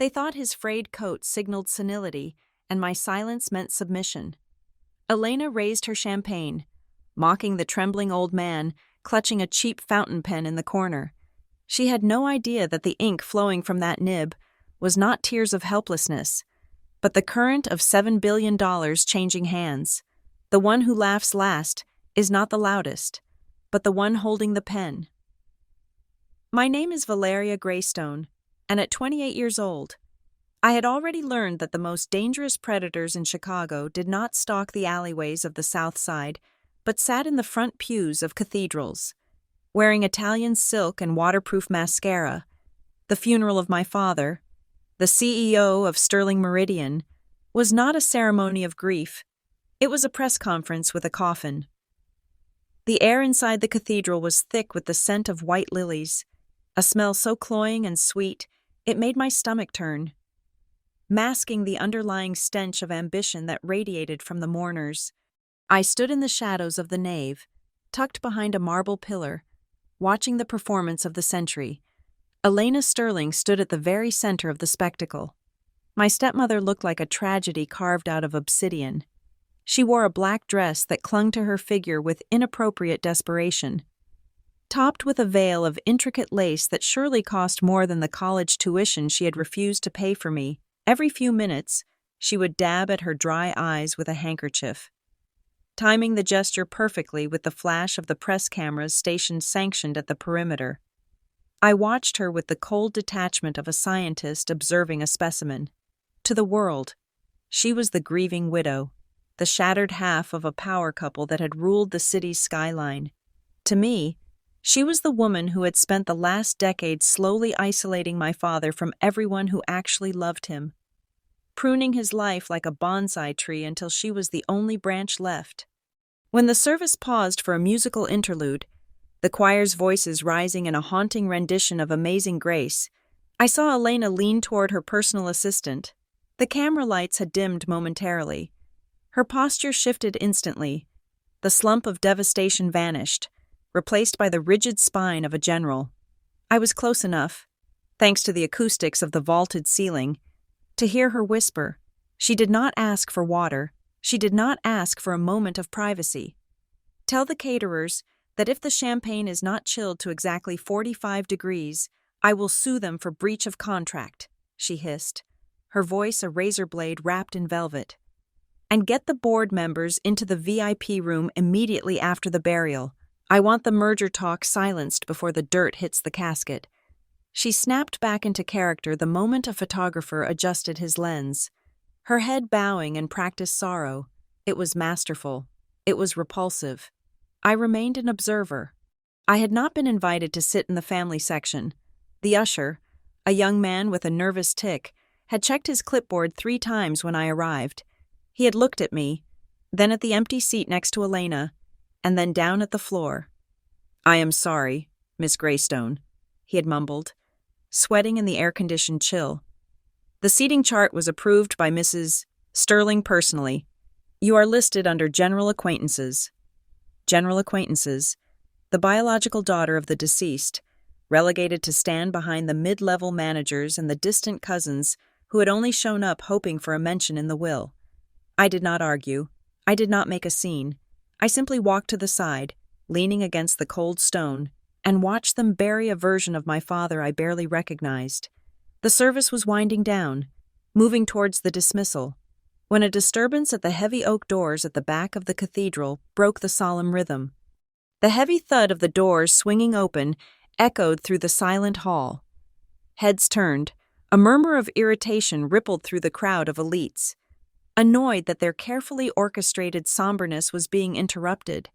They thought his frayed coat signaled senility, and my silence meant submission. Elena raised her champagne, mocking the trembling old man, clutching a cheap fountain pen in the corner. She had no idea that the ink flowing from that nib was not tears of helplessness, but the current of $7 billion changing hands. The one who laughs last is not the loudest, but the one holding the pen. My name is Valeria Greystone, and at 28 years old, I had already learned that the most dangerous predators in Chicago did not stalk the alleyways of the South Side, but sat in the front pews of cathedrals, wearing Italian silk and waterproof mascara. The funeral of my father, the CEO of Sterling Meridian, was not a ceremony of grief. It was a press conference with a coffin. The air inside the cathedral was thick with the scent of white lilies, a smell so cloying and sweet it made my stomach turn, masking the underlying stench of ambition that radiated from the mourners. I stood in the shadows of the nave, tucked behind a marble pillar, watching the performance of the century. Elena Sterling stood at the very center of the spectacle. My stepmother looked like a tragedy carved out of obsidian. She wore a black dress that clung to her figure with inappropriate desperation, topped with a veil of intricate lace that surely cost more than the college tuition she had refused to pay for me. Every few minutes, she would dab at her dry eyes with a handkerchief, timing the gesture perfectly with the flash of the press cameras sanctioned at the perimeter. I watched her with the cold detachment of a scientist observing a specimen. To the world, she was the grieving widow, the shattered half of a power couple that had ruled the city's skyline. To me, she was the woman who had spent the last decade slowly isolating my father from everyone who actually loved him, pruning his life like a bonsai tree until she was the only branch left. When the service paused for a musical interlude, the choir's voices rising in a haunting rendition of Amazing Grace, I saw Elena lean toward her personal assistant. The camera lights had dimmed momentarily. Her posture shifted instantly. The slump of devastation vanished, replaced by the rigid spine of a general. I was close enough, thanks to the acoustics of the vaulted ceiling, to hear her whisper. She did not ask for water. She did not ask for a moment of privacy. Tell the caterers that if the champagne is not chilled to exactly 45 degrees, I will sue them for breach of contract, she hissed, her voice a razor blade wrapped in velvet. And get the board members into the VIP room immediately after the burial. I want the merger talk silenced before the dirt hits the casket. She snapped back into character the moment a photographer adjusted his lens, her head bowing in practiced sorrow. It was masterful. It was repulsive. I remained an observer. I had not been invited to sit in the family section. The usher, a young man with a nervous tic, had checked his clipboard 3 times when I arrived. He had looked at me, then at the empty seat next to Elena, and then down at the floor. "I am sorry, Miss Greystone," he had mumbled, sweating in the air-conditioned chill. "The seating chart was approved by Mrs. Sterling personally. You are listed under general acquaintances." General acquaintances, the biological daughter of the deceased, relegated to stand behind the mid-level managers and the distant cousins who had only shown up hoping for a mention in the will. I did not argue. I did not make a scene. I simply walked to the side, leaning against the cold stone, and watched them bury a version of my father I barely recognized. The service was winding down, moving towards the dismissal, when a disturbance at the heavy oak doors at the back of the cathedral broke the solemn rhythm. The heavy thud of the doors swinging open echoed through the silent hall. Heads turned. A murmur of irritation rippled through the crowd of elites, annoyed that their carefully orchestrated somberness was being interrupted.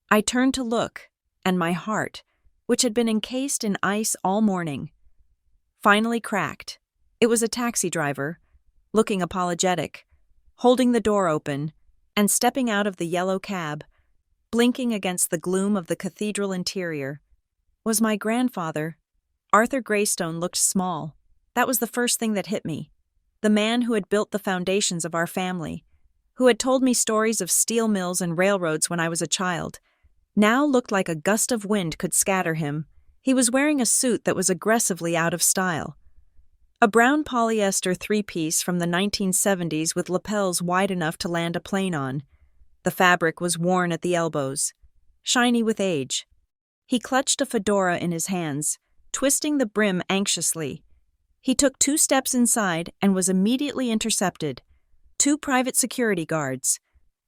I turned to look, and my heart, which had been encased in ice all morning, finally cracked. It was a taxi driver, looking apologetic, holding the door open, and stepping out of the yellow cab, blinking against the gloom of the cathedral interior. Was my grandfather. Arthur Greystone looked small. That was the first thing that hit me. The man who had built the foundations of our family, who had told me stories of steel mills and railroads when I was a child, now looked like a gust of wind could scatter him. He was wearing a suit that was aggressively out of style. A brown polyester three-piece from the 1970s with lapels wide enough to land a plane on. The fabric was worn at the elbows, shiny with age. He clutched a fedora in his hands, twisting the brim anxiously. He took 2 steps inside and was immediately intercepted. 2 private security guards,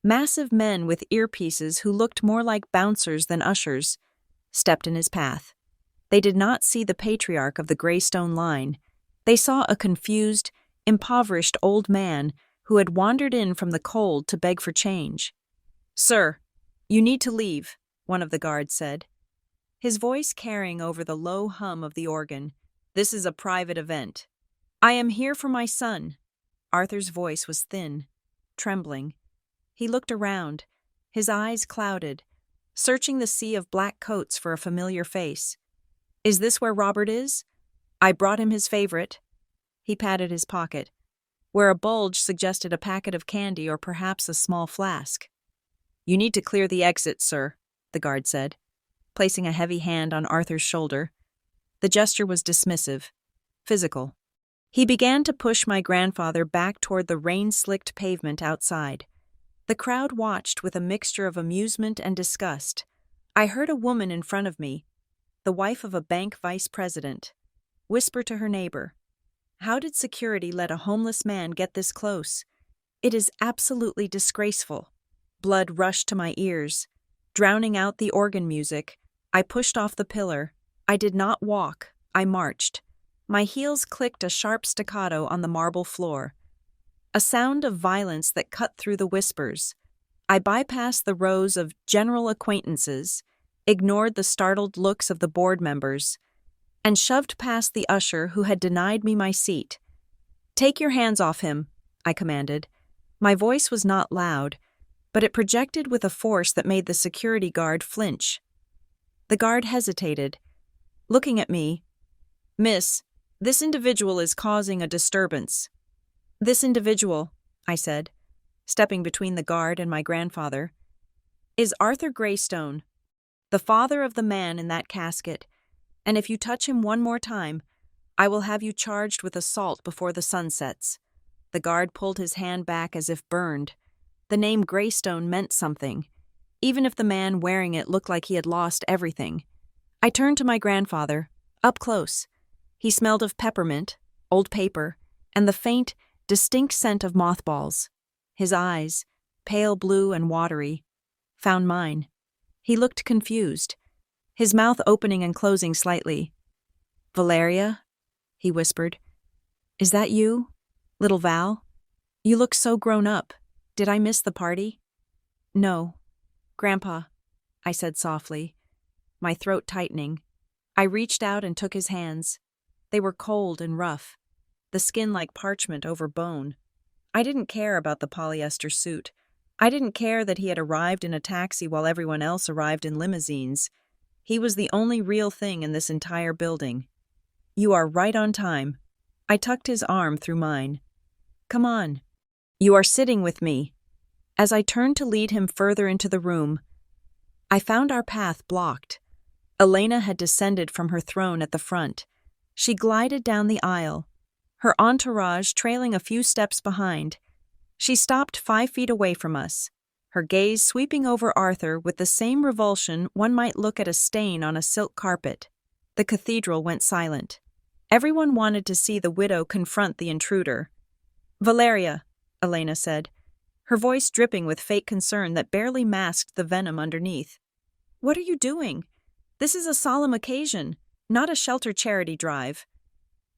massive men with earpieces who looked more like bouncers than ushers, stepped in his path. They did not see the patriarch of the Greystone line. They saw a confused, impoverished old man who had wandered in from the cold to beg for change. "Sir, you need to leave," one of the guards said, his voice carrying over the low hum of the organ. "This is a private event." "I am here for my son." Arthur's voice was thin, trembling. He looked around, his eyes clouded, searching the sea of black coats for a familiar face. "Is this where Robert is? I brought him his favorite." He patted his pocket, where a bulge suggested a packet of candy or perhaps a small flask. "You need to clear the exit, sir," the guard said, placing a heavy hand on Arthur's shoulder. The gesture was dismissive, physical. He began to push my grandfather back toward the rain-slicked pavement outside. The crowd watched with a mixture of amusement and disgust. I heard a woman in front of me, the wife of a bank vice president, whisper to her neighbor, "How did security let a homeless man get this close? It is absolutely disgraceful." Blood rushed to my ears, drowning out the organ music. I pushed off the pillar. I did not walk, I marched. My heels clicked a sharp staccato on the marble floor. A sound of violence that cut through the whispers. I bypassed the rows of general acquaintances, ignored the startled looks of the board members, and shoved past the usher who had denied me my seat. "Take your hands off him," I commanded. My voice was not loud, but it projected with a force that made the security guard flinch. The guard hesitated, looking at me. "Miss, this individual is causing a disturbance." "This individual," I said, stepping between the guard and my grandfather, "is Arthur Greystone, the father of the man in that casket, and if you touch him one more time, I will have you charged with assault before the sun sets." The guard pulled his hand back as if burned. The name Greystone meant something, even if the man wearing it looked like he had lost everything. I turned to my grandfather, up close. He smelled of peppermint, old paper, and the faint, distinct scent of mothballs. His eyes, pale blue and watery, found mine. He looked confused, his mouth opening and closing slightly. "Valeria," he whispered. "Is that you, little Val? You look so grown up. Did I miss the party?" "No, Grandpa," I said softly, my throat tightening. I reached out and took his hands. They were cold and rough, the skin like parchment over bone. I didn't care about the polyester suit. I didn't care that he had arrived in a taxi while everyone else arrived in limousines. He was the only real thing in this entire building. "You are right on time." I tucked his arm through mine. "Come on. You are sitting with me." As I turned to lead him further into the room, I found our path blocked. Elena had descended from her throne at the front. She glided down the aisle, her entourage trailing a few steps behind. She stopped 5 feet away from us, her gaze sweeping over Arthur with the same revulsion one might look at a stain on a silk carpet. The cathedral went silent. Everyone wanted to see the widow confront the intruder. "Valeria," Elena said, her voice dripping with fake concern that barely masked the venom underneath. "What are you doing? This is a solemn occasion, not a shelter charity drive."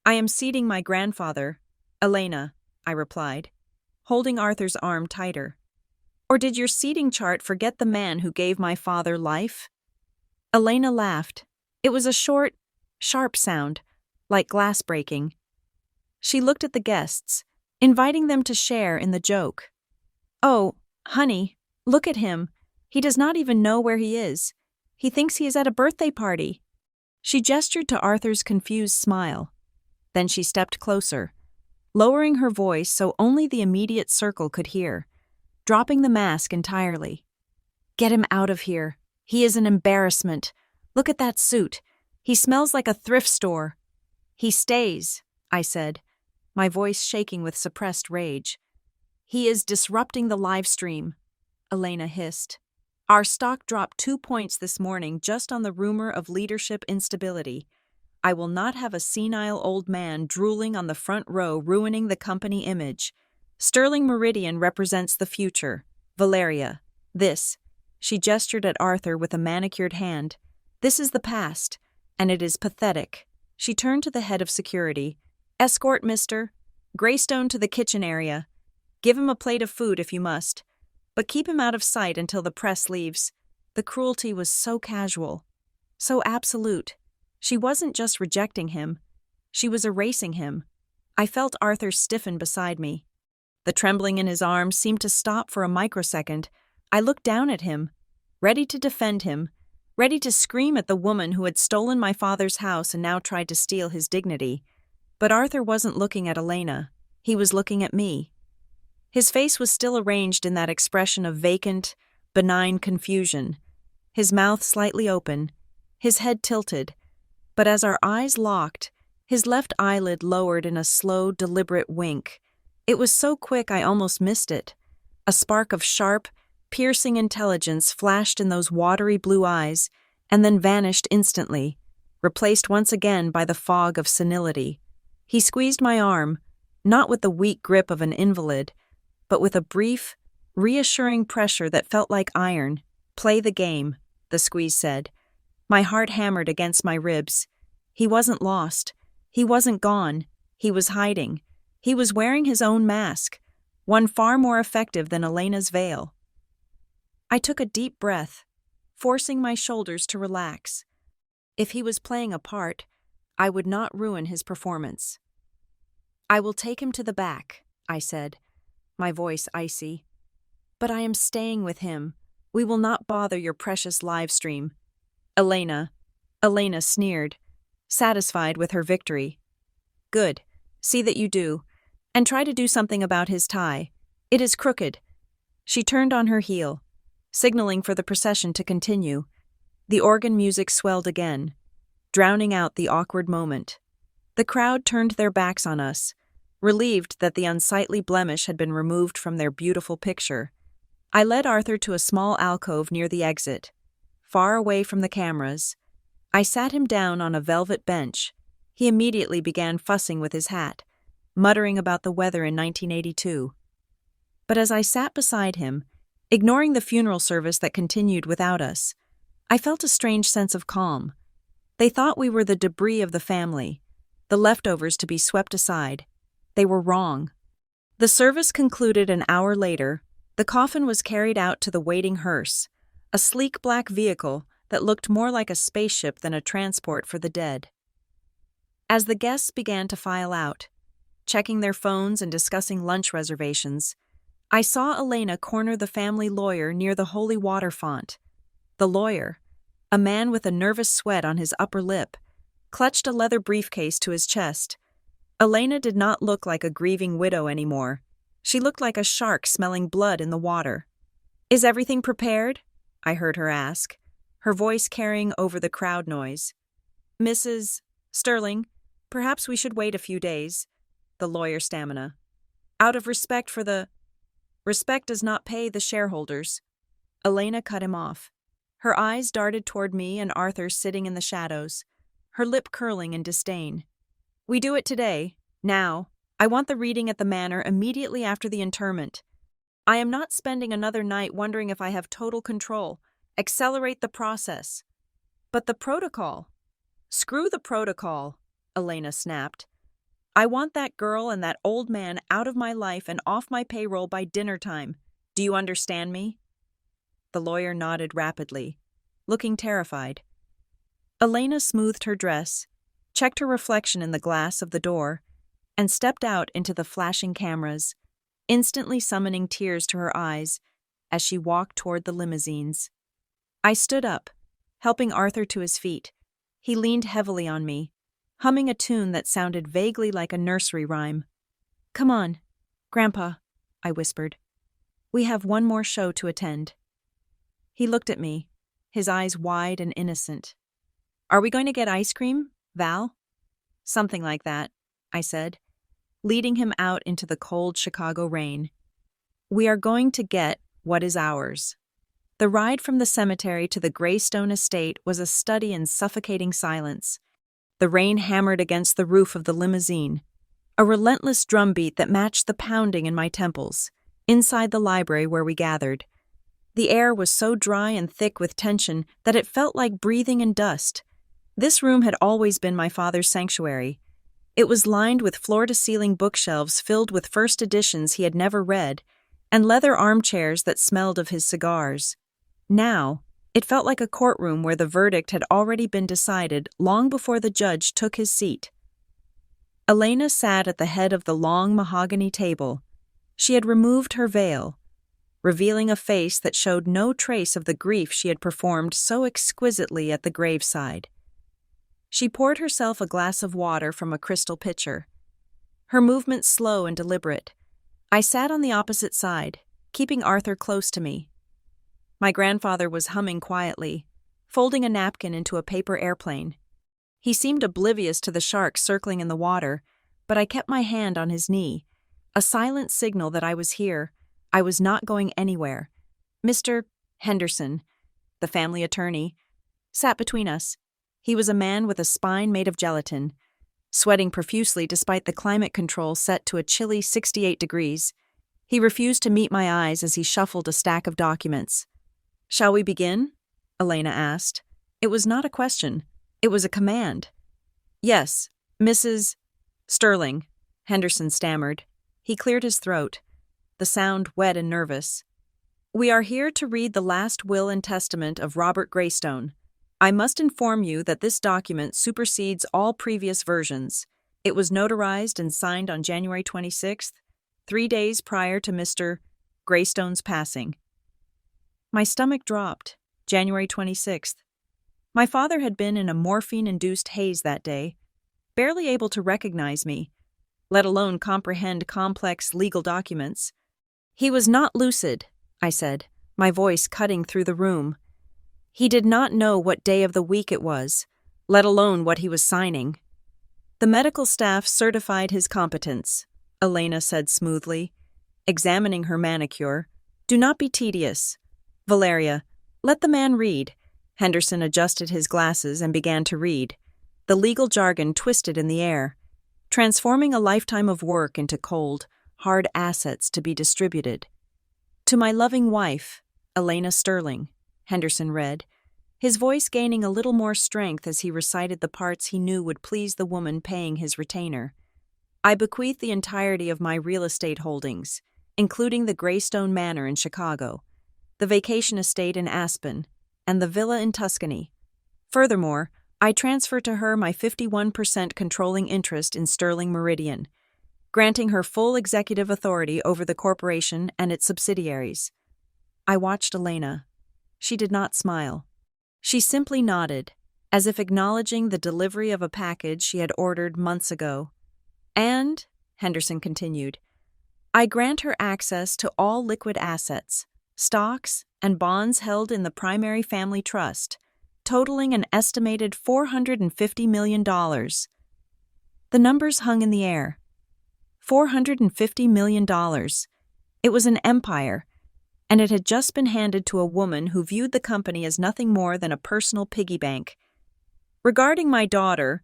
"I am seating my grandfather, Elena," I replied, holding Arthur's arm tighter. "Or did your seating chart forget the man who gave my father life?" Elena laughed. It was a short, sharp sound, like glass breaking. She looked at the guests, inviting them to share in the joke. "Oh, honey, look at him. He does not even know where he is. He thinks he is at a birthday party." She gestured to Arthur's confused smile. Then she stepped closer, lowering her voice so only the immediate circle could hear, dropping the mask entirely. "Get him out of here. He is an embarrassment. Look at that suit. He smells like a thrift store." "He stays," I said, my voice shaking with suppressed rage. He is disrupting the live stream, Elena hissed. Our stock dropped 2 points this morning just on the rumor of leadership instability. I will not have a senile old man drooling on the front row ruining the company image. Sterling Meridian represents the future. Valeria, this. She gestured at Arthur with a manicured hand. This is the past, and it is pathetic. She turned to the head of security. Escort Mr. Greystone to the kitchen area. Give him a plate of food if you must, but keep him out of sight until the press leaves. The cruelty was so casual, so absolute. She wasn't just rejecting him, she was erasing him. I felt Arthur stiffen beside me. The trembling in his arms seemed to stop for a microsecond. I looked down at him, ready to defend him, ready to scream at the woman who had stolen my father's house and now tried to steal his dignity. But Arthur wasn't looking at Elena. He was looking at me. His face was still arranged in that expression of vacant, benign confusion, his mouth slightly open, his head tilted, but as our eyes locked, his left eyelid lowered in a slow, deliberate wink. It was so quick I almost missed it. A spark of sharp, piercing intelligence flashed in those watery blue eyes and then vanished instantly, replaced once again by the fog of senility. He squeezed my arm, not with the weak grip of an invalid, but with a brief, reassuring pressure that felt like iron. Play the game, the squeeze said. My heart hammered against my ribs. He wasn't lost. He wasn't gone. He was hiding. He was wearing his own mask, one far more effective than Elena's veil. I took a deep breath, forcing my shoulders to relax. If he was playing a part, I would not ruin his performance. I will take him to the back, I said, my voice icy. But I am staying with him. We will not bother your precious live stream. Elena sneered, satisfied with her victory. Good. See that you do. And try to do something about his tie. It is crooked. She turned on her heel, signaling for the procession to continue. The organ music swelled again, drowning out the awkward moment. The crowd turned their backs on us, relieved that the unsightly blemish had been removed from their beautiful picture. I led Arthur to a small alcove near the exit, far away from the cameras. I sat him down on a velvet bench. He immediately began fussing with his hat, muttering about the weather in 1982. But as I sat beside him, ignoring the funeral service that continued without us, I felt a strange sense of calm. They thought we were the debris of the family, the leftovers to be swept aside. They were wrong. The service concluded an hour later. The coffin was carried out to the waiting hearse, a sleek black vehicle that looked more like a spaceship than a transport for the dead. As the guests began to file out, checking their phones and discussing lunch reservations, I saw Elena corner the family lawyer near the holy water font. The lawyer, a man with a nervous sweat on his upper lip, clutched a leather briefcase to his chest. Elena did not look like a grieving widow anymore. She looked like a shark smelling blood in the water. "Is everything prepared?" I heard her ask, her voice carrying over the crowd noise. "Mrs. Sterling, perhaps we should wait a few days," the lawyer stamina. "Out of respect for the—" "Respect does not pay the shareholders." Elena cut him off. Her eyes darted toward me and Arthur sitting in the shadows, her lip curling in disdain. "We do it today, now. I want the reading at the manor immediately after the interment. I am not spending another night wondering if I have total control. Accelerate the process." "But the protocol." "Screw the protocol," Elena snapped. "I want that girl and that old man out of my life and off my payroll by dinner time. Do you understand me?" The lawyer nodded rapidly, looking terrified. Elena smoothed her dress, checked her reflection in the glass of the door, and stepped out into the flashing cameras, instantly summoning tears to her eyes as she walked toward the limousines. I stood up, helping Arthur to his feet. He leaned heavily on me, humming a tune that sounded vaguely like a nursery rhyme. "Come on, Grandpa," I whispered. "We have one more show to attend." He looked at me, his eyes wide and innocent. "Are we going to get ice cream, Val?" "Something like that," I said, leading him out into the cold Chicago rain. We are going to get what is ours. The ride from the cemetery to the Greystone estate was a study in suffocating silence. The rain hammered against the roof of the limousine, a relentless drumbeat that matched the pounding in my temples, inside the library where we gathered. The air was so dry and thick with tension that it felt like breathing in dust. This room had always been my father's sanctuary. It was lined with floor-to-ceiling bookshelves filled with first editions he had never read, and leather armchairs that smelled of his cigars. Now, it felt like a courtroom where the verdict had already been decided long before the judge took his seat. Elena sat at the head of the long mahogany table. She had removed her veil, revealing a face that showed no trace of the grief she had performed so exquisitely at the graveside. She poured herself a glass of water from a crystal pitcher, her movements slow and deliberate. I sat on the opposite side, keeping Arthur close to me. My grandfather was humming quietly, folding a napkin into a paper airplane. He seemed oblivious to the sharks circling in the water, but I kept my hand on his knee, a silent signal that I was here. I was not going anywhere. Mr. Henderson, the family attorney, sat between us. He was a man with a spine made of gelatin, sweating profusely despite the climate control set to a chilly 68 degrees. He refused to meet my eyes as he shuffled a stack of documents. "Shall we begin?" Elena asked. It was not a question. It was a command. "Yes, Mrs. Sterling," Henderson stammered. He cleared his throat, the sound wet and nervous. "We are here to read the last will and testament of Robert Greystone. I must inform you that this document supersedes all previous versions. It was notarized and signed on January 26th, 3 days prior to Mr. Greystone's passing." My stomach dropped. January 26th. My father had been in a morphine-induced haze that day, barely able to recognize me, let alone comprehend complex legal documents. "He was not lucid," I said, my voice cutting through the room. "He did not know what day of the week it was, let alone what he was signing." "The medical staff certified his competence," Elena said smoothly, examining her manicure. "Do not be tedious. Valeria, let the man read." Henderson adjusted his glasses and began to read. The legal jargon twisted in the air, transforming a lifetime of work into cold, hard assets to be distributed. "To my loving wife, Elena Sterling," Henderson read, his voice gaining a little more strength as he recited the parts he knew would please the woman paying his retainer. "I bequeath the entirety of my real estate holdings, including the Greystone Manor in Chicago, the vacation estate in Aspen, and the villa in Tuscany. Furthermore, I transfer to her my 51% controlling interest in Sterling Meridian, granting her full executive authority over the corporation and its subsidiaries." I watched Elena. She did not smile. She simply nodded, as if acknowledging the delivery of a package she had ordered months ago. "And," Henderson continued, "I grant her access to all liquid assets, stocks, and bonds held in the primary family trust, totaling an estimated $450 million. The numbers hung in the air. $450 million. It was an empire, and it had just been handed to a woman who viewed the company as nothing more than a personal piggy bank. "Regarding my daughter,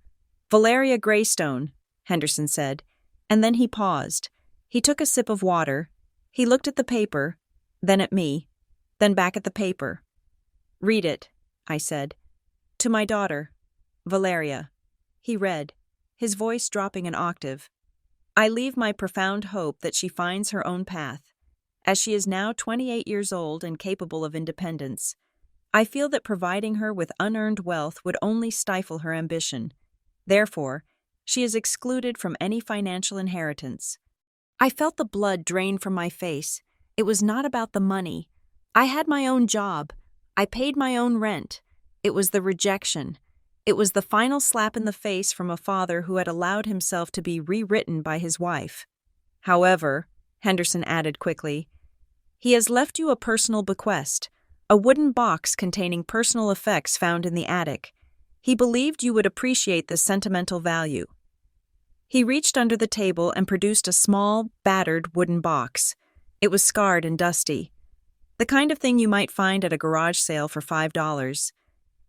Valeria Greystone," Henderson said, and then he paused. He took a sip of water. He looked at the paper, then at me, then back at the paper. "Read it," I said. "To my daughter, Valeria." He read, his voice dropping an octave. "I leave my profound hope that she finds her own path. As she is now 28 years old and capable of independence, I feel that providing her with unearned wealth would only stifle her ambition. Therefore, she is excluded from any financial inheritance." I felt the blood drain from my face. It was not about the money. I had my own job. I paid my own rent. It was the rejection. It was the final slap in the face from a father who had allowed himself to be rewritten by his wife. "However," Henderson added quickly, "he has left you a personal bequest, a wooden box containing personal effects found in the attic. He believed you would appreciate the sentimental value." He reached under the table and produced a small, battered wooden box. It was scarred and dusty. The kind of thing you might find at a garage sale for $5.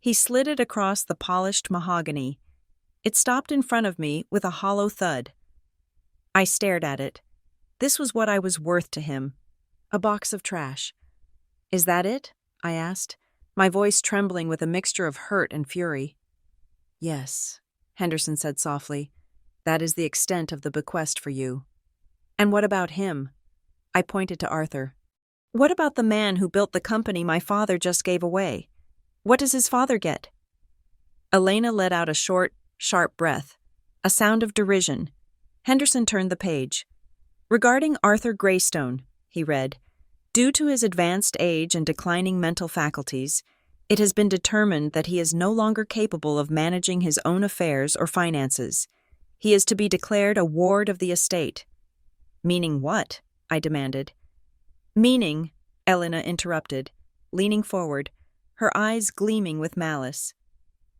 He slid it across the polished mahogany. It stopped in front of me with a hollow thud. I stared at it. This was what I was worth to him. A box of trash. "Is that it?" I asked, my voice trembling with a mixture of hurt and fury. "Yes," Henderson said softly. "That is the extent of the bequest for you." "And what about him?" I pointed to Arthur. "What about the man who built the company my father just gave away? What does his father get?" Elena let out a short, sharp breath, a sound of derision. Henderson turned the page. "Regarding Arthur Greystone," he read, "due to his advanced age and declining mental faculties, it has been determined that he is no longer capable of managing his own affairs or finances. He is to be declared a ward of the estate." "Meaning what?" I demanded. "Meaning," Elena interrupted, leaning forward, her eyes gleaming with malice,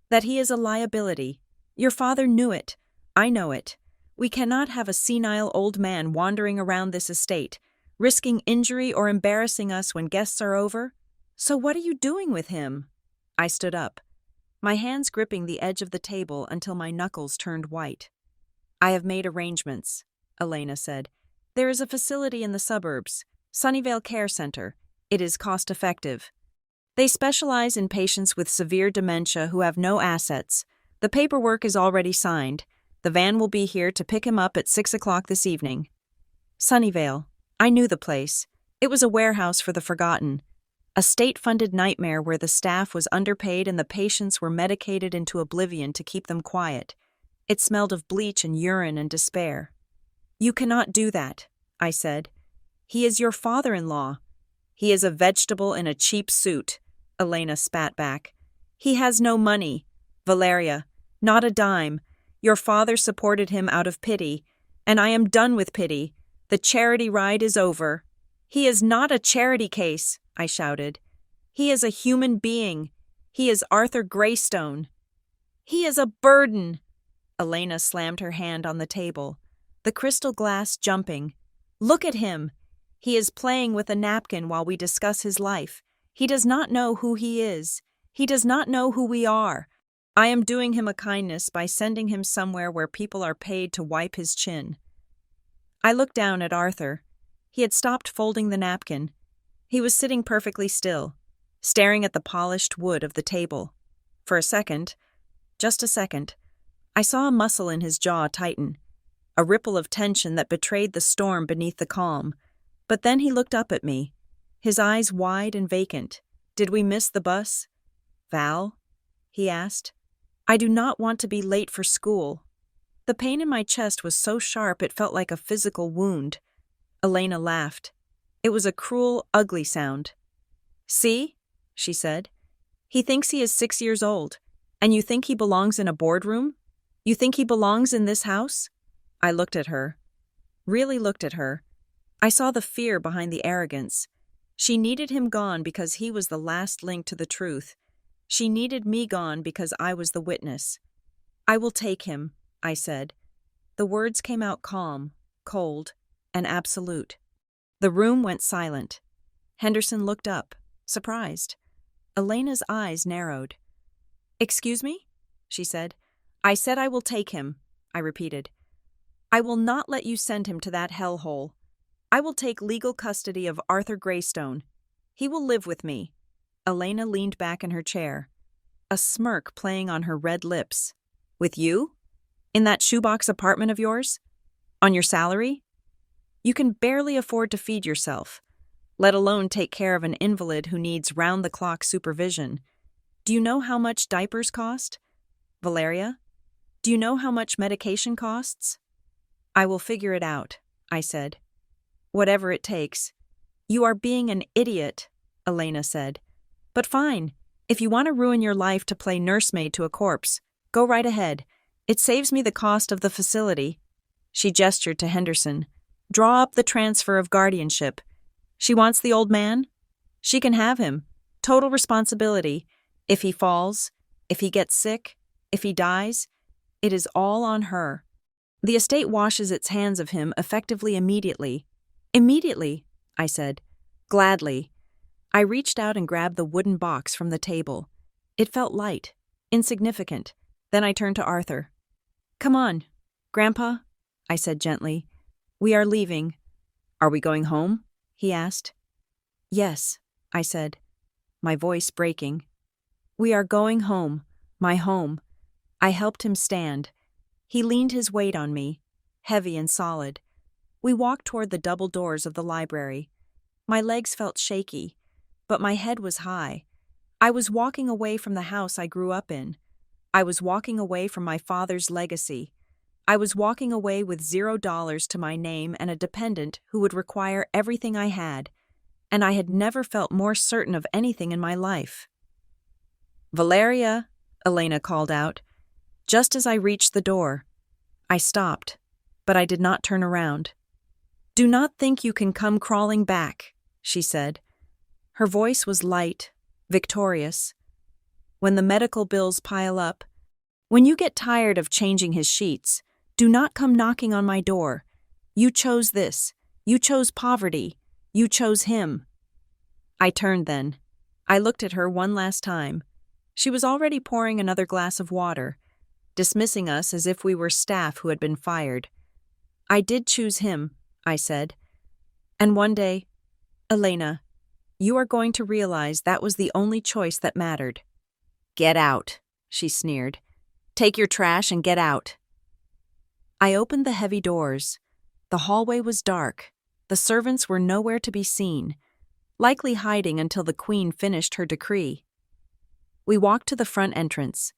"that he is a liability. Your father knew it. I know it. We cannot have a senile old man wandering around this estate, risking injury or embarrassing us when guests are over. So what are you doing with him?" I stood up, my hands gripping the edge of the table until my knuckles turned white. "I have made arrangements," Elena said. "There is a facility in the suburbs, Sunnyvale Care Center. It is cost-effective. They specialize in patients with severe dementia who have no assets. The paperwork is already signed. The van will be here to pick him up at 6 o'clock this evening." Sunnyvale. I knew the place. It was a warehouse for the forgotten. A state-funded nightmare where the staff was underpaid and the patients were medicated into oblivion to keep them quiet. It smelled of bleach and urine and despair. "You cannot do that," I said. "He is your father-in-law." "He is a vegetable in a cheap suit," Elena spat back. "He has no money. Valeria, not a dime. Your father supported him out of pity, and I am done with pity. The charity ride is over." "He is not a charity case," I shouted. "He is a human being. He is Arthur Greystone." "He is a burden." Elena slammed her hand on the table, the crystal glass jumping. "Look at him. He is playing with a napkin while we discuss his life. He does not know who he is. He does not know who we are. I am doing him a kindness by sending him somewhere where people are paid to wipe his chin." I looked down at Arthur. He had stopped folding the napkin. He was sitting perfectly still, staring at the polished wood of the table. For a second, just a second, I saw a muscle in his jaw tighten, a ripple of tension that betrayed the storm beneath the calm. But then he looked up at me, his eyes wide and vacant. "Did we miss the bus?" "Val?" he asked. "I do not want to be late for school." The pain in my chest was so sharp it felt like a physical wound. Elena laughed. It was a cruel, ugly sound. "See?" she said. "He thinks he is 6 years old, and you think he belongs in a boardroom? You think he belongs in this house?" I looked at her. Really looked at her. I saw the fear behind the arrogance. She needed him gone because he was the last link to the truth. She needed me gone because I was the witness. "I will take him," I said. The words came out calm, cold, and absolute. The room went silent. Henderson looked up, surprised. Elena's eyes narrowed. "Excuse me?" she said. "I said I will take him," I repeated. "I will not let you send him to that hellhole. I will take legal custody of Arthur Greystone. He will live with me." Elena leaned back in her chair, a smirk playing on her red lips. "With you? In that shoebox apartment of yours? On your salary? You can barely afford to feed yourself, let alone take care of an invalid who needs round-the-clock supervision. Do you know how much diapers cost? Valeria? Do you know how much medication costs?" "I will figure it out," I said. "Whatever it takes." "You are being an idiot," Elena said. "But fine. If you want to ruin your life to play nursemaid to a corpse, go right ahead. It saves me the cost of the facility." She gestured to Henderson. "Draw up the transfer of guardianship. She wants the old man? She can have him. Total responsibility. If he falls, if he gets sick, if he dies, it is all on her." The estate washes its hands of him effectively immediately. Immediately, I said. Gladly. I reached out and grabbed the wooden box from the table. It felt light, insignificant. Then I turned to Arthur. Come on, Grandpa, I said gently. We are leaving. Are we going home? He asked. Yes, I said, my voice breaking. We are going home, my home. I helped him stand. He leaned his weight on me, heavy and solid. We walked toward the double doors of the library. My legs felt shaky, but my head was high. I was walking away from the house I grew up in. I was walking away from my father's legacy. I was walking away with $0 to my name and a dependent who would require everything I had, and I had never felt more certain of anything in my life. Valeria, Elena called out. Just as I reached the door, I stopped, but I did not turn around. Do not think you can come crawling back, she said. Her voice was light, victorious. When the medical bills pile up, when you get tired of changing his sheets, do not come knocking on my door. You chose this. You chose poverty. You chose him. I turned then. I looked at her one last time. She was already pouring another glass of water, dismissing us as if we were staff who had been fired. I did choose him, I said. And one day, Elena, you are going to realize that was the only choice that mattered. Get out, she sneered. Take your trash and get out. I opened the heavy doors. The hallway was dark. The servants were nowhere to be seen, likely hiding until the Queen finished her decree. We walked to the front entrance.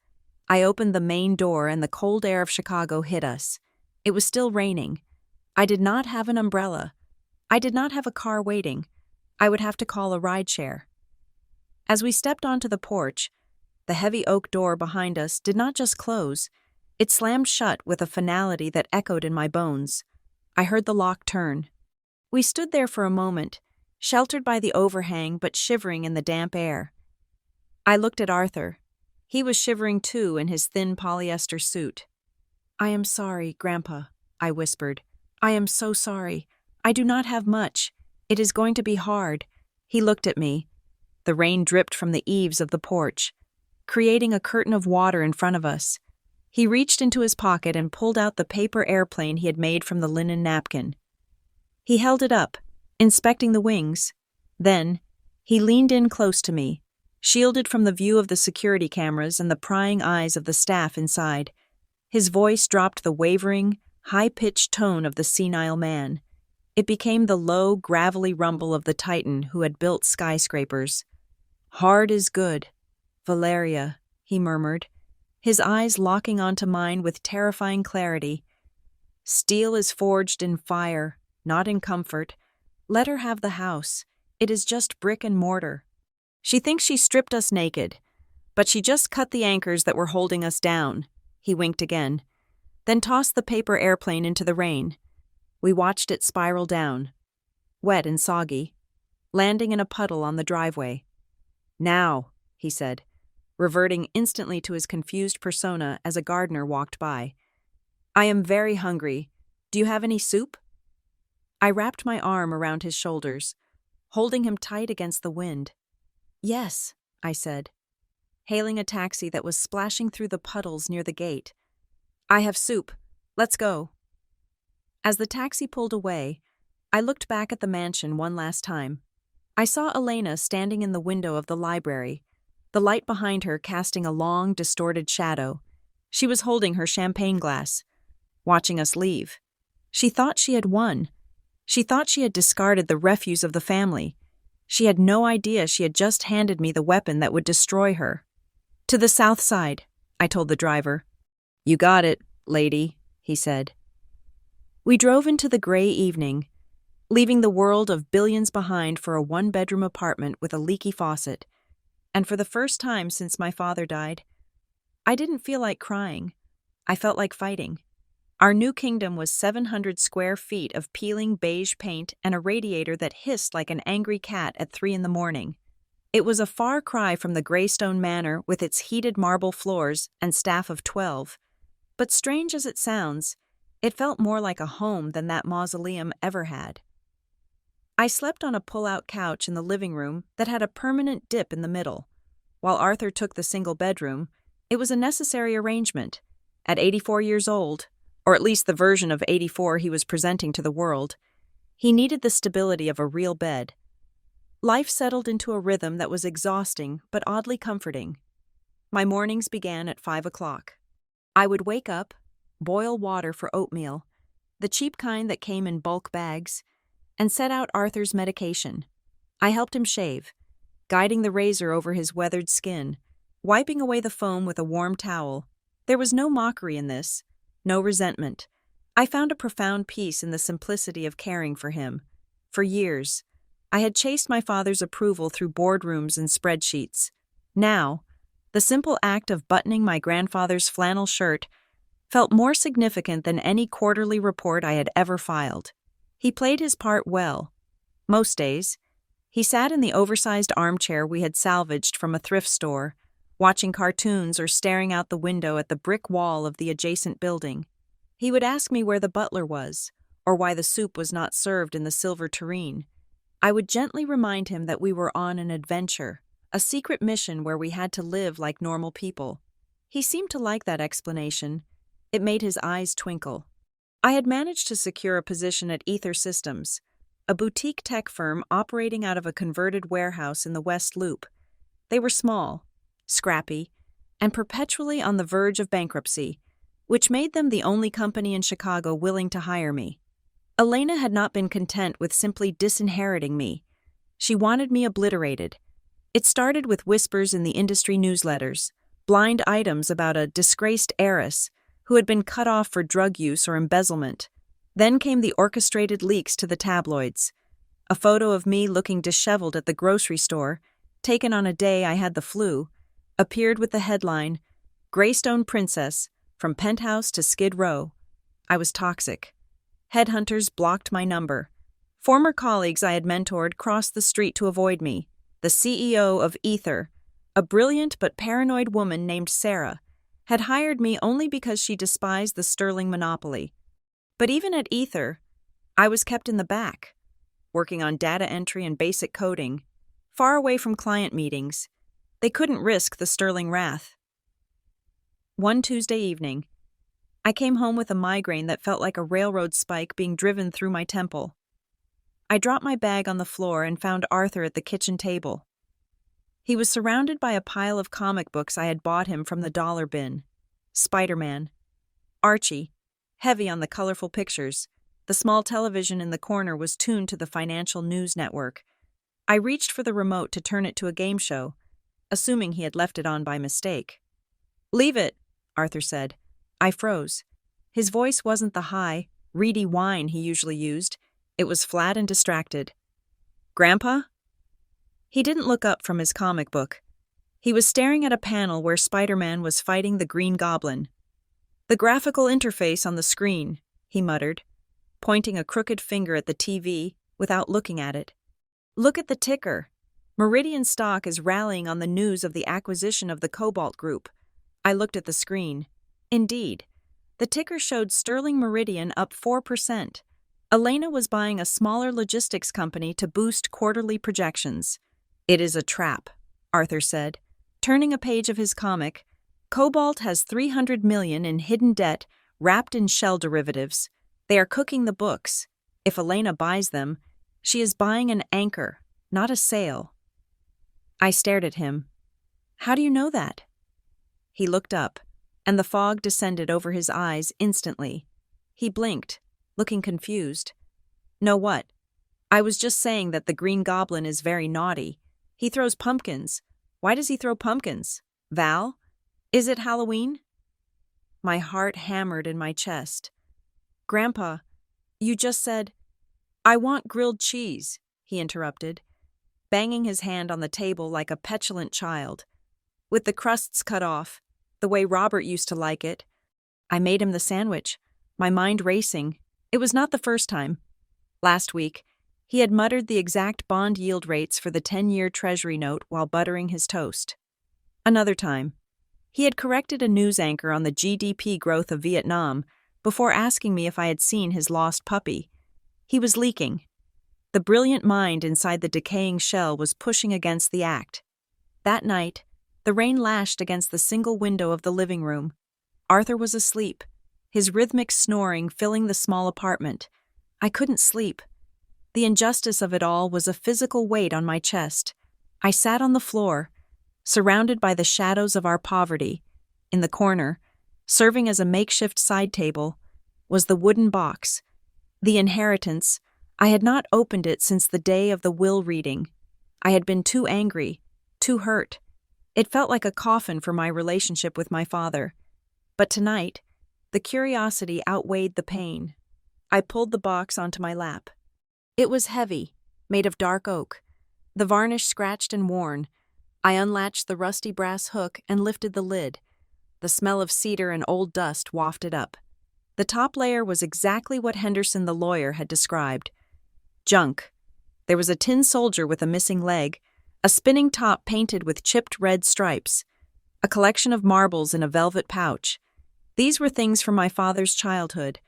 I opened the main door and the cold air of Chicago hit us. It was still raining. I did not have an umbrella. I did not have a car waiting. I would have to call a rideshare. As we stepped onto the porch, the heavy oak door behind us did not just close. It slammed shut with a finality that echoed in my bones. I heard the lock turn. We stood there for a moment, sheltered by the overhang but shivering in the damp air. I looked at Arthur. He was shivering too in his thin polyester suit. I am sorry, Grandpa, I whispered. I am so sorry. I do not have much. It is going to be hard. He looked at me. The rain dripped from the eaves of the porch, creating a curtain of water in front of us. He reached into his pocket and pulled out the paper airplane he had made from the linen napkin. He held it up, inspecting the wings. Then, he leaned in close to me, shielded from the view of the security cameras and the prying eyes of the staff inside. His voice dropped the wavering, high-pitched tone of the senile man. It became the low, gravelly rumble of the titan who had built skyscrapers. Hard is good, Valeria, he murmured, his eyes locking onto mine with terrifying clarity. Steel is forged in fire, not in comfort. Let her have the house. It is just brick and mortar. She thinks she stripped us naked, but she just cut the anchors that were holding us down. He winked again, then tossed the paper airplane into the rain. We watched it spiral down, wet and soggy, landing in a puddle on the driveway. Now, he said, reverting instantly to his confused persona as a gardener walked by. I am very hungry. Do you have any soup? I wrapped my arm around his shoulders, holding him tight against the wind. Yes, I said, hailing a taxi that was splashing through the puddles near the gate. I have soup. Let's go. As the taxi pulled away, I looked back at the mansion one last time. I saw Elena standing in the window of the library, the light behind her casting a long, distorted shadow. She was holding her champagne glass, watching us leave. She thought she had won. She thought she had discarded the refuse of the family. She had no idea she had just handed me the weapon that would destroy her. To the south side, I told the driver. You got it, lady, he said. We drove into the gray evening, leaving the world of billions behind for a one-bedroom apartment with a leaky faucet. And for the first time since my father died, I didn't feel like crying. I felt like fighting. Our new kingdom was 700 square feet of peeling beige paint and a radiator that hissed like an angry cat at 3 a.m. It was a far cry from the Greystone Manor with its heated marble floors and staff of 12. But strange as it sounds, It felt more like a home than that mausoleum ever had. I slept on a pull-out couch in the living room that had a permanent dip in the middle. While Arthur took the single bedroom, it was a necessary arrangement. At 84 years old, or at least the version of 84 he was presenting to the world, he needed the stability of a real bed. Life settled into a rhythm that was exhausting but oddly comforting. My mornings began at 5 o'clock. I would wake up, boil water for oatmeal, the cheap kind that came in bulk bags, and set out Arthur's medication. I helped him shave, guiding the razor over his weathered skin, wiping away the foam with a warm towel. There was no mockery in this, no resentment. I found a profound peace in the simplicity of caring for him. For years, I had chased my father's approval through boardrooms and spreadsheets. Now, the simple act of buttoning my grandfather's flannel shirt felt more significant than any quarterly report I had ever filed. He played his part well. Most days, he sat in the oversized armchair we had salvaged from a thrift store, watching cartoons or staring out the window at the brick wall of the adjacent building. He would ask me where the butler was, or why the soup was not served in the silver tureen. I would gently remind him that we were on an adventure, a secret mission where we had to live like normal people. He seemed to like that explanation. It made his eyes twinkle. I had managed to secure a position at Ether Systems, a boutique tech firm operating out of a converted warehouse in the West Loop. They were small, scrappy, and perpetually on the verge of bankruptcy, which made them the only company in Chicago willing to hire me. Elena had not been content with simply disinheriting me. She wanted me obliterated. It started with whispers in the industry newsletters, blind items about a disgraced heiress who had been cut off for drug use or embezzlement. Then came the orchestrated leaks to the tabloids. A photo of me looking disheveled at the grocery store, taken on a day I had the flu, appeared with the headline, "Greystone Princess, from penthouse to Skid Row." I was toxic. Headhunters blocked my number. Former colleagues I had mentored crossed the street to avoid me. The CEO of Ether, a brilliant but paranoid woman named Sarah, had hired me only because she despised the sterling monopoly. But even at Ether, I was kept in the back, working on data entry and basic coding, far away from client meetings. They couldn't risk the sterling wrath. One Tuesday evening, I came home with a migraine that felt like a railroad spike being driven through my temple. I dropped my bag on the floor and found Arthur at the kitchen table. He was surrounded by a pile of comic books I had bought him from the dollar bin. Spider-Man. Archie, heavy on the colorful pictures. The small television in the corner was tuned to the financial news network. I reached for the remote to turn it to a game show, assuming he had left it on by mistake. "Leave it," Arthur said. I froze. His voice wasn't the high, reedy whine he usually used. It was flat and distracted. "Grandpa?" He didn't look up from his comic book. He was staring at a panel where Spider-Man was fighting the Green Goblin. "The graphical interface on the screen," he muttered, pointing a crooked finger at the TV without looking at it. "Look at the ticker. Meridian stock is rallying on the news of the acquisition of the Cobalt Group." I looked at the screen. Indeed, the ticker showed Sterling Meridian up 4%. Elena was buying a smaller logistics company to boost quarterly projections. "It is a trap," Arthur said, turning a page of his comic. "Cobalt has $300 million in hidden debt wrapped in shell derivatives. They are cooking the books. If Elena buys them, she is buying an anchor, not a sale." I stared at him. "How do you know that?" He looked up, and the fog descended over his eyes instantly. He blinked, looking confused. "Know what? I was just saying that the Green Goblin is very naughty. He throws pumpkins. Why does he throw pumpkins? Val? Is it Halloween?" My heart hammered in my chest. "Grandpa, you just said—" "I want grilled cheese," he interrupted, banging his hand on the table like a petulant child. "With the crusts cut off, the way Robert used to like it." I made him the sandwich, my mind racing. It was not the first time. Last week, he had muttered the exact bond yield rates for the 10-year Treasury note while buttering his toast. Another time, he had corrected a news anchor on the GDP growth of Vietnam before asking me if I had seen his lost puppy. He was leaking. The brilliant mind inside the decaying shell was pushing against the act. That night, the rain lashed against the single window of the living room. Arthur was asleep, his rhythmic snoring filling the small apartment. I couldn't sleep. The injustice of it all was a physical weight on my chest. I sat on the floor, surrounded by the shadows of our poverty. In the corner, serving as a makeshift side table, was the wooden box. The inheritance. I had not opened it since the day of the will reading. I had been too angry, too hurt. It felt like a coffin for my relationship with my father. But tonight, the curiosity outweighed the pain. I pulled the box onto my lap. It was heavy, made of dark oak, the varnish scratched and worn. I unlatched the rusty brass hook and lifted the lid. The smell of cedar and old dust wafted up. The top layer was exactly what Henderson the lawyer had described. Junk. There was a tin soldier with a missing leg, a spinning top painted with chipped red stripes, a collection of marbles in a velvet pouch. These were things from my father's childhood.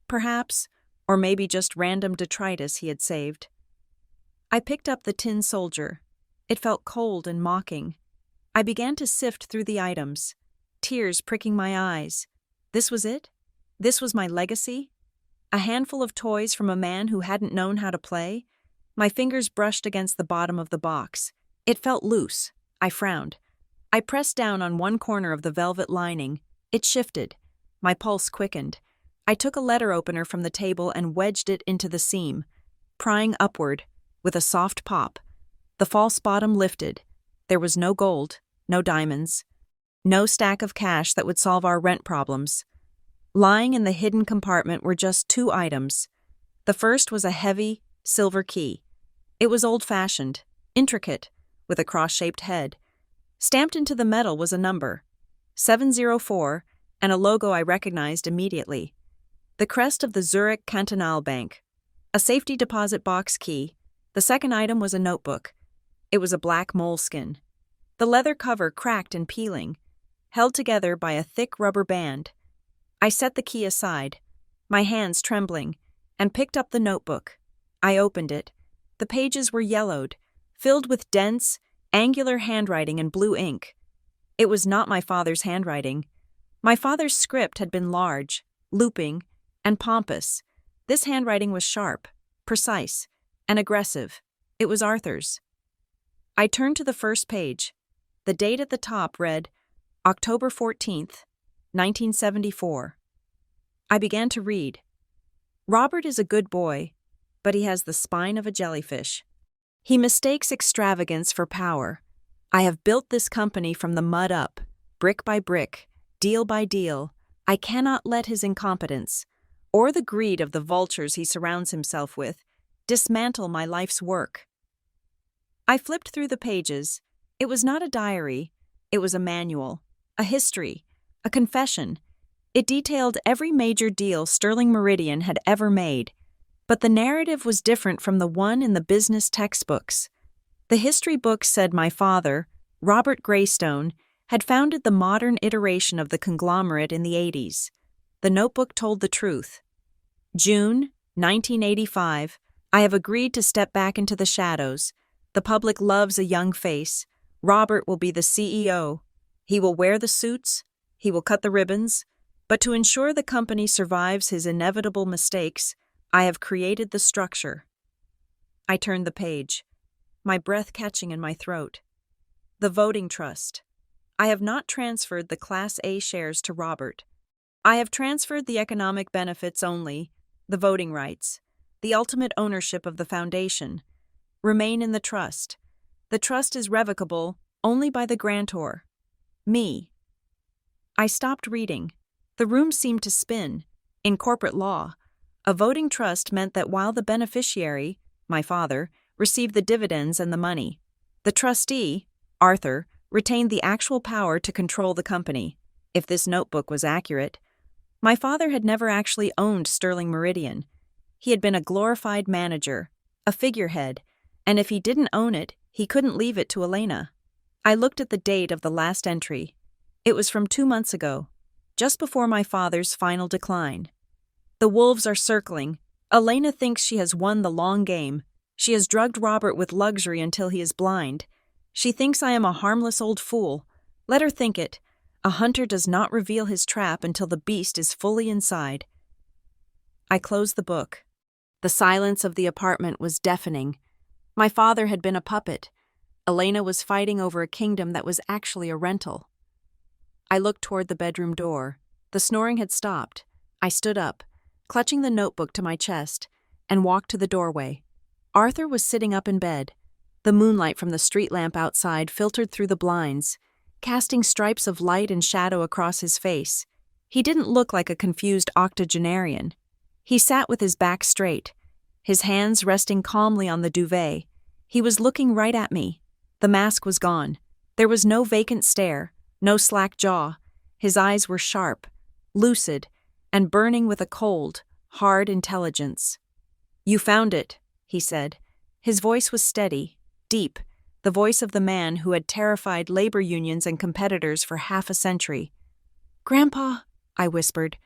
Perhaps, or maybe just random detritus he had saved. I picked up the tin soldier. It felt cold and mocking. I began to sift through the items, tears pricking my eyes. This was it? This was my legacy? A handful of toys from a man who hadn't known how to play? My fingers brushed against the bottom of the box. It felt loose. I frowned. I pressed down on one corner of the velvet lining. It shifted. My pulse quickened. I took a letter opener from the table and wedged it into the seam, prying upward, with a soft pop. The false bottom lifted. There was no gold, no diamonds, no stack of cash that would solve our rent problems. Lying in the hidden compartment were just two items. The first was a heavy, silver key. It was old-fashioned, intricate, with a cross-shaped head. Stamped into the metal was a number, 704, and a logo I recognized immediately. The crest of the Zurich Kantonalbank. A safety deposit box key. The second item was a notebook. It was a black moleskin. The leather cover cracked and peeling, held together by a thick rubber band. I set the key aside, my hands trembling, and picked up the notebook. I opened it. The pages were yellowed, filled with dense, angular handwriting in blue ink. It was not my father's handwriting. My father's script had been large, looping, and pompous. This handwriting was sharp, precise, and aggressive. It was Arthur's. I turned to the first page. The date at the top read, October 14th, 1974. I began to read. Robert is a good boy, but he has the spine of a jellyfish. He mistakes extravagance for power. I have built this company from the mud up, brick by brick, deal by deal. I cannot let his incompetence, or the greed of the vultures he surrounds himself with, dismantle my life's work. I flipped through the pages. It was not a diary. It was a manual, a history, a confession. It detailed every major deal Sterling Meridian had ever made. But the narrative was different from the one in the business textbooks. The history books said my father, Robert Greystone, had founded the modern iteration of the conglomerate in the 80s. The notebook told the truth. June 1985, I have agreed to step back into the shadows. The public loves a young face. Robert will be the CEO. He will wear the suits. He will cut the ribbons. But to ensure the company survives his inevitable mistakes, I have created the structure. I turned the page, my breath catching in my throat. The voting trust. I have not transferred the Class A shares to Robert. I have transferred the economic benefits only, the voting rights, the ultimate ownership of the foundation, remain in the trust. The trust is revocable only by the grantor, me. I stopped reading. The room seemed to spin. In corporate law, a voting trust meant that while the beneficiary, my father, received the dividends and the money, the trustee, Arthur, retained the actual power to control the company. If this notebook was accurate, my father had never actually owned Sterling Meridian. He had been a glorified manager, a figurehead, and if he didn't own it, he couldn't leave it to Elena. I looked at the date of the last entry. It was from 2 months ago, just before my father's final decline. The wolves are circling. Elena thinks she has won the long game. She has drugged Robert with luxury until he is blind. She thinks I am a harmless old fool. Let her think it. A hunter does not reveal his trap until the beast is fully inside. I closed the book. The silence of the apartment was deafening. My father had been a puppet. Elena was fighting over a kingdom that was actually a rental. I looked toward the bedroom door. The snoring had stopped. I stood up, clutching the notebook to my chest, and walked to the doorway. Arthur was sitting up in bed. The moonlight from the street lamp outside filtered through the blinds, casting stripes of light and shadow across his face. He didn't look like a confused octogenarian. He sat with his back straight, his hands resting calmly on the duvet. He was looking right at me. The mask was gone. There was no vacant stare, no slack jaw. His eyes were sharp, lucid, and burning with a cold, hard intelligence. "You found it," he said. His voice was steady, deep, the voice of the man who had terrified labor unions and competitors for half a century. "Grandpa," I whispered,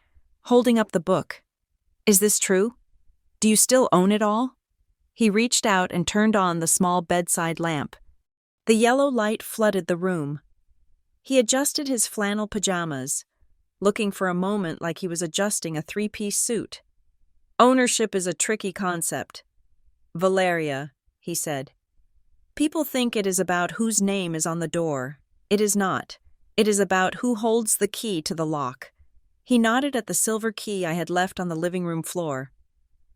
holding up the book. "Is this true? Do you still own it all?" He reached out and turned on the small bedside lamp. The yellow light flooded the room. He adjusted his flannel pajamas, looking for a moment like he was adjusting a three-piece suit. "Ownership is a tricky concept. Valeria," he said. "People think it is about whose name is on the door. It is not. It is about who holds the key to the lock." He nodded at the silver key I had left on the living room floor.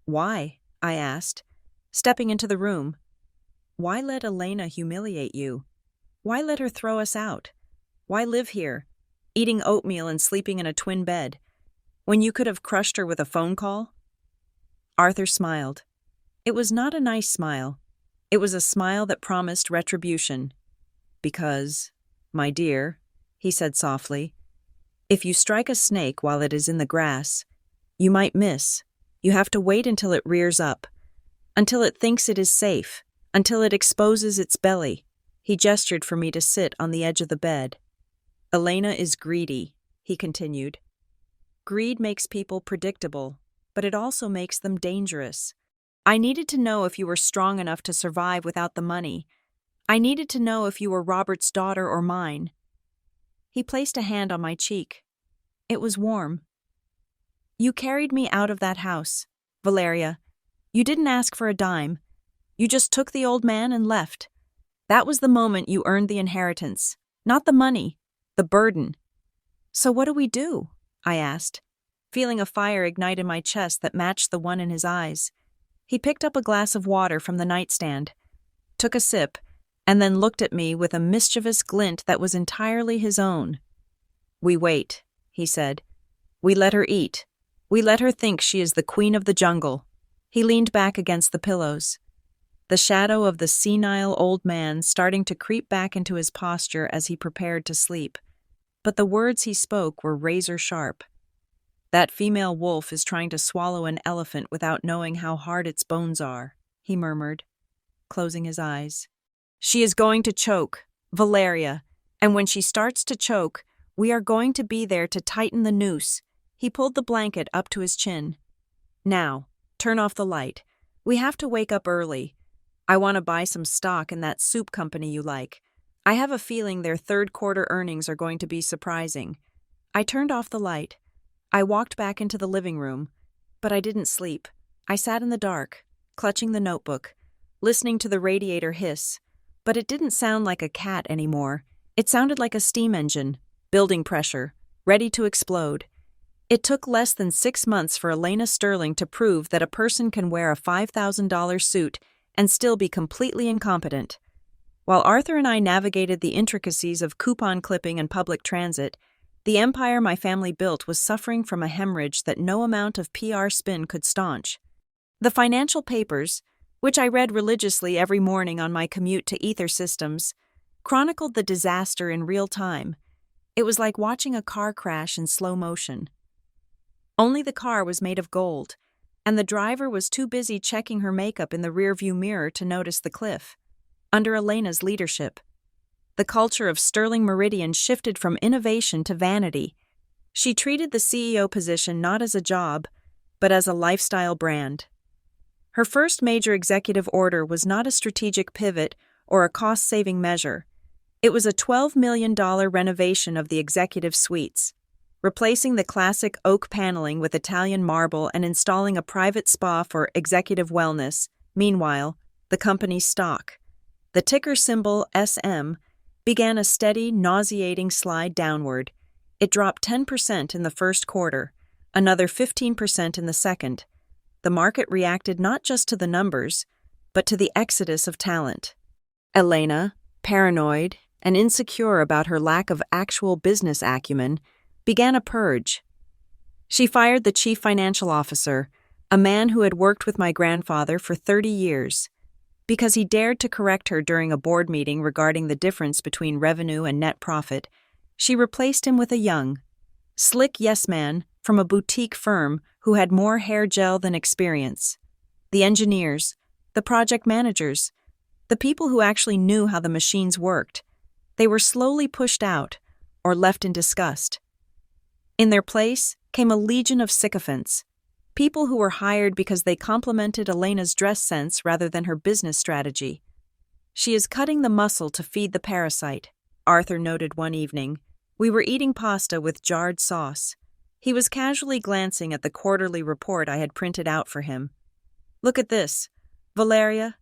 "Why?" I asked, stepping into the room. "Why let Elena humiliate you? Why let her throw us out? Why live here, eating oatmeal and sleeping in a twin bed, when you could have crushed her with a phone call?" Arthur smiled. It was not a nice smile. It was a smile that promised retribution. "Because, my dear," he said softly, "if you strike a snake while it is in the grass, you might miss. You have to wait until it rears up, until it thinks it is safe, until it exposes its belly." He gestured for me to sit on the edge of the bed. "Elena is greedy," he continued. "Greed makes people predictable, but it also makes them dangerous. I needed to know if you were strong enough to survive without the money. I needed to know if you were Robert's daughter or mine." He placed a hand on my cheek. It was warm. "You carried me out of that house, Valeria. You didn't ask for a dime. You just took the old man and left. That was the moment you earned the inheritance. Not the money, the burden." "So what do we do?" I asked, feeling a fire ignite in my chest that matched the one in his eyes. He picked up a glass of water from the nightstand, took a sip, and then looked at me with a mischievous glint that was entirely his own. "We wait," he said. "We let her eat. We let her think she is the queen of the jungle." He leaned back against the pillows, the shadow of the senile old man starting to creep back into his posture as he prepared to sleep. But the words he spoke were razor sharp. "That female wolf is trying to swallow an elephant without knowing how hard its bones are," he murmured, closing his eyes. "She is going to choke, Valeria, and when she starts to choke, we are going to be there to tighten the noose." He pulled the blanket up to his chin. "Now, turn off the light. We have to wake up early. I want to buy some stock in that soup company you like. I have a feeling their third-quarter earnings are going to be surprising." I turned off the light. I walked back into the living room, but I didn't sleep. I sat in the dark, clutching the notebook, listening to the radiator hiss, but it didn't sound like a cat anymore. It sounded like a steam engine, building pressure, ready to explode. It took less than 6 months for Elena Sterling to prove that a person can wear a $5,000 suit and still be completely incompetent. While Arthur and I navigated the intricacies of coupon clipping and public transit, the empire my family built was suffering from a hemorrhage that no amount of PR spin could staunch. The financial papers, which I read religiously every morning on my commute to Ether Systems, chronicled the disaster in real time. It was like watching a car crash in slow motion. Only the car was made of gold, and the driver was too busy checking her makeup in the rearview mirror to notice the cliff. Under Elena's leadership, the culture of Sterling Meridian shifted from innovation to vanity. She treated the CEO position not as a job, but as a lifestyle brand. Her first major executive order was not a strategic pivot or a cost-saving measure. It was a $12 million renovation of the executive suites, replacing the classic oak paneling with Italian marble and installing a private spa for executive wellness. Meanwhile, the company's stock, the ticker symbol SM, began a steady, nauseating slide downward. It dropped 10% in the first quarter, another 15% in the second. The market reacted not just to the numbers, but to the exodus of talent. Elena, paranoid and insecure about her lack of actual business acumen, began a purge. She fired the chief financial officer, a man who had worked with my grandfather for 30 years. Because he dared to correct her during a board meeting regarding the difference between revenue and net profit, she replaced him with a young, slick yes-man from a boutique firm who had more hair gel than experience. The engineers, the project managers, the people who actually knew how the machines worked, they were slowly pushed out or left in disgust. In their place came a legion of sycophants, people who were hired because they complimented Elena's dress sense rather than her business strategy. "She is cutting the muscle to feed the parasite," Arthur noted one evening. We were eating pasta with jarred sauce. He was casually glancing at the quarterly report I had printed out for him. "Look at this, Valeria.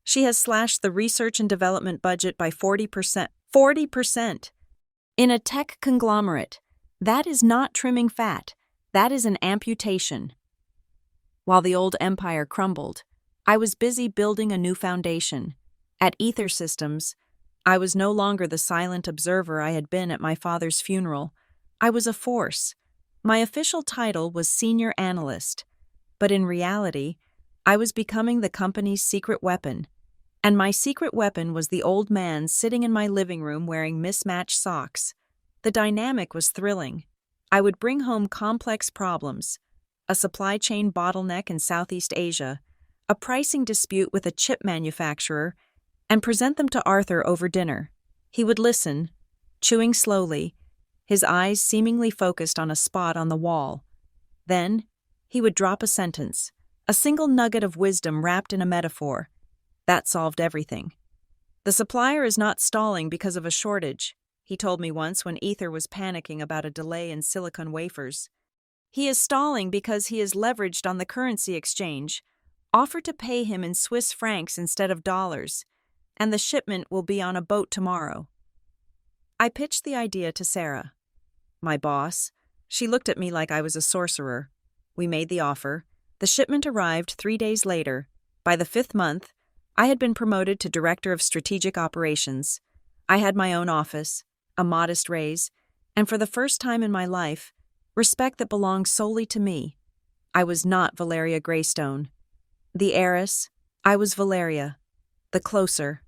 She has slashed the research and development budget by 40%. 40%! In a tech conglomerate. That is not trimming fat. That is an amputation." While the old empire crumbled, I was busy building a new foundation. At Ether Systems, I was no longer the silent observer I had been at my father's funeral. I was a force. My official title was senior analyst, but in reality, I was becoming the company's secret weapon. And my secret weapon was the old man sitting in my living room wearing mismatched socks. The dynamic was thrilling. I would bring home complex problems, a supply chain bottleneck in Southeast Asia, a pricing dispute with a chip manufacturer, and present them to Arthur over dinner. He would listen, chewing slowly, his eyes seemingly focused on a spot on the wall. Then, he would drop a sentence, a single nugget of wisdom wrapped in a metaphor. That solved everything. "The supplier is not stalling because of a shortage," he told me once when Ether was panicking about a delay in silicon wafers. "He is stalling because he is leveraged on the currency exchange. Offer to pay him in Swiss francs instead of dollars, and the shipment will be on a boat tomorrow." I pitched the idea to Sarah, my boss. She looked at me like I was a sorcerer. We made the offer. The shipment arrived 3 days later. By the 5th month, I had been promoted to Director of Strategic Operations. I had my own office, a modest raise, and for the first time in my life, respect that belonged solely to me. I was not Valeria Greystone. The heiress, I was Valeria, the closer.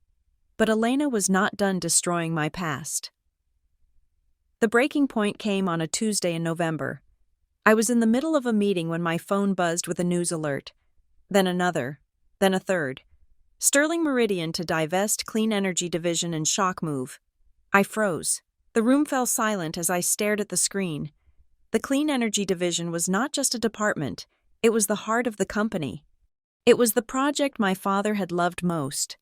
But Elena was not done destroying my past. The breaking point came on a Tuesday in November. I was in the middle of a meeting when my phone buzzed with a news alert. Then another, then a third. Sterling Meridian to divest Clean Energy Division in shock move. I froze. The room fell silent as I stared at the screen. The Clean Energy Division was not just a department, it was the heart of the company. It was the project my father had loved most.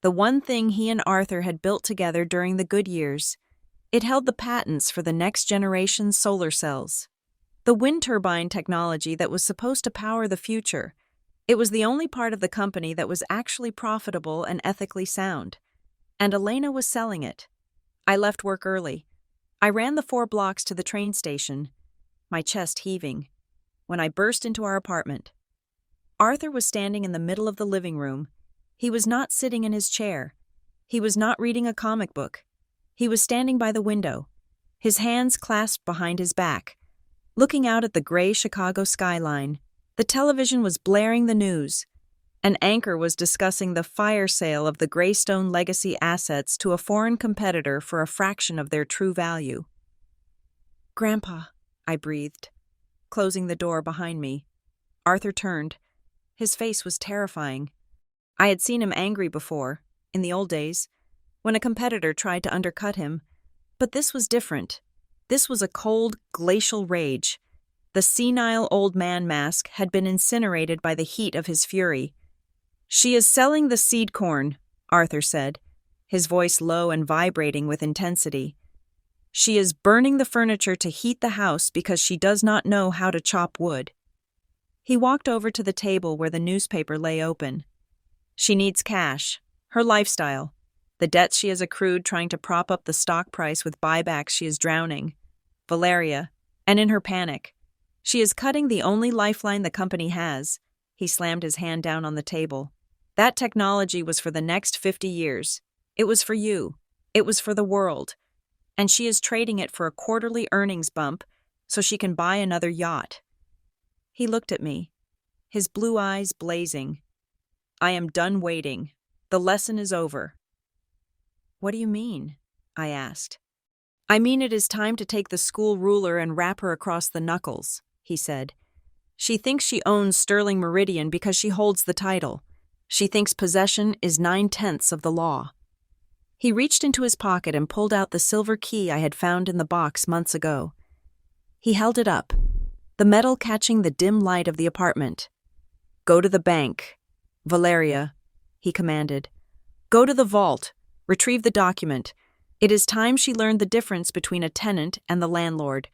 The one thing he and Arthur had built together during the good years. It held the patents for the next generation solar cells. The wind turbine technology that was supposed to power the future. It was the only part of the company that was actually profitable and ethically sound. And Elena was selling it. I left work early. I ran the 4 blocks to the train station, my chest heaving, when I burst into our apartment. Arthur was standing in the middle of the living room. He was not sitting in his chair. He was not reading a comic book. He was standing by the window, his hands clasped behind his back, looking out at the gray Chicago skyline. The television was blaring the news. An anchor was discussing the fire sale of the Greystone legacy assets to a foreign competitor for a fraction of their true value. "Grandpa," I breathed, closing the door behind me. Arthur turned. His face was terrifying. I had seen him angry before, in the old days, when a competitor tried to undercut him. But this was different. This was a cold, glacial rage. The senile old man mask had been incinerated by the heat of his fury. "She is selling the seed corn," Arthur said, his voice low and vibrating with intensity. "She is burning the furniture to heat the house because she does not know how to chop wood." He walked over to the table where the newspaper lay open. "She needs cash, her lifestyle, the debts she has accrued trying to prop up the stock price with buybacks she is drowning. Valeria, and in her panic, she is cutting the only lifeline the company has." He slammed his hand down on the table. "That technology was for the next 50 years. It was for you. It was for the world. And she is trading it for a quarterly earnings bump so she can buy another yacht." He looked at me, his blue eyes blazing. "I am done waiting. The lesson is over." "What do you mean?" I asked. "I mean it is time to take the school ruler and wrap her across the knuckles," he said. "She thinks she owns Sterling Meridian because she holds the title. She thinks possession is 9/10 of the law." He reached into his pocket and pulled out the silver key I had found in the box months ago. He held it up, the metal catching the dim light of the apartment. "Go to the bank, Valeria," he commanded. "Go to the vault, retrieve the document. It is time she learned the difference between a tenant and the landlord."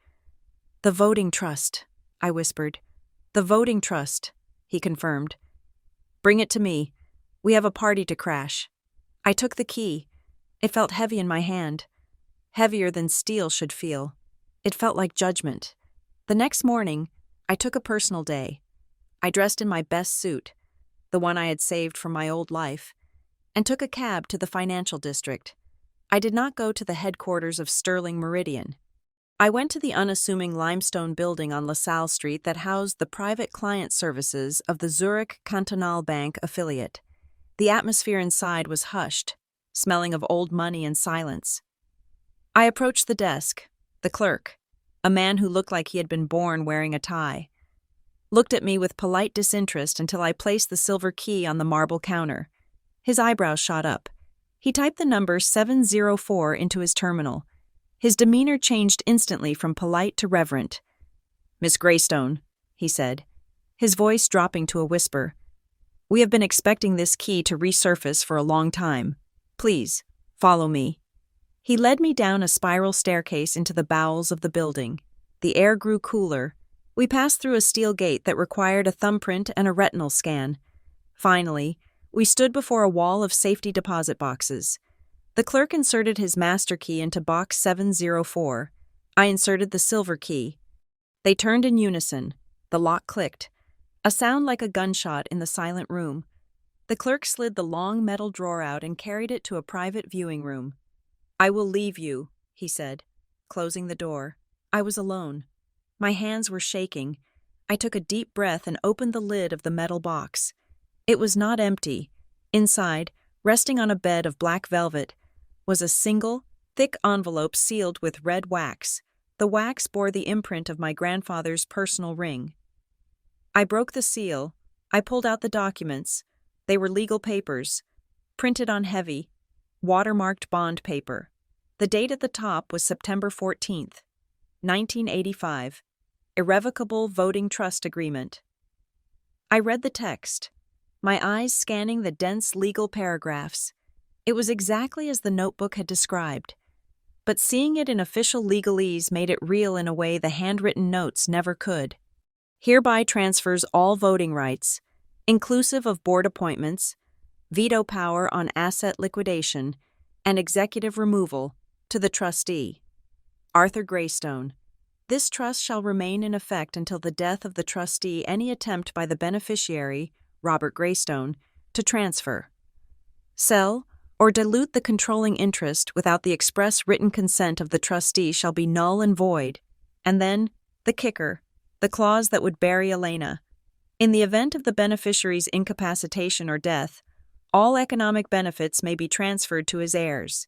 "The voting trust," I whispered. "The voting trust," he confirmed. "Bring it to me. We have a party to crash." I took the key. It felt heavy in my hand. Heavier than steel should feel. It felt like judgment. The next morning, I took a personal day. I dressed in my best suit, the one I had saved from my old life, and took a cab to the financial district. I did not go to the headquarters of Sterling Meridian. I went to the unassuming limestone building on LaSalle Street that housed the private client services of the Zurich Cantonal Bank affiliate. The atmosphere inside was hushed, smelling of old money and silence. I approached the desk. The clerk, a man who looked like he had been born wearing a tie, looked at me with polite disinterest until I placed the silver key on the marble counter. His eyebrows shot up. He typed the number 704 into his terminal. His demeanor changed instantly from polite to reverent. "Miss Greystone," he said, his voice dropping to a whisper, "we have been expecting this key to resurface for a long time. Please, follow me." He led me down a spiral staircase into the bowels of the building. The air grew cooler. We passed through a steel gate that required a thumbprint and a retinal scan. Finally, we stood before a wall of safety deposit boxes. The clerk inserted his master key into box 704. I inserted the silver key. They turned in unison. The lock clicked. A sound like a gunshot in the silent room. The clerk slid the long metal drawer out and carried it to a private viewing room. "I will leave you," he said, closing the door. I was alone. My hands were shaking. I took a deep breath and opened the lid of the metal box. It was not empty. Inside, resting on a bed of black velvet, was a single, thick envelope sealed with red wax. The wax bore the imprint of my grandfather's personal ring. I broke the seal. I pulled out the documents. They were legal papers, printed on heavy, watermarked bond paper. The date at the top was September 14th, 1985. Irrevocable Voting Trust Agreement. I read the text, my eyes scanning the dense legal paragraphs. It was exactly as the notebook had described, but seeing it in official legalese made it real in a way the handwritten notes never could. Hereby transfers all voting rights, inclusive of board appointments, veto power on asset liquidation, and executive removal, to the trustee, Arthur Greystone. This trust shall remain in effect until the death of the trustee. Any attempt by the beneficiary, Robert Greystone, to transfer, sell, or dilute the controlling interest without the express written consent of the trustee shall be null and void. And then, the kicker, the clause that would bury Elena. In the event of the beneficiary's incapacitation or death, all economic benefits may be transferred to his heirs,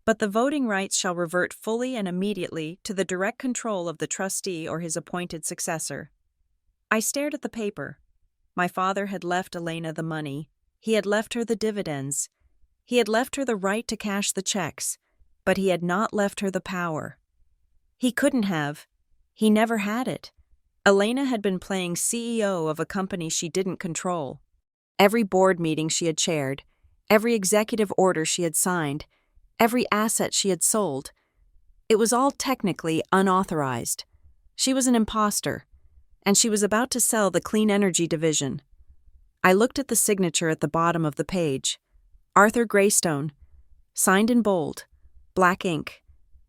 but the voting rights shall revert fully and immediately to the direct control of the trustee or his appointed successor. I stared at the paper. My father had left Elena the money. He had left her the dividends. He had left her the right to cash the checks, but he had not left her the power. He couldn't have. He never had it. Elena had been playing CEO of a company she didn't control. Every board meeting she had chaired, every executive order she had signed, every asset she had sold, it was all technically unauthorized. She was an imposter, and she was about to sell the clean energy division. I looked at the signature at the bottom of the page. Arthur Greystone, signed in bold, black ink,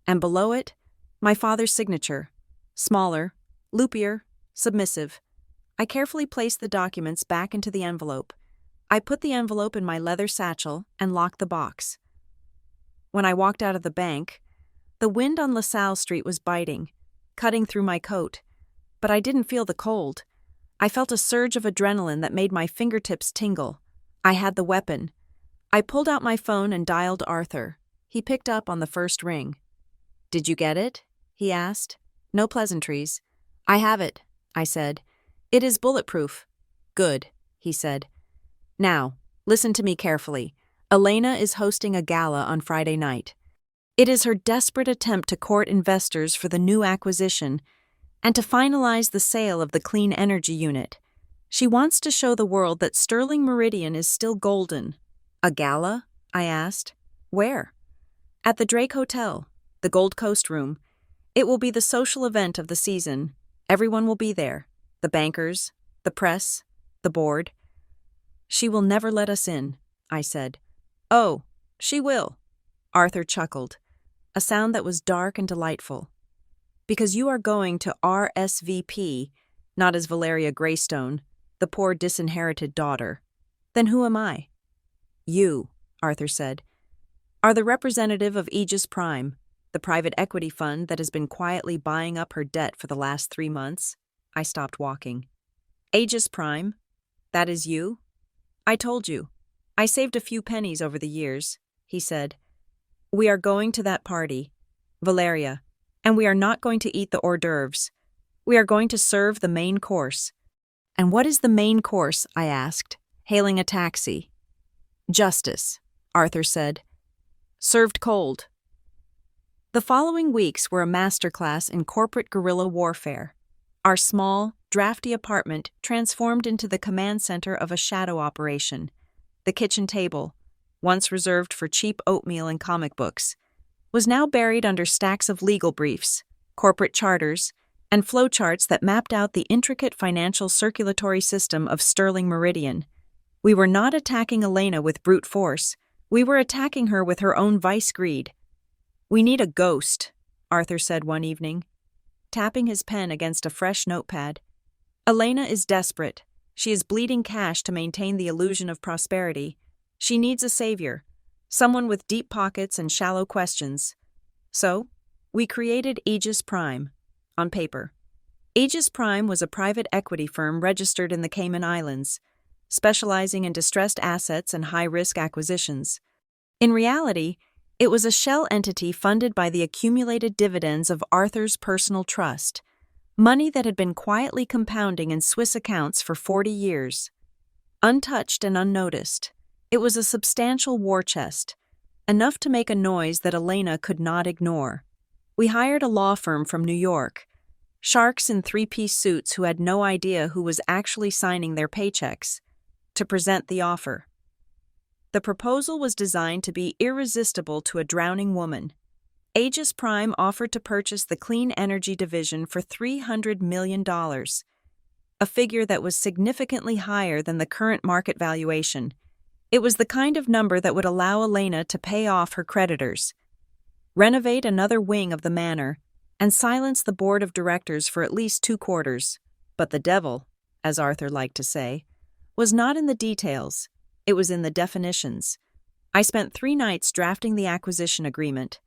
and below it, my father's signature, smaller, loopier, submissive. I carefully placed the documents back into the envelope. I put the envelope in my leather satchel and locked the box. When I walked out of the bank, the wind on LaSalle Street was biting, cutting through my coat, but I didn't feel the cold. I felt a surge of adrenaline that made my fingertips tingle. I had the weapon. I pulled out my phone and dialed Arthur. He picked up on the first ring. "Did you get it?" he asked. No pleasantries. "I have it," I said. "It is bulletproof." "Good," he said. "Now, listen to me carefully. Elena is hosting a gala on Friday night. It is her desperate attempt to court investors for the new acquisition and to finalize the sale of the clean energy unit. She wants to show the world that Sterling Meridian is still golden." "A gala?" I asked. "Where?" "At the Drake Hotel, the Gold Coast room. It will be the social event of the season. Everyone will be there. The bankers, the press, the board." "She will never let us in," I said. "Oh, she will." Arthur chuckled, a sound that was dark and delightful. "Because you are going to RSVP, not as Valeria Greystone, the poor disinherited daughter. Then who am I?" "You," Arthur said, "are the representative of Aegis Prime, the private equity fund that has been quietly buying up her debt for the last 3 months." I stopped walking. "Aegis Prime? That is you?" "I told you. I saved a few pennies over the years," he said. "We are going to that party, Valeria, and we are not going to eat the hors d'oeuvres. We are going to serve the main course." "And what is the main course?" I asked, hailing a taxi. "Justice," Arthur said. "Served cold." The following weeks were a masterclass in corporate guerrilla warfare. Our small, drafty apartment transformed into the command center of a shadow operation. The kitchen table, once reserved for cheap oatmeal and comic books, was now buried under stacks of legal briefs, corporate charters, and flowcharts that mapped out the intricate financial circulatory system of Sterling Meridian. We were not attacking Elena with brute force. We were attacking her with her own vice greed. "We need a ghost," Arthur said one evening, tapping his pen against a fresh notepad. "Elena is desperate. She is bleeding cash to maintain the illusion of prosperity. She needs a savior, someone with deep pockets and shallow questions. So, we created Aegis Prime, on paper. Aegis Prime was a private equity firm registered in the Cayman Islands, specializing in distressed assets and high-risk acquisitions. In reality, it was a shell entity funded by the accumulated dividends of Arthur's personal trust, money that had been quietly compounding in Swiss accounts for 40 years. Untouched and unnoticed, it was a substantial war chest, enough to make a noise that Elena could not ignore. We hired a law firm from New York, sharks in three-piece suits who had no idea who was actually signing their paychecks, to present the offer. The proposal was designed to be irresistible to a drowning woman. Aegis Prime offered to purchase the clean energy division for $300 million, a figure that was significantly higher than the current market valuation. It was the kind of number that would allow Elena to pay off her creditors, renovate another wing of the manor, and silence the board of directors for at least 2 quarters. But the devil, as Arthur liked to say, was not in the details. It was in the definitions. I spent 3 nights drafting the acquisition agreement.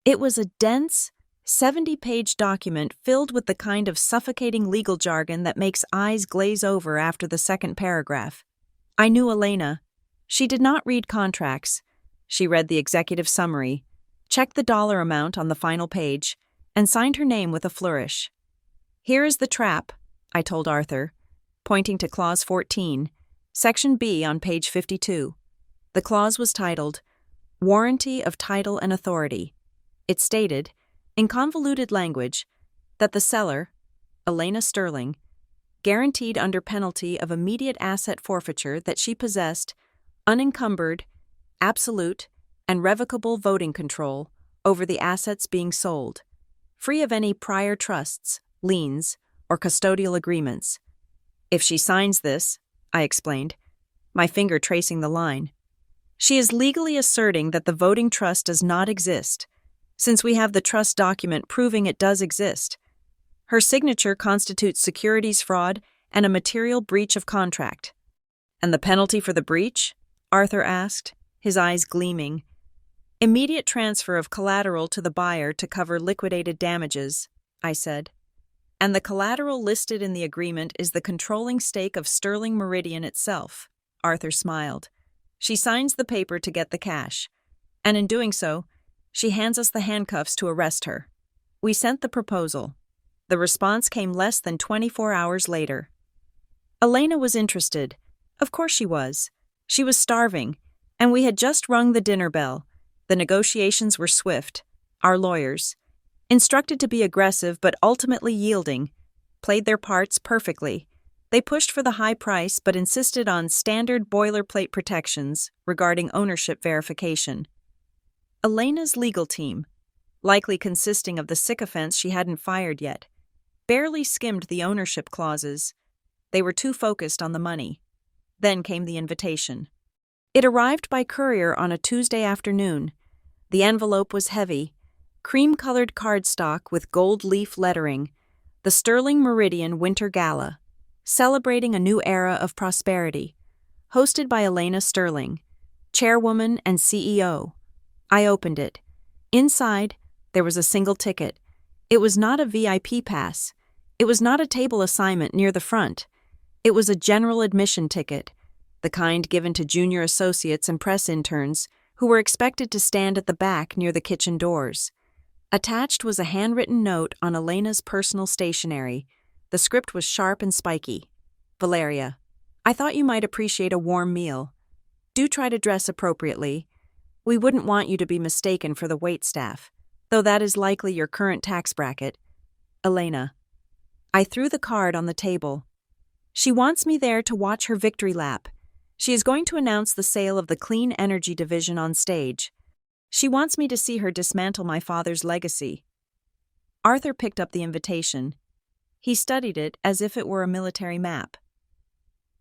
It was a dense, 70-page document filled with the kind of suffocating legal jargon that makes eyes glaze over after the second paragraph. I knew Elena. She did not read contracts. She read the executive summary, checked the dollar amount on the final page, and signed her name with a flourish. "Here is the trap," I told Arthur, pointing to Clause 14, Section B on page 52. The clause was titled, "Warranty of Title and Authority." It stated, in convoluted language, that the seller, Elena Sterling, guaranteed under penalty of immediate asset forfeiture that she possessed unencumbered, absolute, and revocable voting control over the assets being sold, free of any prior trusts, liens, or custodial agreements. If she signs this, I explained, my finger tracing the line, she is legally asserting that the voting trust does not exist, since we have the trust document proving it does exist. Her signature constitutes securities fraud and a material breach of contract. And the penalty for the breach? Arthur asked, his eyes gleaming. Immediate transfer of collateral to the buyer to cover liquidated damages, I said. And the collateral listed in the agreement is the controlling stake of Sterling Meridian itself. Arthur smiled. She signs the paper to get the cash, and in doing so, she hands us the handcuffs to arrest her. We sent the proposal. The response came less than 24 hours later. Elena was interested. Of course she was. She was starving, and we had just rung the dinner bell. The negotiations were swift. Our lawyers, instructed to be aggressive but ultimately yielding, played their parts perfectly. They pushed for the high price but insisted on standard boilerplate protections regarding ownership verification. Elena's legal team, likely consisting of the sycophants she hadn't fired yet, barely skimmed the ownership clauses. They were too focused on the money. Then came the invitation. It arrived by courier on a Tuesday afternoon. The envelope was heavy, cream-colored cardstock with gold leaf lettering, the Sterling Meridian Winter Gala, celebrating a new era of prosperity, hosted by Elena Sterling, chairwoman and CEO. I opened it. Inside, there was a single ticket. It was not a VIP pass. It was not a table assignment near the front. It was a general admission ticket, the kind given to junior associates and press interns who were expected to stand at the back near the kitchen doors. Attached was a handwritten note on Elena's personal stationery. The script was sharp and spiky. Valeria, I thought you might appreciate a warm meal. Do try to dress appropriately. We wouldn't want you to be mistaken for the waitstaff, though that is likely your current tax bracket. Elena. I threw the card on the table. She wants me there to watch her victory lap. She is going to announce the sale of the clean energy division on stage. She wants me to see her dismantle my father's legacy. Arthur picked up the invitation. He studied it as if it were a military map.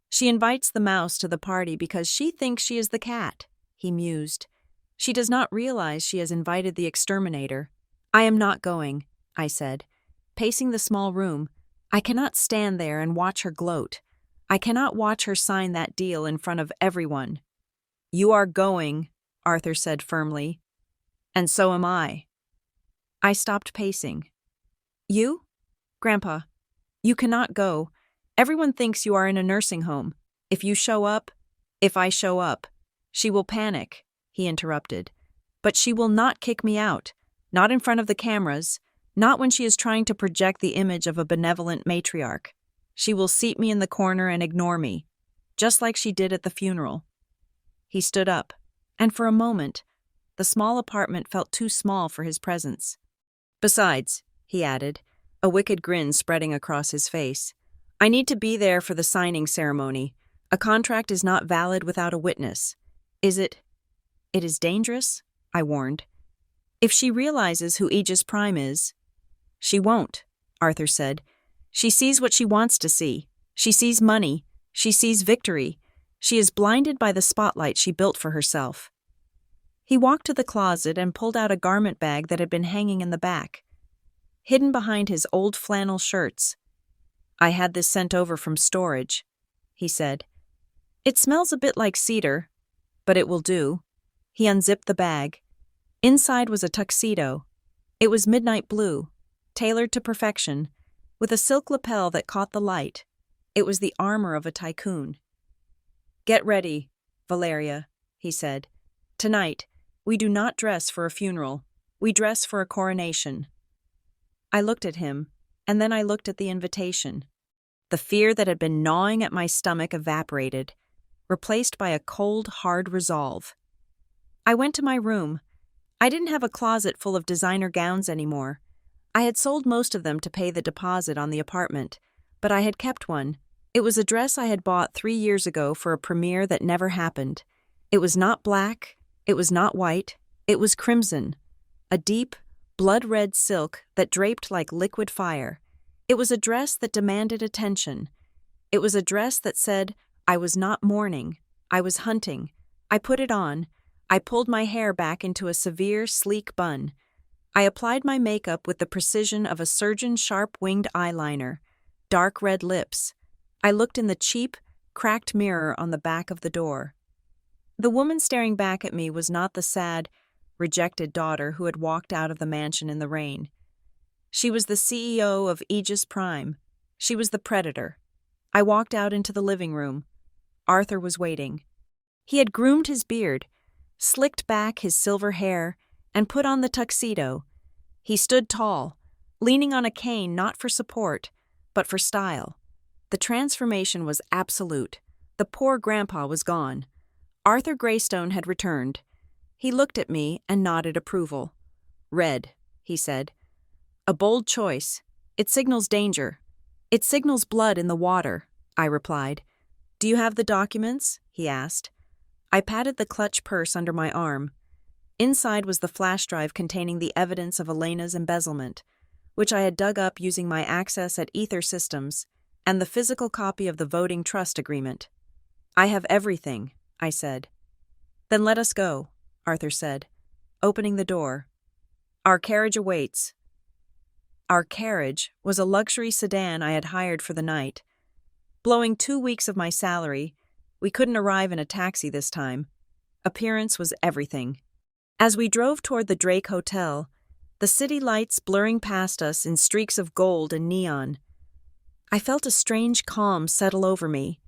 She invites the mouse to the party because she thinks she is the cat, he mused. She does not realize she has invited the exterminator. I am not going, I said, pacing the small room. I cannot stand there and watch her gloat. I cannot watch her sign that deal in front of everyone. You are going, Arthur said firmly. And so am I. I stopped pacing. You? Grandpa, you cannot go. Everyone thinks you are in a nursing home. If I show up, she will panic, he interrupted. But she will not kick me out, not in front of the cameras, not when she is trying to project the image of a benevolent matriarch. She will seat me in the corner and ignore me, just like she did at the funeral. He stood up, and for a moment, the small apartment felt too small for his presence. Besides, he added, a wicked grin spreading across his face, I need to be there for the signing ceremony. A contract is not valid without a witness. Is it? It is dangerous, I warned. If she realizes who Aegis Prime is. She won't, Arthur said. She sees what she wants to see. She sees money. She sees victory. She is blinded by the spotlight she built for herself. He walked to the closet and pulled out a garment bag that had been hanging in the back, hidden behind his old flannel shirts. I had this sent over from storage, he said. It smells a bit like cedar, but it will do. He unzipped the bag. Inside was a tuxedo. It was midnight blue, tailored to perfection, with a silk lapel that caught the light. It was the armor of a tycoon. Get ready, Valeria, he said. Tonight, we do not dress for a funeral. We dress for a coronation. I looked at him, and then I looked at the invitation. The fear that had been gnawing at my stomach evaporated, replaced by a cold, hard resolve. I went to my room. I didn't have a closet full of designer gowns anymore. I had sold most of them to pay the deposit on the apartment, but I had kept one. It was a dress I had bought 3 years ago for a premiere that never happened. It was not black, it was not white, it was crimson, a deep, blood-red silk that draped like liquid fire. It was a dress that demanded attention. It was a dress that said, I was not mourning, I was hunting. I put it on. I pulled my hair back into a severe, sleek bun. I applied my makeup with the precision of a surgeon's sharp-winged eyeliner, dark red lips. I looked in the cheap, cracked mirror on the back of the door. The woman staring back at me was not the sad, rejected daughter who had walked out of the mansion in the rain. She was the CEO of Aegis Prime. She was the predator. I walked out into the living room. Arthur was waiting. He had groomed his beard, slicked back his silver hair, and put on the tuxedo. He stood tall, leaning on a cane not for support, but for style. The transformation was absolute. The poor grandpa was gone. Arthur Greystone had returned. He looked at me and nodded approval. Red, he said. A bold choice. It signals danger. It signals blood in the water, I replied. Do you have the documents? He asked. I patted the clutch purse under my arm. Inside was the flash drive containing the evidence of Elena's embezzlement, which I had dug up using my access at Ether Systems, and the physical copy of the voting trust agreement. I have everything, I said. Then let us go, Arthur said, opening the door. Our carriage awaits. Our carriage was a luxury sedan I had hired for the night. Blowing 2 weeks of my salary, we couldn't arrive in a taxi this time. Appearance was everything. As we drove toward the Drake Hotel, the city lights blurring past us in streaks of gold and neon, I felt a strange calm settle over me.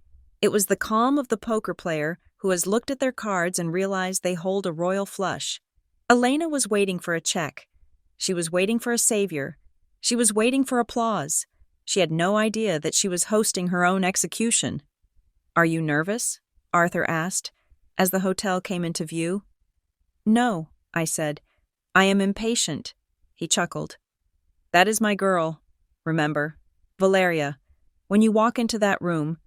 It was the calm of the poker player who has looked at their cards and realized they hold a royal flush. Elena was waiting for a check. She was waiting for a savior. She was waiting for applause. She had no idea that she was hosting her own execution. Are you nervous? Arthur asked, as the hotel came into view. No, I said. I am impatient. He chuckled. That is my girl. Remember, Valeria, when you walk into that room,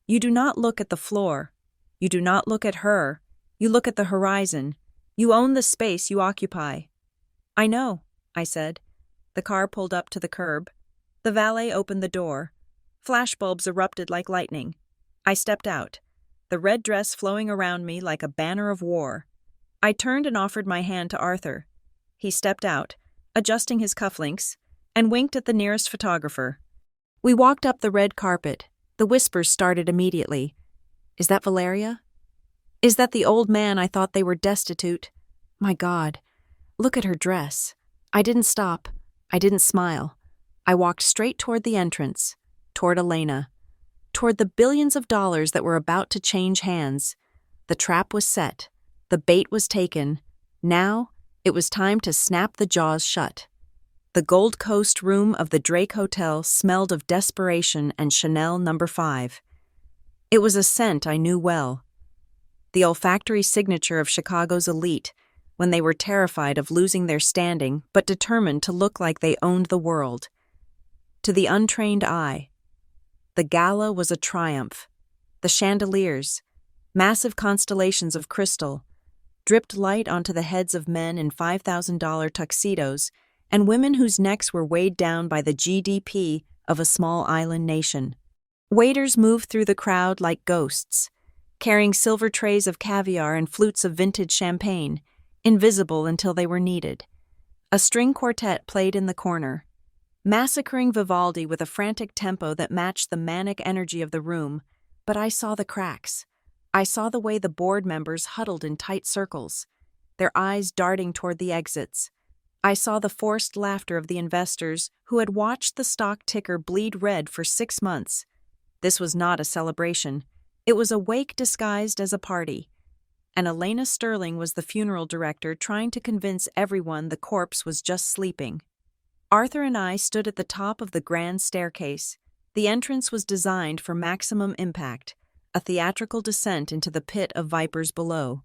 you do not look at the floor. You do not look at her. You look at the horizon. You own the space you occupy. I know, I said. The car pulled up to the curb. The valet opened the door. Flashbulbs erupted like lightning. I stepped out, the red dress flowing around me like a banner of war. I turned and offered my hand to Arthur. He stepped out, adjusting his cufflinks, and winked at the nearest photographer. We walked up the red carpet. The whispers started immediately. Is that Valeria? Is that the old man I thought they were destitute? My God, look at her dress. I didn't stop. I didn't smile. I walked straight toward the entrance, toward Elena, toward the billions of dollars that were about to change hands. The trap was set. The bait was taken. Now, it was time to snap the jaws shut. The Gold Coast room of the Drake Hotel smelled of desperation and Chanel No. 5. It was a scent I knew well. The olfactory signature of Chicago's elite, when they were terrified of losing their standing but determined to look like they owned the world. To the untrained eye, the gala was a triumph. The chandeliers, massive constellations of crystal, dripped light onto the heads of men in $5,000 tuxedos and women whose necks were weighed down by the GDP of a small island nation. Waiters moved through the crowd like ghosts, carrying silver trays of caviar and flutes of vintage champagne, invisible until they were needed. A string quartet played in the corner, massacring Vivaldi with a frantic tempo that matched the manic energy of the room, but I saw the cracks. I saw the way the board members huddled in tight circles, their eyes darting toward the exits. I saw the forced laughter of the investors who had watched the stock ticker bleed red for 6 months. This was not a celebration. It was a wake disguised as a party. And Elena Sterling was the funeral director trying to convince everyone the corpse was just sleeping. Arthur and I stood at the top of the grand staircase. The entrance was designed for maximum impact, a theatrical descent into the pit of vipers below.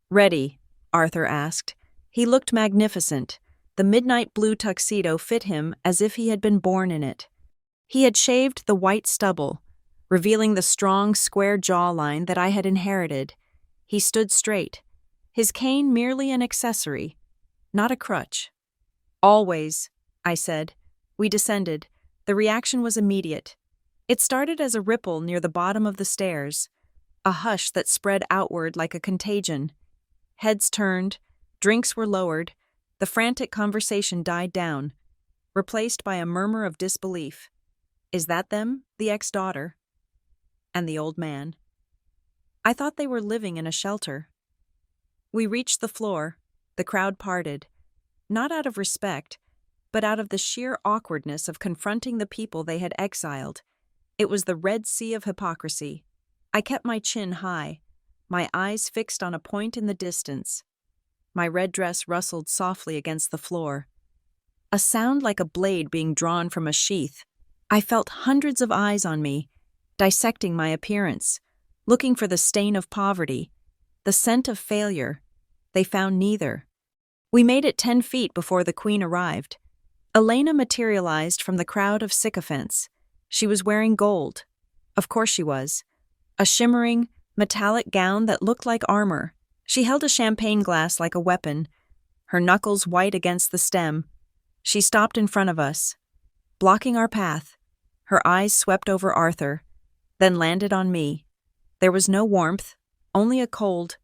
Ready? Arthur asked. He looked magnificent, the midnight blue tuxedo fit him as if he had been born in it. He had shaved the white stubble, revealing the strong, square jawline that I had inherited. He stood straight, his cane merely an accessory, not a crutch. "Always," I said. We descended. The reaction was immediate. It started as a ripple near the bottom of the stairs, a hush that spread outward like a contagion. Heads turned, drinks were lowered, the frantic conversation died down, replaced by a murmur of disbelief. "Is that them, the ex-daughter?" And the old man. I thought they were living in a shelter. We reached the floor. The crowd parted, not out of respect, but out of the sheer awkwardness of confronting the people they had exiled. It was the Red Sea of hypocrisy. I kept my chin high, my eyes fixed on a point in the distance. My red dress rustled softly against the floor. A sound like a blade being drawn from a sheath. I felt hundreds of eyes on me, dissecting my appearance, looking for the stain of poverty, the scent of failure. They found neither. We made it 10 feet before the queen arrived. Elena materialized from the crowd of sycophants. She was wearing gold. Of course she was. A shimmering, metallic gown that looked like armor. She held a champagne glass like a weapon, her knuckles white against the stem. She stopped in front of us, blocking our path. Her eyes swept over Arthur, then landed on me. There was no warmth, only a cold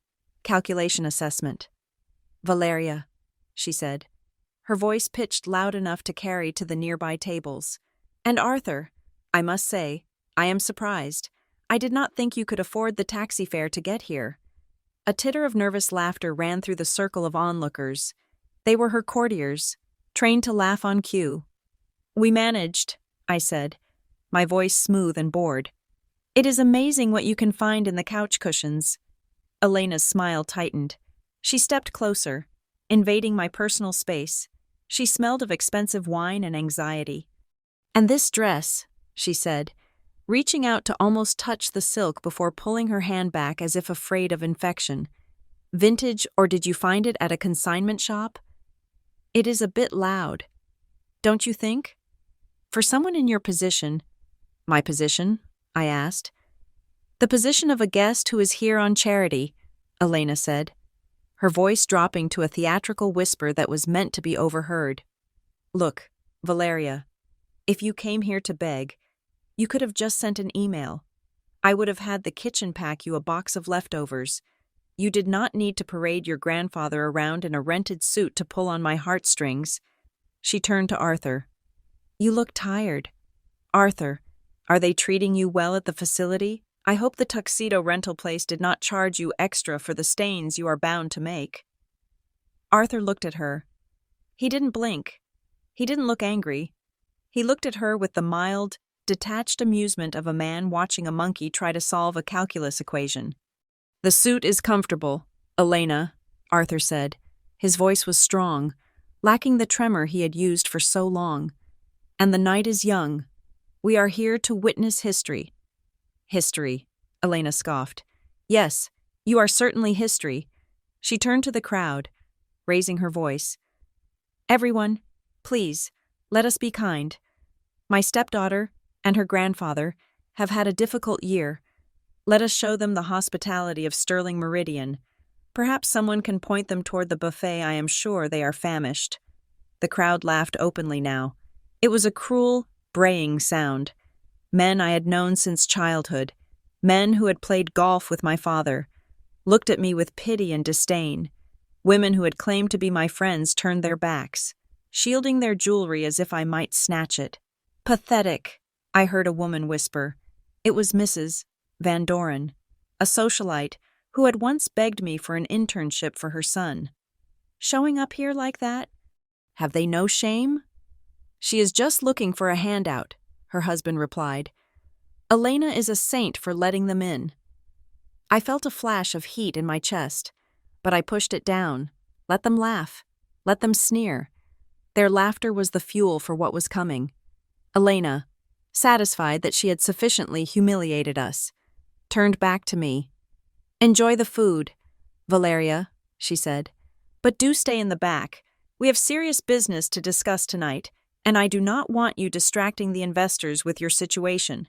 calculation assessment. "Valeria," she said, her voice pitched loud enough to carry to the nearby tables. "And Arthur, I must say, I am surprised. I did not think you could afford the taxi fare to get here." A titter of nervous laughter ran through the circle of onlookers. They were her courtiers, trained to laugh on cue. "We managed," I said, my voice smooth and bored. "It is amazing what you can find in the couch cushions." Elena's smile tightened. She stepped closer, invading my personal space. She smelled of expensive wine and anxiety. "And this dress," she said, reaching out to almost touch the silk before pulling her hand back as if afraid of infection. "Vintage, or did you find it at a consignment shop?" "It is a bit loud. Don't you think? For someone in your position—" "My position?" I asked. "The position of a guest who is here on charity," Elena said, her voice dropping to a theatrical whisper that was meant to be overheard. "Look, Valeria, if you came here to beg, you could have just sent an email. I would have had the kitchen pack you a box of leftovers. You did not need to parade your grandfather around in a rented suit to pull on my heartstrings." She turned to Arthur. "You look tired. Arthur, are they treating you well at the facility? I hope the tuxedo rental place did not charge you extra for the stains you are bound to make." Arthur looked at her. He didn't blink. He didn't look angry. He looked at her with the mild, detached amusement of a man watching a monkey try to solve a calculus equation. "The suit is comfortable, Elena," Arthur said. His voice was strong, lacking the tremor he had used for so long. "And the night is young. We are here to witness history." "History," Elena scoffed. "Yes, you are certainly history." She turned to the crowd, raising her voice. "Everyone, please, let us be kind. My stepdaughter and her grandfather have had a difficult year. Let us show them the hospitality of Sterling Meridian. Perhaps someone can point them toward the buffet. I am sure they are famished." The crowd laughed openly now. It was a cruel, braying sound. Men I had known since childhood, men who had played golf with my father, looked at me with pity and disdain. Women who had claimed to be my friends turned their backs, shielding their jewelry as if I might snatch it. "Pathetic," I heard a woman whisper. It was Mrs. Van Doren, a socialite who had once begged me for an internship for her son. "Showing up here like that? Have they no shame?" "She is just looking for a handout," her husband replied. "Elena is a saint for letting them in." I felt a flash of heat in my chest, but I pushed it down. Let them laugh. Let them sneer. Their laughter was the fuel for what was coming. Elena, satisfied that she had sufficiently humiliated us, turned back to me. "Enjoy the food, Valeria," she said, "but do stay in the back. We have serious business to discuss tonight, and I do not want you distracting the investors with your situation."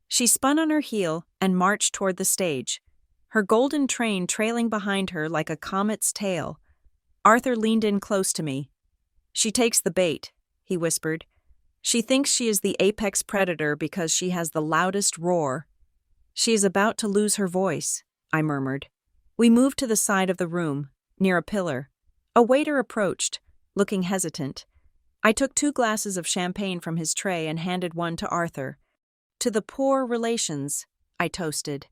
She spun on her heel and marched toward the stage, her golden train trailing behind her like a comet's tail. Arthur leaned in close to me. "She takes the bait," he whispered. "She thinks she is the apex predator because she has the loudest roar." "She is about to lose her voice," I murmured. We moved to the side of the room, near a pillar. A waiter approached, looking hesitant. I took 2 glasses of champagne from his tray and handed one to Arthur. "To the poor relations," I toasted.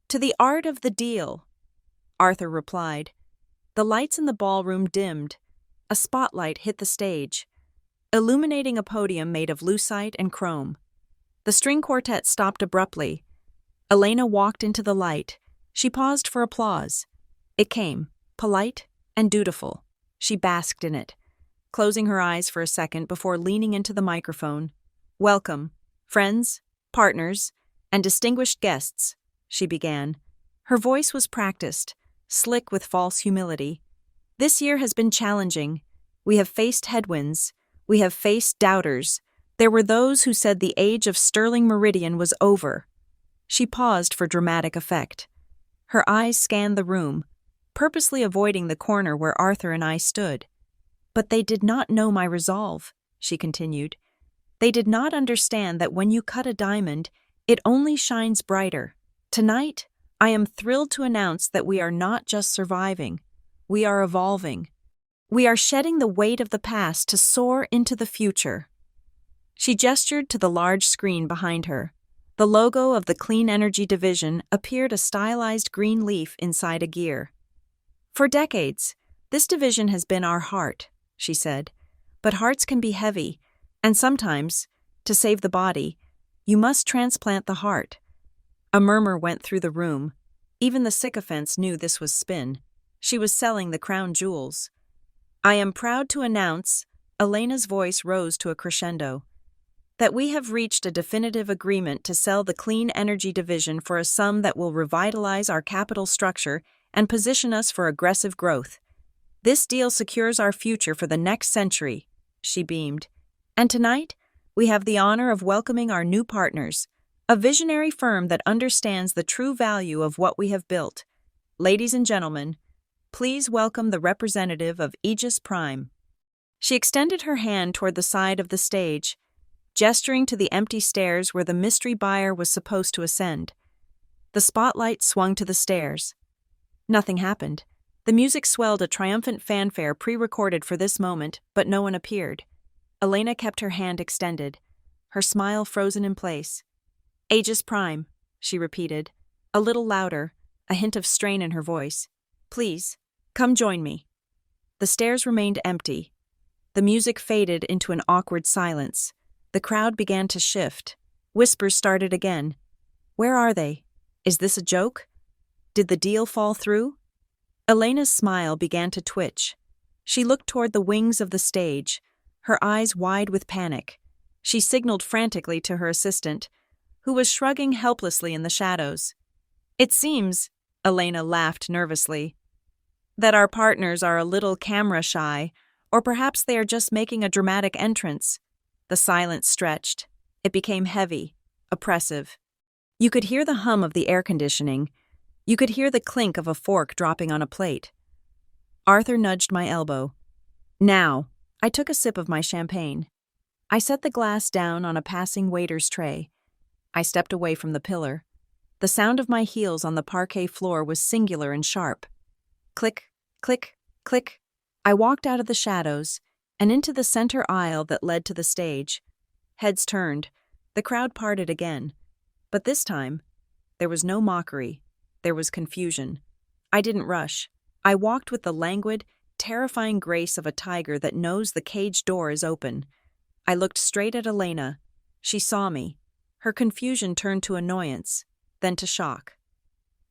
"To the art of the deal," Arthur replied. The lights in the ballroom dimmed. A spotlight hit the stage, illuminating a podium made of lucite and chrome. The string quartet stopped abruptly. Elena walked into the light. She paused for applause. It came, polite and dutiful. She basked in it, closing her eyes for a second before leaning into the microphone. "Welcome, friends, partners, and distinguished guests," she began. Her voice was practiced, slick with false humility. "This year has been challenging. We have faced headwinds. We have faced doubters. There were those who said the age of sterling meridian was over." She paused for dramatic effect. Her eyes scanned the room, purposely avoiding the corner where Arthur and I stood. "But they did not know my resolve," she continued. "They did not understand that when you cut a diamond, it only shines brighter. Tonight, I am thrilled to announce that we are not just surviving. We are evolving. We are shedding the weight of the past to soar into the future." She gestured to the large screen behind her. The logo of the Clean Energy Division appeared a stylized green leaf inside a gear. "For decades, this division has been our heart," she said. "But hearts can be heavy, and sometimes, to save the body, you must transplant the heart." A murmur went through the room. Even the sycophants knew this was spin. She was selling the crown jewels. "I am proud to announce," Elena's voice rose to a crescendo, "that we have reached a definitive agreement to sell the Clean Energy Division for a sum that will revitalize our capital structure and position us for aggressive growth. This deal secures our future for the next century," she beamed. "And tonight, we have the honor of welcoming our new partners, a visionary firm that understands the true value of what we have built. Ladies and gentlemen, please welcome the representative of Aegis Prime." She extended her hand toward the side of the stage, gesturing to the empty stairs where the mystery buyer was supposed to ascend. The spotlight swung to the stairs. Nothing happened. The music swelled a triumphant fanfare pre-recorded for this moment, but no one appeared. Elena kept her hand extended, her smile frozen in place. "Aegis Prime," she repeated, a little louder, a hint of strain in her voice. "Please, come join me." The stairs remained empty. The music faded into an awkward silence. The crowd began to shift. Whispers started again. "Where are they? Is this a joke? Did the deal fall through?" Elena's smile began to twitch. She looked toward the wings of the stage, her eyes wide with panic. She signaled frantically to her assistant, who was shrugging helplessly in the shadows. "It seems," Elena laughed nervously, "that our partners are a little camera shy, or perhaps they are just making a dramatic entrance." The silence stretched. It became heavy, oppressive. You could hear the hum of the air conditioning. You could hear the clink of a fork dropping on a plate. Arthur nudged my elbow. "Now," I took a sip of my champagne. I set the glass down on a passing waiter's tray. I stepped away from the pillar. The sound of my heels on the parquet floor was singular and sharp. Click, click, click. I walked out of the shadows and into the center aisle that led to the stage. Heads turned. The crowd parted again. But this time, there was no mockery. There was confusion. I didn't rush. I walked with the languid, terrifying grace of a tiger that knows the cage door is open. I looked straight at Elena. She saw me. Her confusion turned to annoyance, then to shock.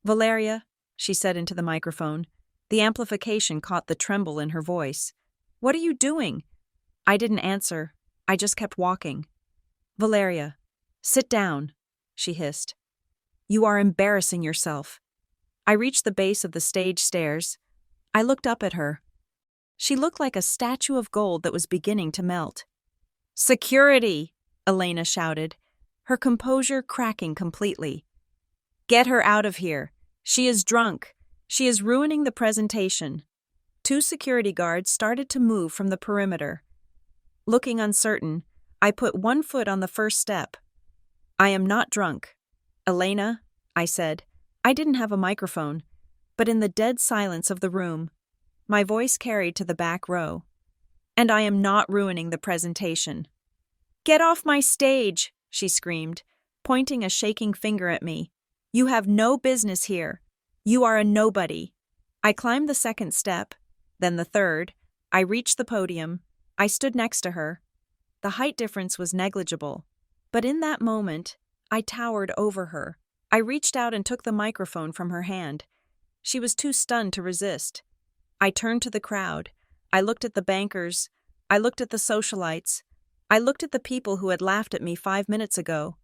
"Valeria," she said into the microphone. The amplification caught the tremble in her voice. "What are you doing?" I didn't answer. I just kept walking. "Valeria, sit down," she hissed. "You are embarrassing yourself." I reached the base of the stage stairs. I looked up at her. She looked like a statue of gold that was beginning to melt. "Security!" Elena shouted, her composure cracking completely. "Get her out of here. She is drunk. She is ruining the presentation." Two security guards started to move from the perimeter. Looking uncertain, I put one foot on the first step. "I am not drunk." "Elena," I said. I didn't have a microphone, but in the dead silence of the room, my voice carried to the back row. "And I am not ruining the presentation." "Get off my stage!" she screamed, pointing a shaking finger at me. "You have no business here. You are a nobody." I climbed the second step, then the third. I reached the podium. I stood next to her. The height difference was negligible, but in that moment, I towered over her. I reached out and took the microphone from her hand. She was too stunned to resist. I turned to the crowd. I looked at the bankers. I looked at the socialites. I looked at the people who had laughed at me 5 minutes ago.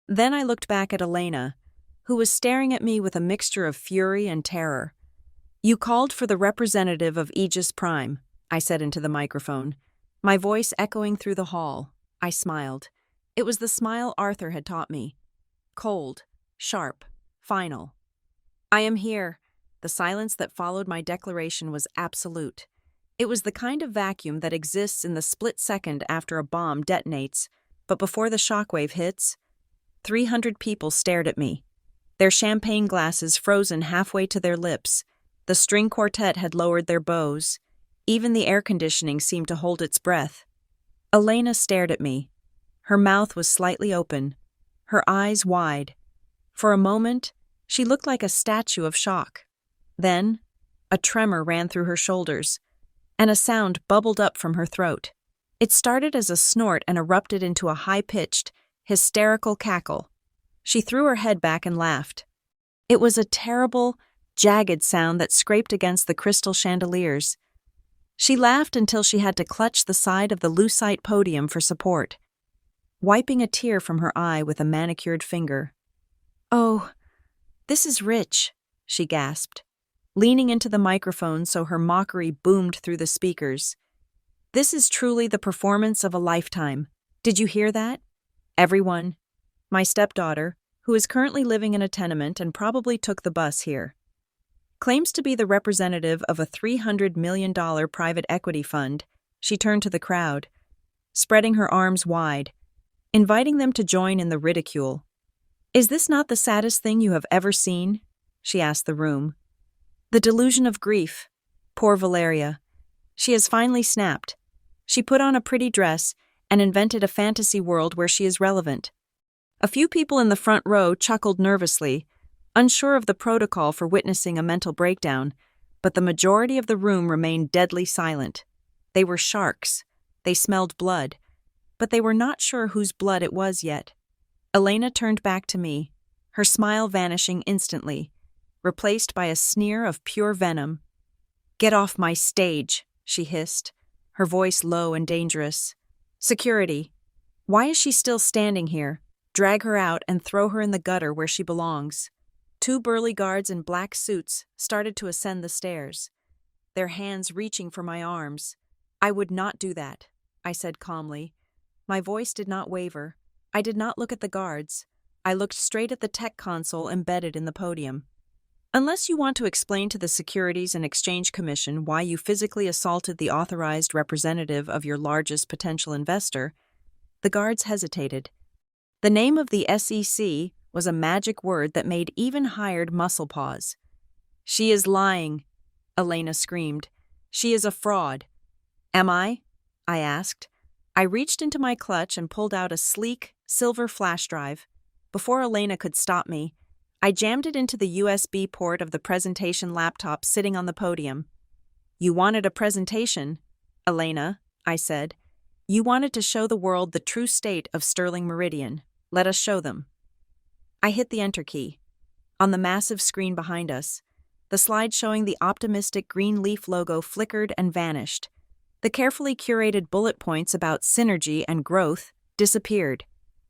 Then I looked back at Elena, who was staring at me with a mixture of fury and terror. "You called for the representative of Aegis Prime," I said into the microphone, my voice echoing through the hall. I smiled. It was the smile Arthur had taught me. Cold, sharp, final. "I am here." The silence that followed my declaration was absolute. It was the kind of vacuum that exists in the split second after a bomb detonates, but before the shockwave hits. 300 people stared at me, their champagne glasses frozen halfway to their lips. The string quartet had lowered their bows. Even the air conditioning seemed to hold its breath. Elena stared at me. Her mouth was slightly open, her eyes wide. For a moment, she looked like a statue of shock. Then, a tremor ran through her shoulders, and a sound bubbled up from her throat. It started as a snort and erupted into a high-pitched, hysterical cackle. She threw her head back and laughed. It was a terrible, jagged sound that scraped against the crystal chandeliers. She laughed until she had to clutch the side of the lucite podium for support, wiping a tear from her eye with a manicured finger. "Oh, this is rich," she gasped, leaning into the microphone so her mockery boomed through the speakers. "This is truly the performance of a lifetime. Did you hear that? Everyone. My stepdaughter, who is currently living in a tenement and probably took the bus here, claims to be the representative of a $300 million private equity fund." She turned to the crowd, spreading her arms wide, inviting them to join in the ridicule. "Is this not the saddest thing you have ever seen?" she asked the room. "The delusion of grief. Poor Valeria. She has finally snapped. She put on a pretty dress and invented a fantasy world where she is relevant." A few people in the front row chuckled nervously, unsure of the protocol for witnessing a mental breakdown, but the majority of the room remained deadly silent. They were sharks. They smelled blood, but they were not sure whose blood it was yet. Elena turned back to me, her smile vanishing instantly, replaced by a sneer of pure venom. "Get off my stage," she hissed, her voice low and dangerous. "Security. Why is she still standing here? Drag her out and throw her in the gutter where she belongs." 2 burly guards in black suits started to ascend the stairs, their hands reaching for my arms. "I would not do that," I said calmly. My voice did not waver. I did not look at the guards. I looked straight at the tech console embedded in the podium. "Unless you want to explain to the Securities and Exchange Commission why you physically assaulted the authorized representative of your largest potential investor." The guards hesitated. The name of the SEC was a magic word that made even hired muscle pause. "She is lying," Elena screamed. "She is a fraud." "Am I?" I asked. I reached into my clutch and pulled out a sleek, silver flash drive. Before Elena could stop me, I jammed it into the USB port of the presentation laptop sitting on the podium. "You wanted a presentation, Elena," I said. "You wanted to show the world the true state of Sterling Meridian. Let us show them." I hit the enter key. On the massive screen behind us, the slide showing the optimistic green leaf logo flickered and vanished. The carefully curated bullet points about synergy and growth disappeared.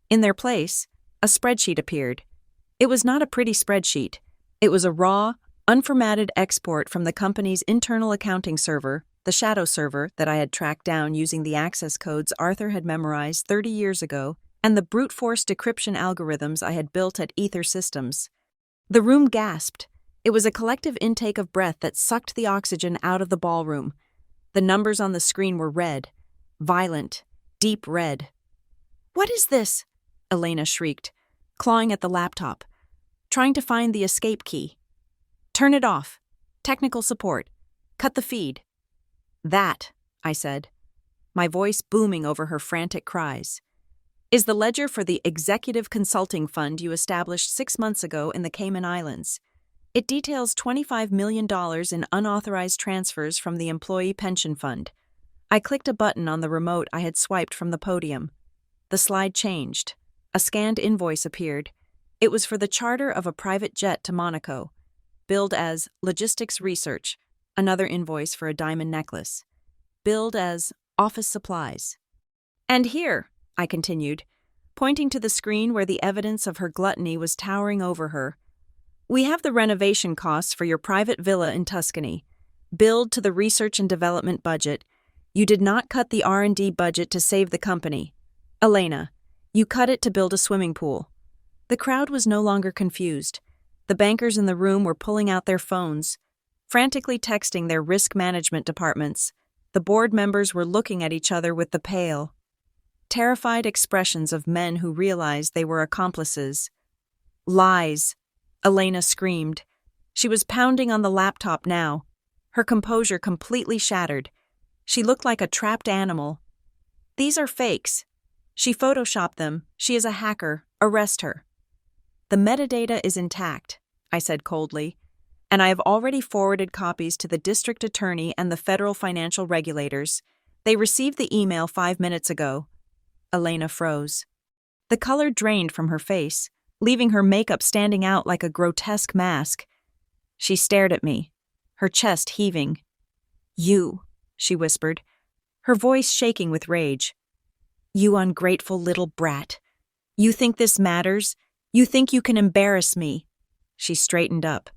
In their place, a spreadsheet appeared. It was not a pretty spreadsheet. It was a raw, unformatted export from the company's internal accounting server, the shadow server that I had tracked down using the access codes Arthur had memorized 30 years ago, and the brute force decryption algorithms I had built at Ether Systems. The room gasped. It was a collective intake of breath that sucked the oxygen out of the ballroom. The numbers on the screen were red, violent, deep red. "What is this?" Elena shrieked, clawing at the laptop, trying to find the escape key. "Turn it off. Technical support. Cut the feed." "That," I said, my voice booming over her frantic cries, "is the ledger for the Executive Consulting Fund you established 6 months ago in the Cayman Islands. It details $25 million in unauthorized transfers from the Employee Pension Fund." I clicked a button on the remote I had swiped from the podium. The slide changed. A scanned invoice appeared. It was for the charter of a private jet to Monaco, billed as Logistics Research, another invoice for a diamond necklace, billed as Office Supplies. "And here," I continued, pointing to the screen where the evidence of her gluttony was towering over her, "we have the renovation costs for your private villa in Tuscany, billed to the research and development budget. You did not cut the R&D budget to save the company. Elena, you cut it to build a swimming pool." The crowd was no longer confused. The bankers in the room were pulling out their phones, frantically texting their risk management departments. The board members were looking at each other with the pale, terrified expressions of men who realized they were accomplices. "Lies!" Elena screamed. She was pounding on the laptop now, her composure completely shattered. She looked like a trapped animal. "These are fakes. She photoshopped them. She is a hacker. Arrest her." "The metadata is intact," I said coldly, "and I have already forwarded copies to the district attorney and the federal financial regulators. They received the email 5 minutes ago." Elena froze. The color drained from her face, leaving her makeup standing out like a grotesque mask. She stared at me, her chest heaving. "You," she whispered, her voice shaking with rage. "You ungrateful little brat. You think this matters? You think you can embarrass me?" She straightened up.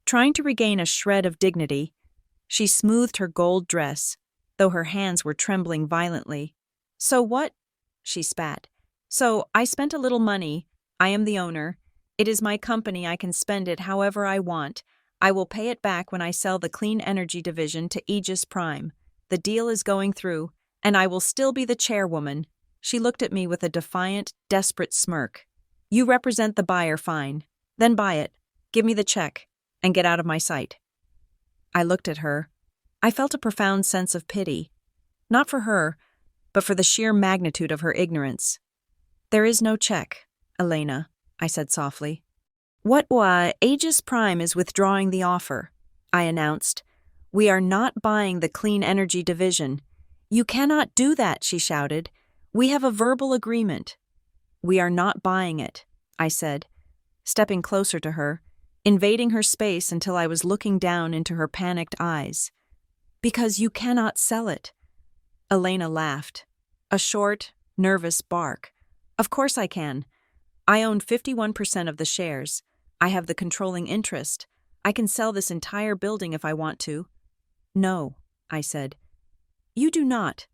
Trying to regain a shred of dignity, she smoothed her gold dress, though her hands were trembling violently. "So what?" she spat. "So I spent a little money. I am the owner. It is my company. I can spend it however I want. I will pay it back when I sell the clean energy division to Aegis Prime. The deal is going through, and I will still be the chairwoman." She looked at me with a defiant, desperate smirk. "You represent the buyer, fine. Then buy it. Give me the check, and get out of my sight." I looked at her. I felt a profound sense of pity. Not for her, but for the sheer magnitude of her ignorance. "There is no check, Elena," I said softly. "What? Aegis Prime is withdrawing the offer," I announced. "We are not buying the clean energy division." "You cannot do that," she shouted. "We have a verbal agreement." "We are not buying it," I said, stepping closer to her, invading her space until I was looking down into her panicked eyes. "Because you cannot sell it." Elena laughed. A short, nervous bark. "Of course I can. I own 51% of the shares. I have the controlling interest. I can sell this entire building if I want to." "No," I said. "You do not."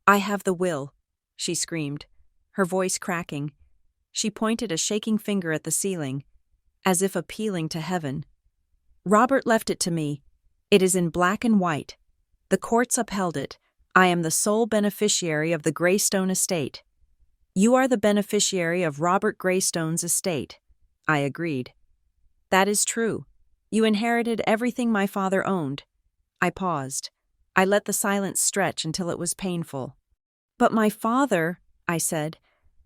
"I have the will," she screamed, her voice cracking. She pointed a shaking finger at the ceiling, as if appealing to heaven. "Robert left it to me. It is in black and white. The courts upheld it. I am the sole beneficiary of the Greystone estate." "You are the beneficiary of Robert Greystone's estate," I agreed. "That is true. You inherited everything my father owned." I paused. I let the silence stretch until it was painful. "But my father," I said,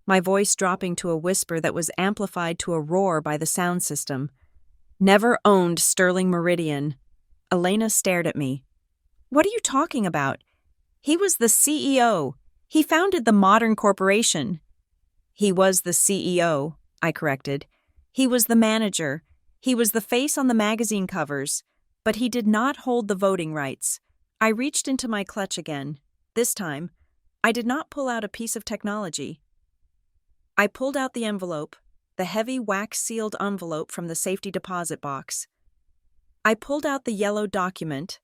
my voice dropping to a whisper that was amplified to a roar by the sound system, "never owned Sterling Meridian." Elena stared at me. "What are you talking about? He was the CEO. He founded the modern corporation." "He was the CEO," I corrected. "He was the manager. He was the face on the magazine covers. But he did not hold the voting rights." I reached into my clutch again. This time, I did not pull out a piece of technology. I pulled out the envelope, the heavy wax-sealed envelope from the safety deposit box. I pulled out the yellow document,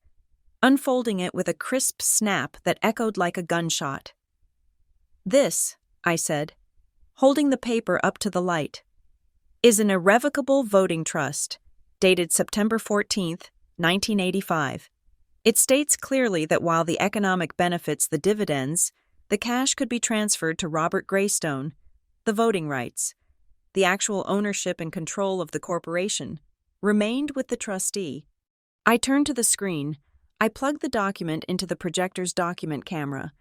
unfolding it with a crisp snap that echoed like a gunshot. "This," I said, holding the paper up to the light, "is an irrevocable voting trust, dated September 14th, 1985. It states clearly that while the economic benefits the dividends, the cash could be transferred to Robert Greystone. The voting rights, the actual ownership and control of the corporation, remained with the trustee." I turned to the screen. I plugged the document into the projector's document camera.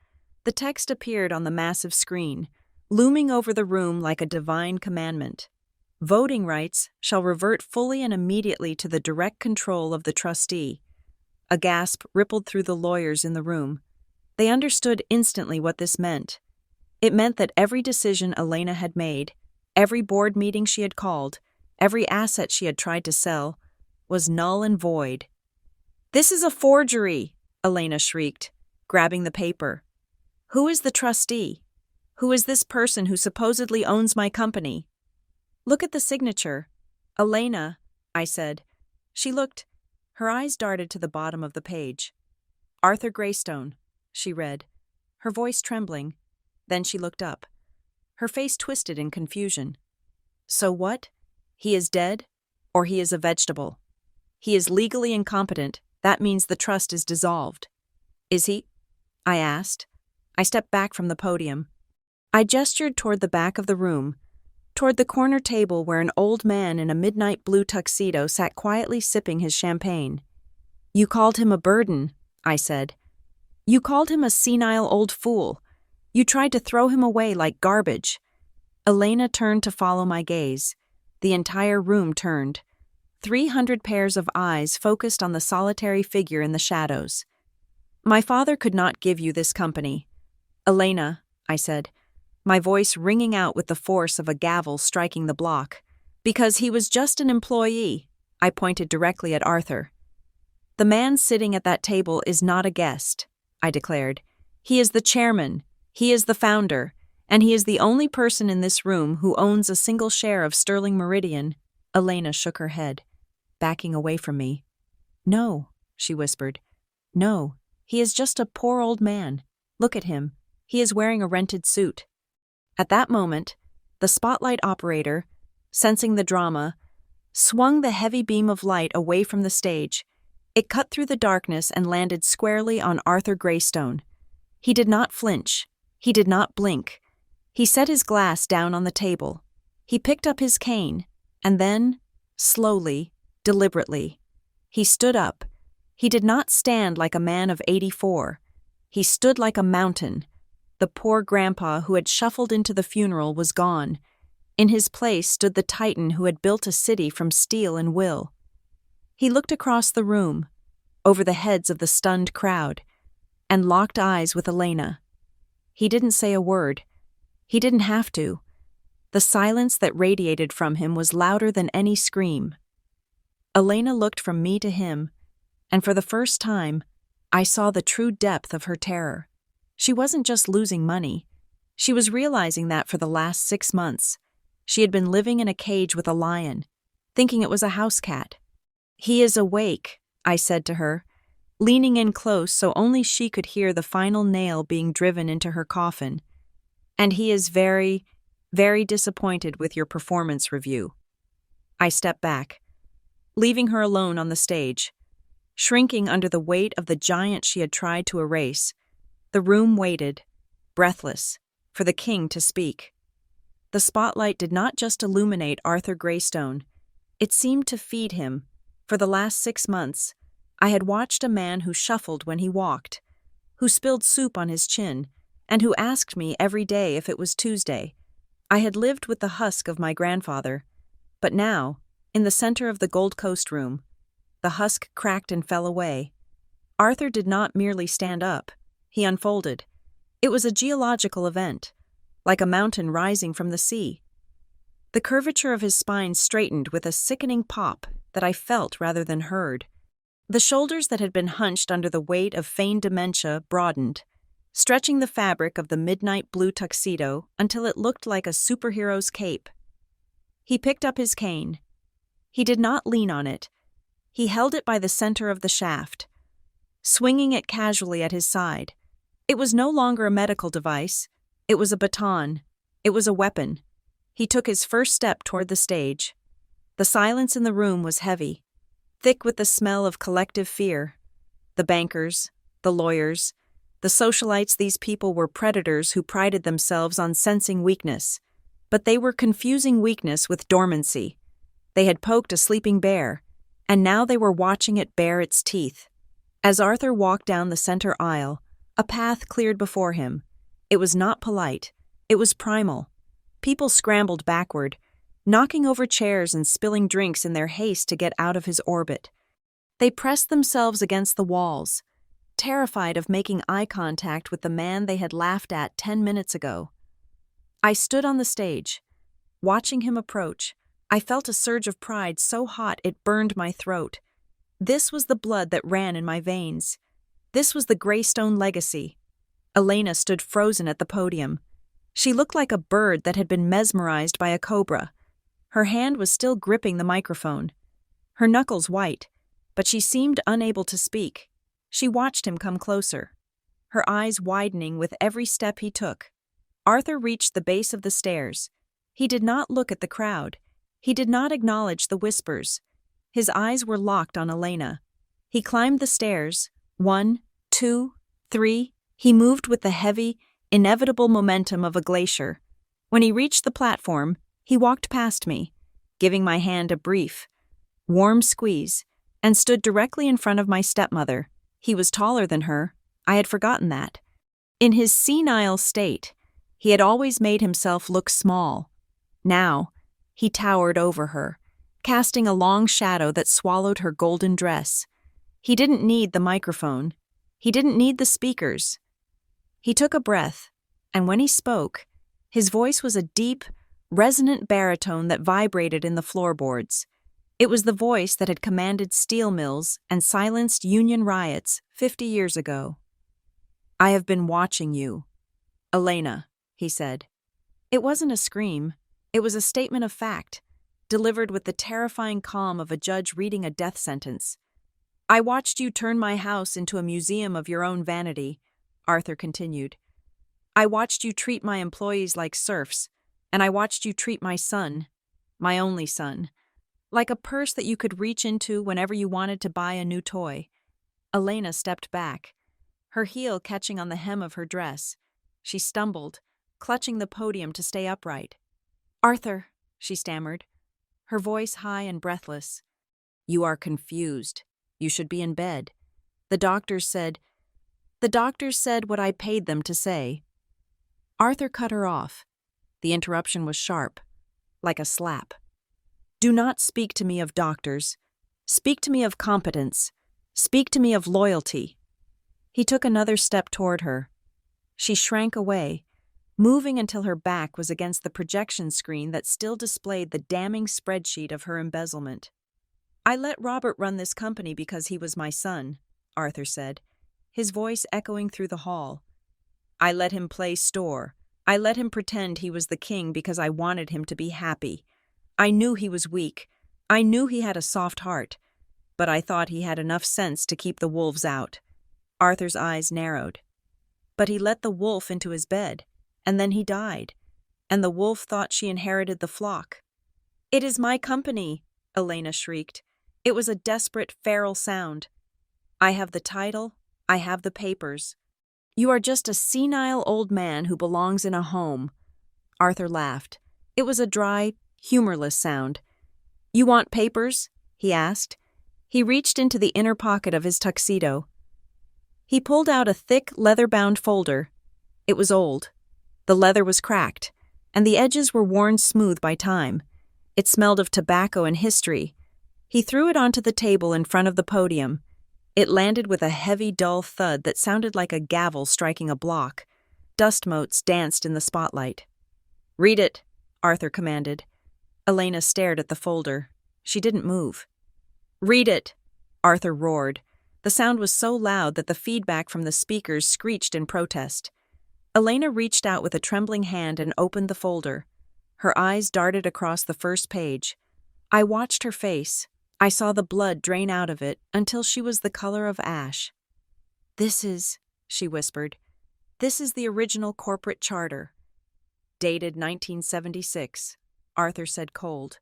The text appeared on the massive screen, looming over the room like a divine commandment. "Voting rights shall revert fully and immediately to the direct control of the trustee." A gasp rippled through the lawyers in the room. They understood instantly what this meant. It meant that every decision Elena had made, every board meeting she had called, every asset she had tried to sell, was null and void. "This is a forgery!" Elena shrieked, grabbing the paper. "Who is the trustee? Who is this person who supposedly owns my company?" "Look at the signature." "Elena," I said. She looked. Her eyes darted to the bottom of the page. "Arthur Greystone," she read, her voice trembling. Then she looked up. Her face twisted in confusion. "So what? He is dead? Or he is a vegetable? He is legally incompetent. That means the trust is dissolved." "Is he?" I asked. I stepped back from the podium. I gestured toward the back of the room, toward the corner table where an old man in a midnight blue tuxedo sat quietly sipping his champagne. "You called him a burden," I said. "You called him a senile old fool. You tried to throw him away like garbage." Elena turned to follow my gaze. The entire room turned. 300 pairs of eyes focused on the solitary figure in the shadows. "My father could not give you this company." "Elena," I said, my voice ringing out with the force of a gavel striking the block. "Because he was just an employee." I pointed directly at Arthur. "The man sitting at that table is not a guest," I declared. "He is the chairman, he is the founder, and he is the only person in this room who owns a single share of Sterling Meridian." Elena shook her head, backing away from me. "No," she whispered. "No, he is just a poor old man. Look at him. He is wearing a rented suit." At that moment, the spotlight operator, sensing the drama, swung the heavy beam of light away from the stage. It cut through the darkness and landed squarely on Arthur Greystone. He did not flinch. He did not blink. He set his glass down on the table. He picked up his cane, and then, slowly, deliberately, he stood up. He did not stand like a man of 84. He stood like a mountain. The poor grandpa who had shuffled into the funeral was gone. In his place stood the titan who had built a city from steel and will. He looked across the room, over the heads of the stunned crowd, and locked eyes with Elena. He didn't say a word. He didn't have to. The silence that radiated from him was louder than any scream. Elena looked from me to him, and for the first time, I saw the true depth of her terror. She wasn't just losing money. She was realizing that for the last 6 months, she had been living in a cage with a lion, thinking it was a house cat. "He is awake," I said to her, leaning in close so only she could hear the final nail being driven into her coffin. "And he is very, very disappointed with your performance review." I stepped back, leaving her alone on the stage, shrinking under the weight of the giant she had tried to erase. The room waited, breathless, for the king to speak. The spotlight did not just illuminate Arthur Greystone. It seemed to feed him. For the last 6 months, I had watched a man who shuffled when he walked, who spilled soup on his chin, and who asked me every day if it was Tuesday. I had lived with the husk of my grandfather, but now, in the center of the Gold Coast room, the husk cracked and fell away. Arthur did not merely stand up. He unfolded. It was a geological event, like a mountain rising from the sea. The curvature of his spine straightened with a sickening pop that I felt rather than heard. The shoulders that had been hunched under the weight of feigned dementia broadened, stretching the fabric of the midnight blue tuxedo until it looked like a superhero's cape. He picked up his cane. He did not lean on it. He held it by the center of the shaft. swinging it casually at his side. It was no longer a medical device. It was a baton. It was a weapon. He took his first step toward the stage. The silence in the room was heavy, thick with the smell of collective fear. The bankers, the lawyers, the socialites, these people were predators who prided themselves on sensing weakness. But they were confusing weakness with dormancy. They had poked a sleeping bear, and now they were watching it bare its teeth. As Arthur walked down the center aisle, a path cleared before him. It was not polite. It was primal. People scrambled backward, knocking over chairs and spilling drinks in their haste to get out of his orbit. They pressed themselves against the walls, terrified of making eye contact with the man they had laughed at 10 minutes ago. I stood on the stage. Watching him approach, I felt a surge of pride so hot it burned my throat. This was the blood that ran in my veins. This was the Greystone legacy. Elena stood frozen at the podium. She looked like a bird that had been mesmerized by a cobra. Her hand was still gripping the microphone, her knuckles white, but she seemed unable to speak. She watched him come closer, her eyes widening with every step he took. Arthur reached the base of the stairs. He did not look at the crowd. He did not acknowledge the whispers. His eyes were locked on Elena. He climbed the stairs. 1, 2, 3. He moved with the heavy, inevitable momentum of a glacier. When he reached the platform, he walked past me, giving my hand a brief, warm squeeze, and stood directly in front of my stepmother. He was taller than her. I had forgotten that. In his senile state, he had always made himself look small. Now, he towered over her, casting a long shadow that swallowed her golden dress. He didn't need the microphone. He didn't need the speakers. He took a breath, and when he spoke, his voice was a deep, resonant baritone that vibrated in the floorboards. It was the voice that had commanded steel mills and silenced union riots 50 years ago. "I have been watching you, Elena," he said. It wasn't a scream. It was a statement of fact, delivered with the terrifying calm of a judge reading a death sentence. "I watched you turn my house into a museum of your own vanity," Arthur continued. "I watched you treat my employees like serfs, and I watched you treat my son, my only son, like a purse that you could reach into whenever you wanted to buy a new toy." Elena stepped back, her heel catching on the hem of her dress. She stumbled, clutching the podium to stay upright. "Arthur," she stammered, her voice high and breathless. "You are confused. You should be in bed. The doctors said what I paid them to say." Arthur cut her off. The interruption was sharp, like a slap. "Do not speak to me of doctors. Speak to me of competence. Speak to me of loyalty." He took another step toward her. She shrank away, moving until her back was against the projection screen that still displayed the damning spreadsheet of her embezzlement. "I let Robert run this company because he was my son," Arthur said, his voice echoing through the hall. "I let him play store. I let him pretend he was the king because I wanted him to be happy. I knew he was weak. I knew he had a soft heart. But I thought he had enough sense to keep the wolves out." Arthur's eyes narrowed. "But he let the wolf into his bed, and then he died. And the wolf thought she inherited the flock." "It is my company," Elena shrieked. It was a desperate, feral sound. "I have the title. I have the papers. You are just a senile old man who belongs in a home." Arthur laughed. It was a dry, humorless sound. "You want papers?" he asked. He reached into the inner pocket of his tuxedo. He pulled out a thick, leather-bound folder. It was old. The leather was cracked, and the edges were worn smooth by time. It smelled of tobacco and history. He threw it onto the table in front of the podium. It landed with a heavy, dull thud that sounded like a gavel striking a block. Dust motes danced in the spotlight. "Read it," Arthur commanded. Elena stared at the folder. She didn't move. "Read it," Arthur roared. The sound was so loud that the feedback from the speakers screeched in protest. Elena reached out with a trembling hand and opened the folder. Her eyes darted across the first page. I watched her face. I saw the blood drain out of it until she was the color of ash. She whispered, this is the original corporate charter. Dated 1976, Arthur said cold.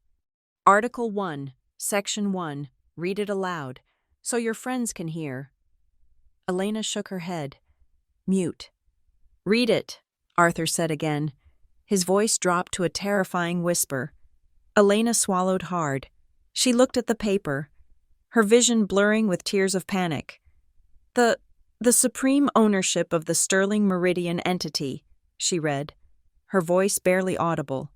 Article 1, Section 1, read it aloud, so your friends can hear. Elena shook her head. Mute. Read it, Arthur said again. His voice dropped to a terrifying whisper. Elena swallowed hard. She looked at the paper, her vision blurring with tears of panic. The supreme ownership of the Sterling Meridian entity, she read, her voice barely audible,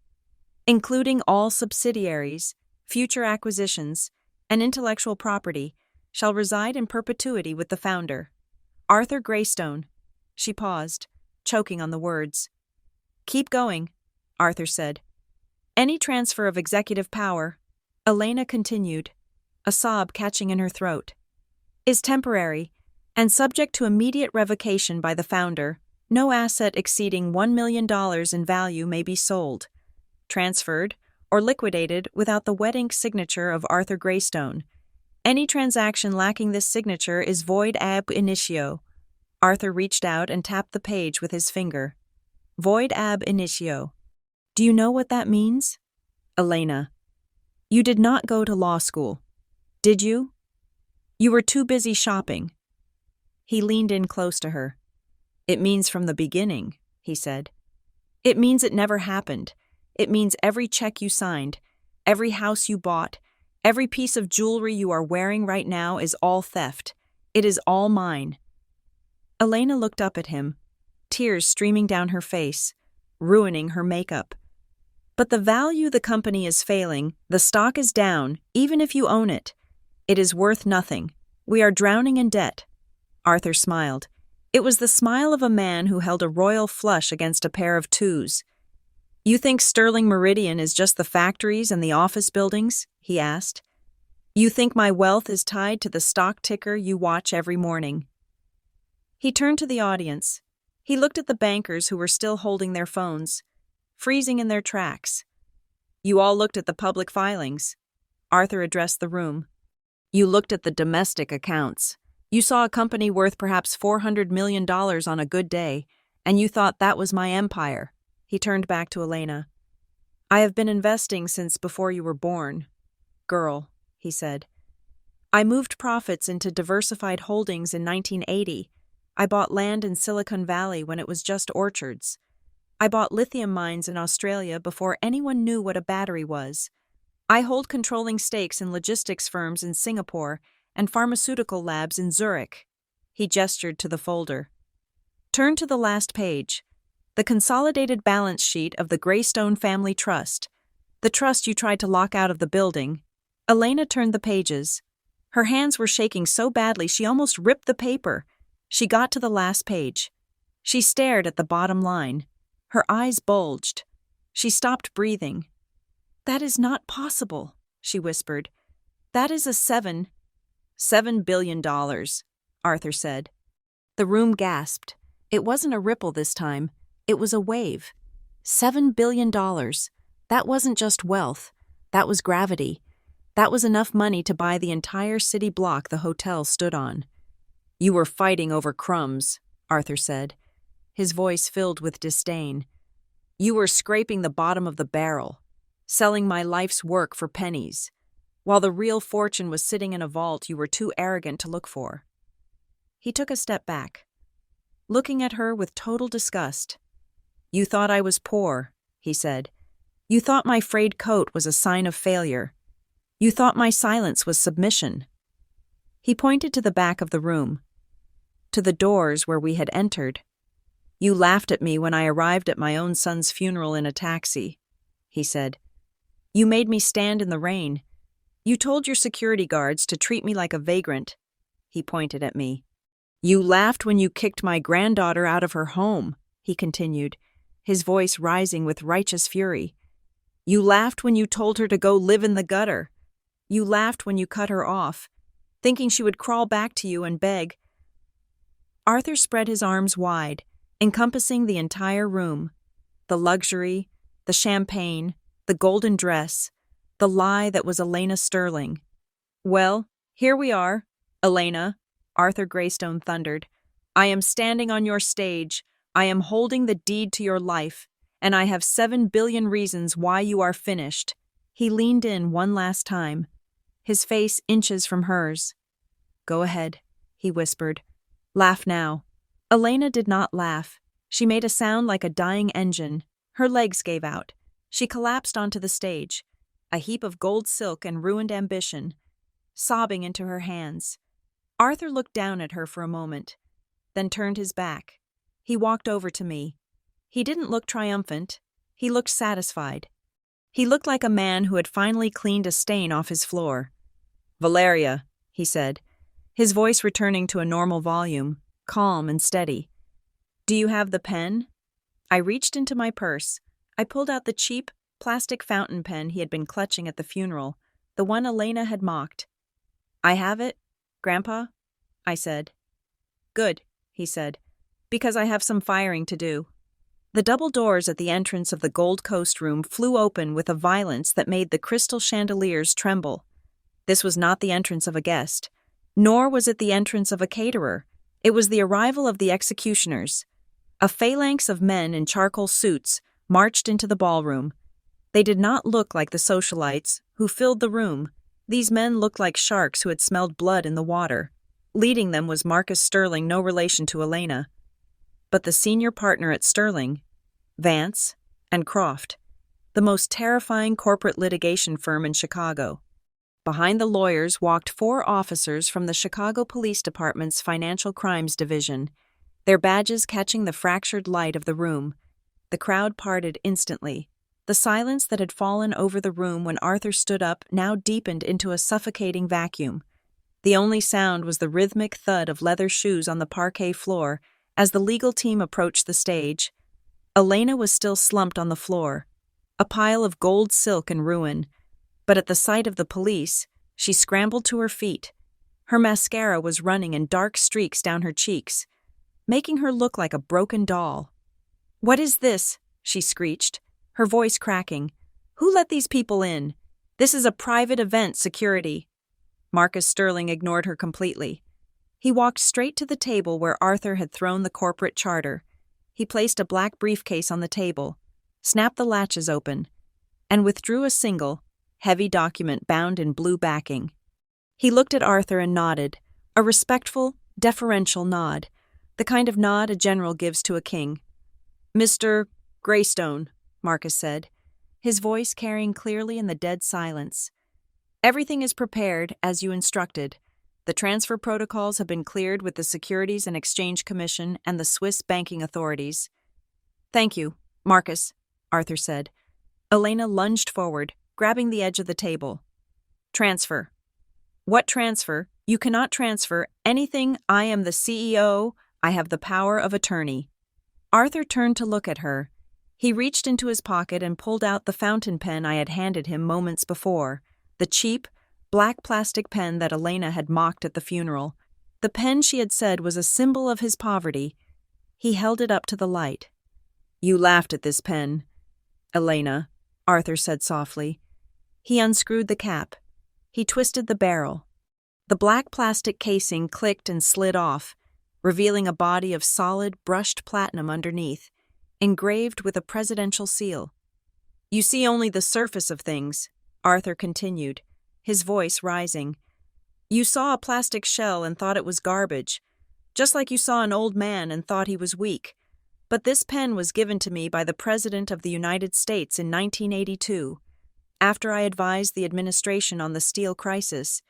including all subsidiaries, future acquisitions, and intellectual property, shall reside in perpetuity with the founder, Arthur Greystone. She paused, choking on the words. Keep going, Arthur said. Any transfer of executive power, Elena continued, a sob catching in her throat, is temporary and subject to immediate revocation by the founder. No asset exceeding $1 million in value may be sold, transferred, or liquidated without the wet ink signature of Arthur Greystone. Any transaction lacking this signature is void ab initio. Arthur reached out and tapped the page with his finger. Void ab initio. Do you know what that means? Elena. You did not go to law school, did you? You were too busy shopping. He leaned in close to her. It means from the beginning, he said. It means it never happened. It means every check you signed, every house you bought, every piece of jewelry you are wearing right now is all theft. It is all mine. Elena looked up at him, tears streaming down her face, ruining her makeup. But the value the company is failing, the stock is down, even if you own it. It is worth nothing. We are drowning in debt. Arthur smiled. It was the smile of a man who held a royal flush against a pair of twos. You think Sterling Meridian is just the factories and the office buildings? He asked. You think my wealth is tied to the stock ticker you watch every morning? He turned to the audience. He looked at the bankers who were still holding their phones, freezing in their tracks. You all looked at the public filings. Arthur addressed the room. You looked at the domestic accounts. You saw a company worth perhaps $400 million on a good day, and you thought that was my empire. He turned back to Elena. I have been investing since before you were born. Girl, he said. I moved profits into diversified holdings in 1980. I bought land in Silicon Valley when it was just orchards. I bought lithium mines in Australia before anyone knew what a battery was. I hold controlling stakes in logistics firms in Singapore and pharmaceutical labs in Zurich. He gestured to the folder. Turn to the last page. The consolidated balance sheet of the Greystone Family Trust, the trust you tried to lock out of the building. Elena turned the pages. Her hands were shaking so badly she almost ripped the paper. She got to the last page. She stared at the bottom line. Her eyes bulged. She stopped breathing. That is not possible, she whispered. That is $7 billion, Arthur said. The room gasped. It wasn't a ripple this time. It was a wave. $7 billion. That wasn't just wealth. That was gravity. That was enough money to buy the entire city block the hotel stood on. You were fighting over crumbs, Arthur said, his voice filled with disdain. You were scraping the bottom of the barrel, selling my life's work for pennies, while the real fortune was sitting in a vault you were too arrogant to look for. He took a step back, looking at her with total disgust. You thought I was poor, he said. You thought my frayed coat was a sign of failure. You thought my silence was submission. He pointed to the back of the room, to the doors where we had entered. You laughed at me when I arrived at my own son's funeral in a taxi, he said. You made me stand in the rain. You told your security guards to treat me like a vagrant. He pointed at me. You laughed when you kicked my granddaughter out of her home, he continued, his voice rising with righteous fury. You laughed when you told her to go live in the gutter. You laughed when you cut her off, thinking she would crawl back to you and beg. Arthur spread his arms wide, encompassing the entire room. The luxury, the champagne, the golden dress, the lie that was Elena Sterling. Well, here we are, Elena, Arthur Greystone thundered. I am standing on your stage. I am holding the deed to your life, and I have 7 billion reasons why you are finished. He leaned in one last time, his face inches from hers. Go ahead, he whispered. Laugh now. Elena did not laugh. She made a sound like a dying engine. Her legs gave out. She collapsed onto the stage, a heap of gold silk and ruined ambition, sobbing into her hands. Arthur looked down at her for a moment, then turned his back. He walked over to me. He didn't look triumphant. He looked satisfied. He looked like a man who had finally cleaned a stain off his floor. Valeria, he said, his voice returning to a normal volume, calm and steady. Do you have the pen? I reached into my purse. I pulled out the cheap, plastic fountain pen he had been clutching at the funeral, the one Elena had mocked. I have it, Grandpa, I said. Good, he said, because I have some firing to do. The double doors at the entrance of the Gold Coast room flew open with a violence that made the crystal chandeliers tremble. This was not the entrance of a guest, nor was it the entrance of a caterer. It was the arrival of the executioners. A phalanx of men in charcoal suits marched into the ballroom. They did not look like the socialites who filled the room. These men looked like sharks who had smelled blood in the water. Leading them was Marcus Sterling, no relation to Elena, but the senior partner at Sterling, Vance, and Croft, the most terrifying corporate litigation firm in Chicago. Behind the lawyers walked 4 officers from the Chicago Police Department's Financial Crimes Division, their badges catching the fractured light of the room. The crowd parted instantly. The silence that had fallen over the room when Arthur stood up now deepened into a suffocating vacuum. The only sound was the rhythmic thud of leather shoes on the parquet floor as the legal team approached the stage. Elena was still slumped on the floor, a pile of gold silk in ruin, but at the sight of the police, she scrambled to her feet. Her mascara was running in dark streaks down her cheeks, making her look like a broken doll. "What is this?" she screeched, her voice cracking. "Who let these people in? This is a private event, security." Marcus Sterling ignored her completely. He walked straight to the table where Arthur had thrown the corporate charter. He placed a black briefcase on the table, snapped the latches open, and withdrew a single, heavy document bound in blue backing. He looked at Arthur and nodded, a respectful, deferential nod, the kind of nod a general gives to a king. "Mr. Greystone," Marcus said, his voice carrying clearly in the dead silence. "Everything is prepared as you instructed. The transfer protocols have been cleared with the Securities and Exchange Commission and the Swiss banking authorities." "Thank you, Marcus," Arthur said. Elena lunged forward, grabbing the edge of the table. "Transfer." "What transfer? You cannot transfer anything. I am the CEO. I have the power of attorney." Arthur turned to look at her. He reached into his pocket and pulled out the fountain pen I had handed him moments before, the cheap, black plastic pen that Elena had mocked at the funeral. The pen she had said was a symbol of his poverty. He held it up to the light. "You laughed at this pen, Elena," Arthur said softly. He unscrewed the cap. He twisted the barrel. The black plastic casing clicked and slid off, revealing a body of solid, brushed platinum underneath, engraved with a presidential seal. "You see only the surface of things," Arthur continued, his voice rising. "You saw a plastic shell and thought it was garbage, just like you saw an old man and thought he was weak. But this pen was given to me by the President of the United States in 1982, after I advised the administration on the steel crisis.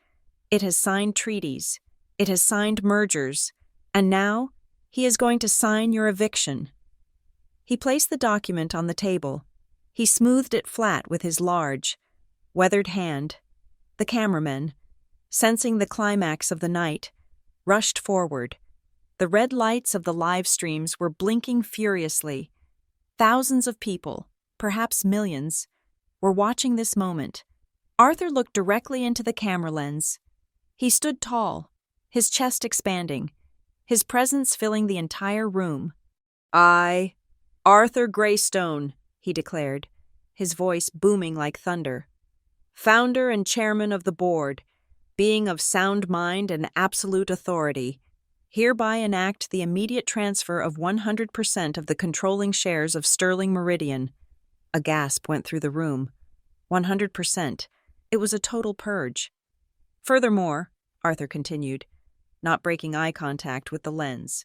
It has signed treaties, it has signed mergers, and now he is going to sign your eviction." He placed the document on the table. He smoothed it flat with his large, weathered hand. The cameramen, sensing the climax of the night, rushed forward. The red lights of the live streams were blinking furiously. Thousands of people, perhaps millions, were watching this moment. Arthur looked directly into the camera lens. He stood tall, his chest expanding, his presence filling the entire room. "I, Arthur Greystone," he declared, his voice booming like thunder, "founder and chairman of the board, being of sound mind and absolute authority, Hereby enact the immediate transfer of 100% of the controlling shares of Sterling Meridian. A gasp went through the room. 100%. It was a total purge. Furthermore, Arthur continued, not breaking eye contact with the lens,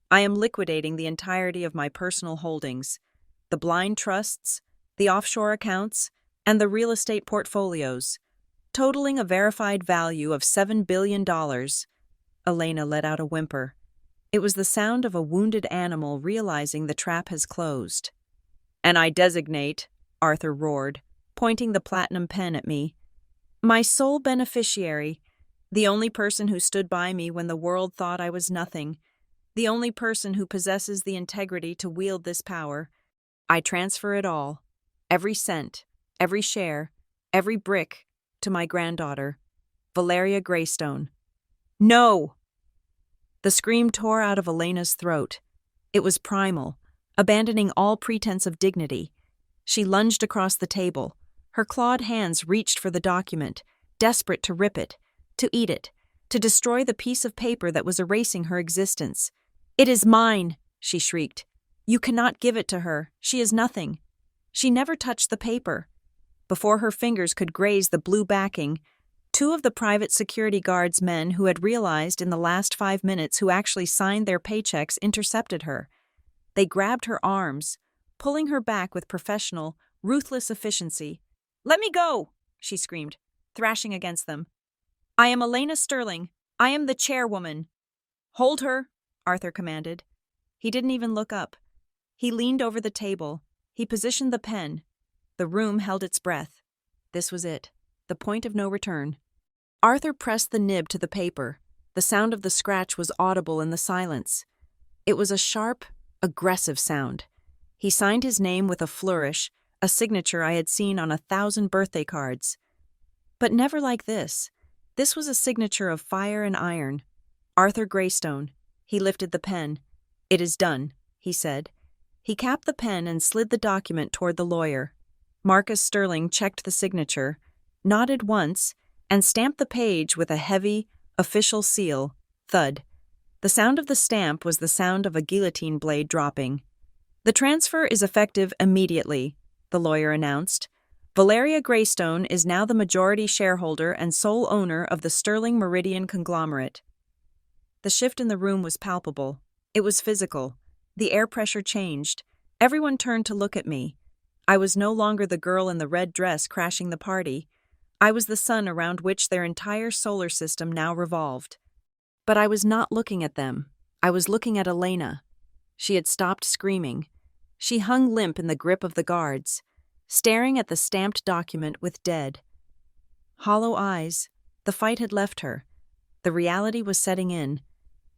I am liquidating the entirety of my personal holdings, the blind trusts, the offshore accounts, and the real estate portfolios, totaling a verified value of $7 billion. Elena let out a whimper. It was the sound of a wounded animal realizing the trap has closed. And I designate, Arthur roared, pointing the platinum pen at me, my sole beneficiary, the only person who stood by me when the world thought I was nothing, the only person who possesses the integrity to wield this power. I transfer it all, every cent, every share, every brick, to my granddaughter, Valeria Greystone. No! The scream tore out of Elena's throat. It was primal, abandoning all pretense of dignity. She lunged across the table. Her clawed hands reached for the document, desperate to rip it, to eat it, to destroy the piece of paper that was erasing her existence. It is mine, she shrieked. You cannot give it to her. She is nothing. She never touched the paper. Before her fingers could graze the blue backing, two of the private security guards men who had realized in the last 5 minutes who actually signed their paychecks intercepted her. They grabbed her arms, pulling her back with professional, ruthless efficiency. Let me go, she screamed, thrashing against them. I am Elena Sterling. I am the chairwoman. Hold her, Arthur commanded. He didn't even look up. He leaned over the table. He positioned the pen. The room held its breath. This was it, the point of no return. Arthur pressed the nib to the paper. The sound of the scratch was audible in the silence. It was a sharp, aggressive sound. He signed his name with a flourish, a signature I had seen on 1,000 birthday cards. But never like this. This was a signature of fire and iron. Arthur Greystone. He lifted the pen. It is done, he said. He capped the pen and slid the document toward the lawyer. Marcus Sterling checked the signature, nodded once, and stamped the page with a heavy, official seal. Thud. The sound of the stamp was the sound of a guillotine blade dropping. The transfer is effective immediately, the lawyer announced. Valeria Greystone is now the majority shareholder and sole owner of the Sterling Meridian conglomerate. The shift in the room was palpable. It was physical. The air pressure changed. Everyone turned to look at me. I was no longer the girl in the red dress crashing the party. I was the sun around which their entire solar system now revolved. But I was not looking at them. I was looking at Elena. She had stopped screaming. She hung limp in the grip of the guards, staring at the stamped document with dead, hollow eyes. The fight had left her. The reality was setting in.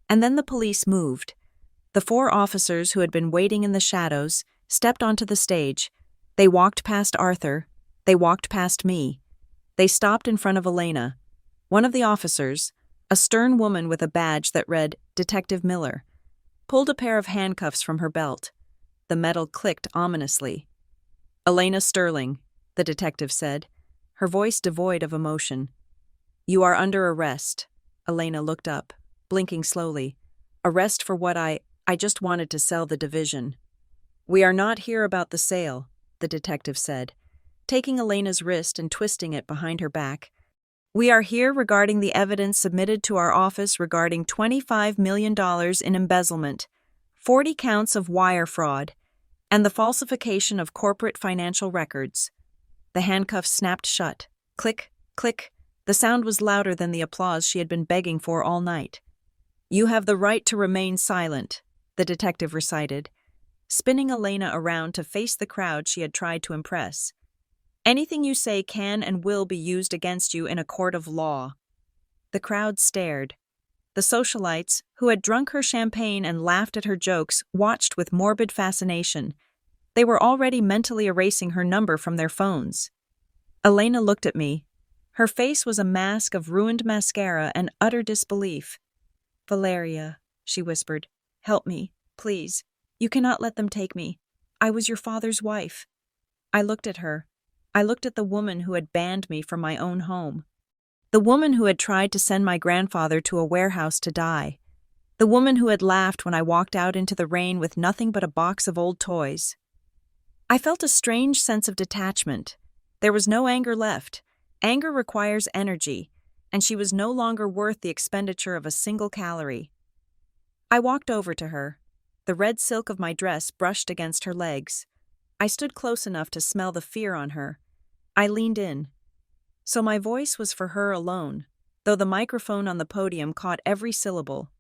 And then the police moved. The 4 officers who had been waiting in the shadows stepped onto the stage. They walked past Arthur. They walked past me. They stopped in front of Elena. One of the officers, a stern woman with a badge that read Detective Miller, pulled a pair of handcuffs from her belt. The metal clicked ominously. Elena Sterling, the detective said, her voice devoid of emotion. You are under arrest. Elena looked up, blinking slowly. Arrest for what I just wanted to sell the division. We are not here about the sale, the detective said, taking Elena's wrist and twisting it behind her back. We are here regarding the evidence submitted to our office regarding $25 million in embezzlement, 40 counts of wire fraud, and the falsification of corporate financial records. The handcuffs snapped shut. Click, click. The sound was louder than the applause she had been begging for all night. You have the right to remain silent, the detective recited, spinning Elena around to face the crowd she had tried to impress. Anything you say can and will be used against you in a court of law. The crowd stared. The socialites, who had drunk her champagne and laughed at her jokes, watched with morbid fascination. They were already mentally erasing her number from their phones. Elena looked at me. Her face was a mask of ruined mascara and utter disbelief. Valeria, she whispered, help me, please. You cannot let them take me. I was your father's wife. I looked at her. I looked at the woman who had banned me from my own home. The woman who had tried to send my grandfather to a warehouse to die. The woman who had laughed when I walked out into the rain with nothing but a box of old toys. I felt a strange sense of detachment. There was no anger left. Anger requires energy, and she was no longer worth the expenditure of a single calorie. I walked over to her. The red silk of my dress brushed against her legs. I stood close enough to smell the fear on her. I leaned in. So my voice was for her alone, though the microphone on the podium caught every syllable.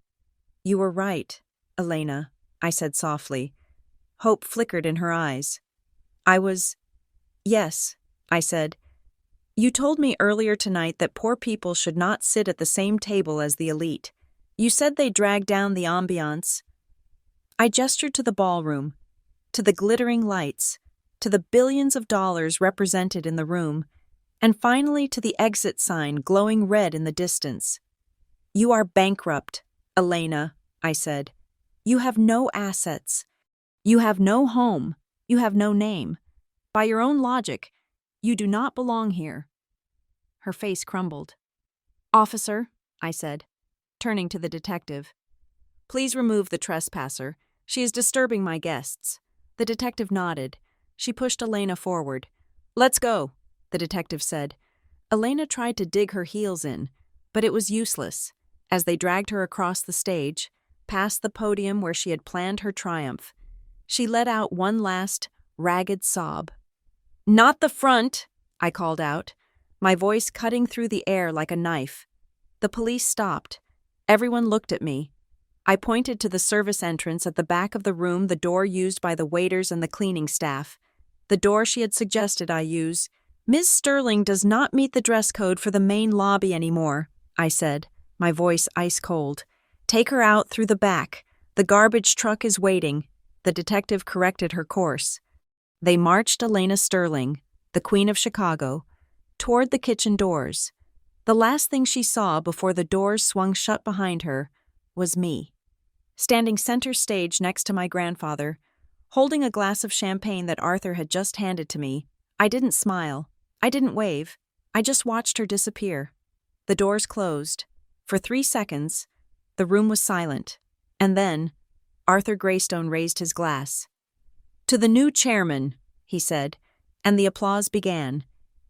"You were right, Elena," I said softly. Hope flickered in her eyes. Yes, I said. "You told me earlier tonight that poor people should not sit at the same table as the elite. You said they drag down the ambiance." I gestured to the ballroom, to the glittering lights, to the billions of dollars represented in the room, and finally to the exit sign glowing red in the distance. "You are bankrupt, Elena," I said. "You have no assets. You have no home. You have no name. By your own logic, you do not belong here." Her face crumbled. "Officer," I said, turning to the detective, "please remove the trespasser. She is disturbing my guests." The detective nodded. She pushed Elena forward. "Let's go," the detective said. Elena tried to dig her heels in, but it was useless. As they dragged her across the stage, past the podium where she had planned her triumph, she let out one last, ragged sob. "Not the front," I called out, my voice cutting through the air like a knife. The police stopped. Everyone looked at me. I pointed to the service entrance at the back of the room, the door used by the waiters and the cleaning staff. The door she had suggested I use. "Ms. Sterling does not meet the dress code for the main lobby anymore," I said, my voice ice cold. "Take her out through the back. The garbage truck is waiting." The detective corrected her course. They marched Elena Sterling, the Queen of Chicago, toward the kitchen doors. The last thing she saw before the doors swung shut behind her was me, standing center stage next to my grandfather, holding a glass of champagne that Arthur had just handed to me. I didn't smile. I didn't wave. I just watched her disappear. The doors closed. For 3 seconds, the room was silent. And then, Arthur Greystone raised his glass. "To the new chairman," he said, and the applause began.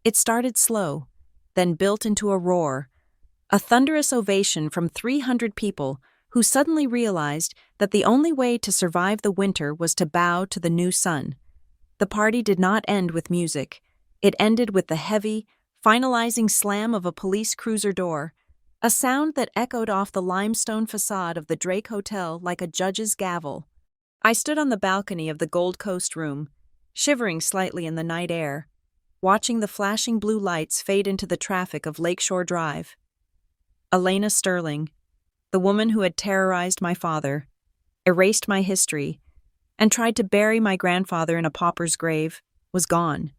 It started slow, then built into a roar. A thunderous ovation from 300 people who suddenly realized that the only way to survive the winter was to bow to the new sun. The party did not end with music. It ended with the heavy, finalizing slam of a police cruiser door, a sound that echoed off the limestone facade of the Drake Hotel like a judge's gavel. I stood on the balcony of the Gold Coast room, shivering slightly in the night air, watching the flashing blue lights fade into the traffic of Lakeshore Drive. Elena Sterling, the woman who had terrorized my father, erased my history, and tried to bury my grandfather in a pauper's grave, was gone.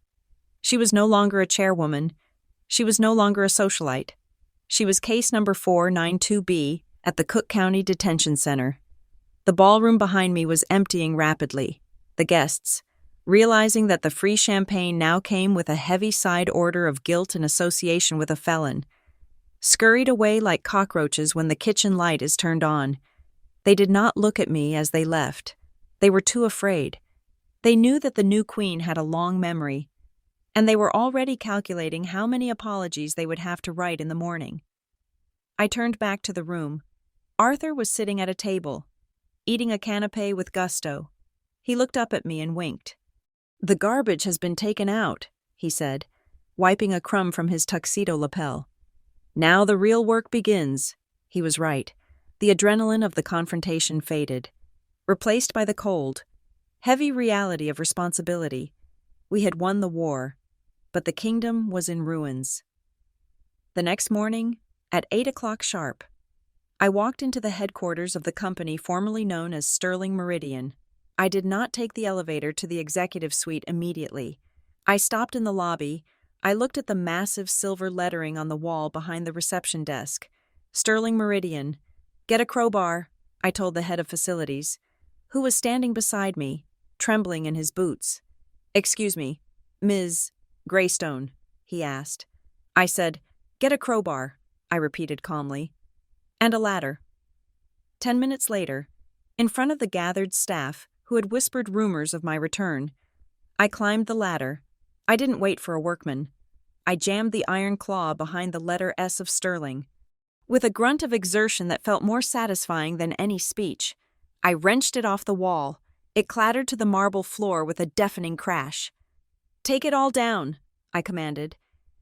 She was no longer a chairwoman. She was no longer a socialite. She was case number 492B at the Cook County Detention Center. The ballroom behind me was emptying rapidly. The guests, realizing that the free champagne now came with a heavy side order of guilt in association with a felon, scurried away like cockroaches when the kitchen light is turned on. They did not look at me as they left. They were too afraid. They knew that the new queen had a long memory, and they were already calculating how many apologies they would have to write in the morning. I turned back to the room. Arthur was sitting at a table, eating a canapé with gusto. He looked up at me and winked. "The garbage has been taken out," he said, wiping a crumb from his tuxedo lapel. "Now the real work begins." He was right. The adrenaline of the confrontation faded, replaced by the cold, heavy reality of responsibility. We had won the war, but the kingdom was in ruins. The next morning, at 8 o'clock sharp, I walked into the headquarters of the company formerly known as Sterling Meridian. I did not take the elevator to the executive suite immediately. I stopped in the lobby. I looked at the massive silver lettering on the wall behind the reception desk. "Sterling Meridian. Get a crowbar," I told the head of facilities, who was standing beside me, trembling in his boots. "Excuse me, Ms. Greystone," he asked. I said, "Get a crowbar," I repeated calmly. "And a ladder." 10 minutes later, in front of the gathered staff who had whispered rumors of my return, I climbed the ladder. I didn't wait for a workman. I jammed the iron claw behind the letter S of Sterling. With a grunt of exertion that felt more satisfying than any speech, I wrenched it off the wall. It clattered to the marble floor with a deafening crash. "Take it all down," I commanded,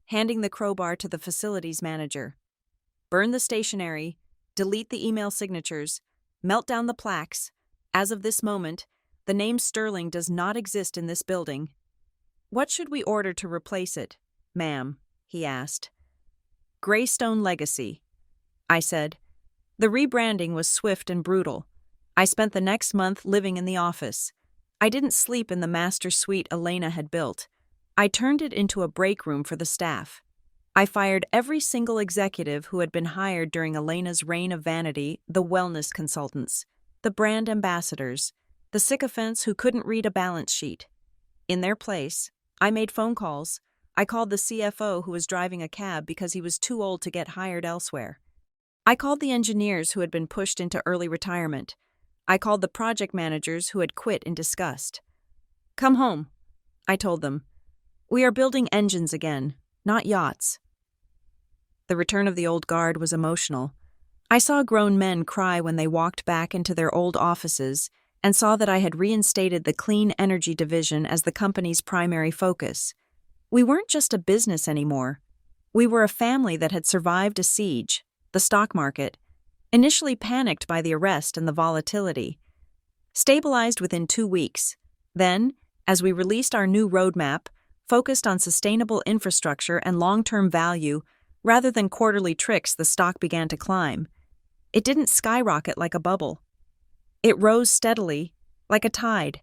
handing the crowbar to the facilities manager. "Burn the stationery, delete the email signatures, melt down the plaques. As of this moment, the name Sterling does not exist in this building." "What should we order to replace it, ma'am?" he asked. "Greystone Legacy," I said. The rebranding was swift and brutal. I spent the next month living in the office. I didn't sleep in the master suite Elena had built. I turned it into a break room for the staff. I fired every single executive who had been hired during Elena's reign of vanity, the wellness consultants, the brand ambassadors, the sycophants who couldn't read a balance sheet. In their place, I made phone calls. I called the CFO who was driving a cab because he was too old to get hired elsewhere. I called the engineers who had been pushed into early retirement. I called the project managers who had quit in disgust. "Come home," I told them. "We are building engines again, not yachts." The return of the old guard was emotional. I saw grown men cry when they walked back into their old offices and saw that I had reinstated the clean energy division as the company's primary focus. We weren't just a business anymore. We were a family that had survived a siege, the stock market, initially panicked by the arrest and the volatility, stabilized within 2 weeks. Then, as we released our new roadmap, focused on sustainable infrastructure and long-term value rather than quarterly tricks, the stock began to climb. It didn't skyrocket like a bubble. It rose steadily, like a tide,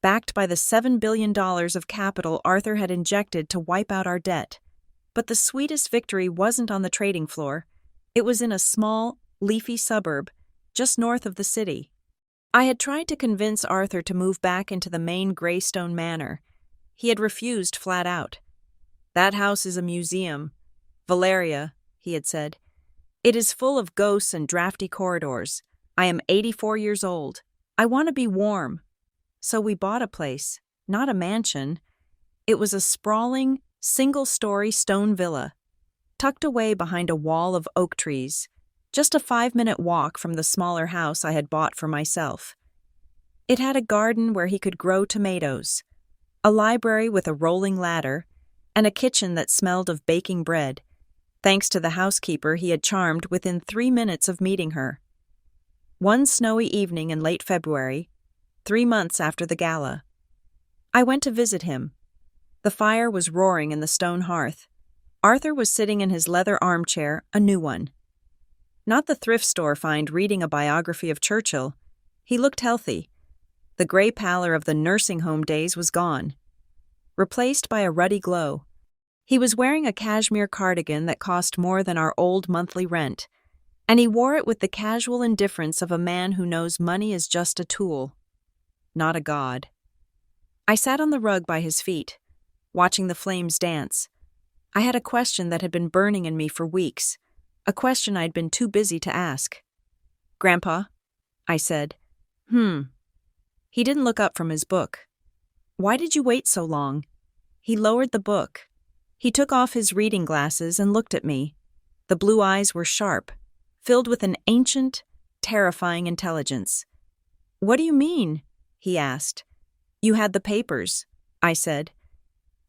backed by the $7 billion of capital Arthur had injected to wipe out our debt. But the sweetest victory wasn't on the trading floor. It was in a small, leafy suburb, just north of the city. I had tried to convince Arthur to move back into the main Greystone Manor. He had refused flat out. "That house is a museum. Valeria," he had said. "It is full of ghosts and drafty corridors. I am 84 years old. I want to be warm." So we bought a place, not a mansion. It was a sprawling, single-story stone villa, tucked away behind a wall of oak trees, just a 5-minute walk from the smaller house I had bought for myself. It had a garden where he could grow tomatoes, a library with a rolling ladder, and a kitchen that smelled of baking bread, thanks to the housekeeper he had charmed within 3 minutes of meeting her. One snowy evening in late February, 3 months after the gala, I went to visit him. The fire was roaring in the stone hearth. Arthur was sitting in his leather armchair, a new one. Not the thrift store find reading a biography of Churchill. He looked healthy. The gray pallor of the nursing home days was gone, replaced by a ruddy glow. He was wearing a cashmere cardigan that cost more than our old monthly rent, and he wore it with the casual indifference of a man who knows money is just a tool, not a god. I sat on the rug by his feet, watching the flames dance. I had a question that had been burning in me for weeks, a question I'd been too busy to ask. "Grandpa," I said. He didn't look up from his book. "Why did you wait so long?" He lowered the book. He took off his reading glasses and looked at me. The blue eyes were sharp, filled with an ancient, terrifying intelligence. "What do you mean?" he asked. "You had the papers," I said.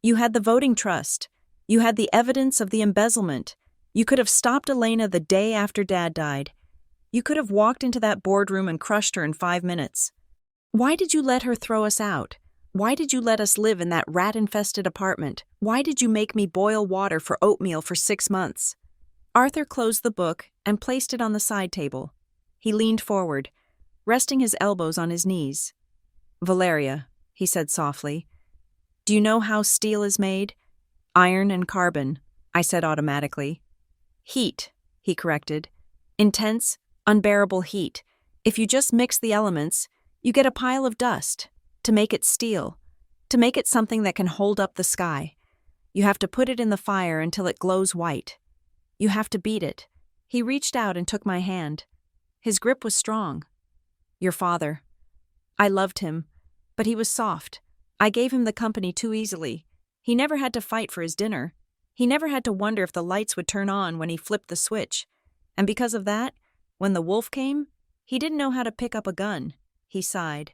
"You had the voting trust. You had the evidence of the embezzlement. You could have stopped Elena the day after Dad died. You could have walked into that boardroom and crushed her in 5 minutes. Why did you let her throw us out? Why did you let us live in that rat-infested apartment? Why did you make me boil water for oatmeal for 6 months?" Arthur closed the book and placed it on the side table. He leaned forward, resting his elbows on his knees. "Valeria," he said softly, "do you know how steel is made?" "Iron and carbon," I said automatically. "Heat," he corrected. "Intense, unbearable heat. If you just mix the elements, you get a pile of dust. To make it steel, to make it something that can hold up the sky, you have to put it in the fire until it glows white. You have to beat it." He reached out and took my hand. His grip was strong. Your father. I loved him, but he was soft. I gave him the company too easily. He never had to fight for his dinner. He never had to wonder if the lights would turn on when he flipped the switch. And because of that, when the wolf came, he didn't know how to pick up a gun. He sighed,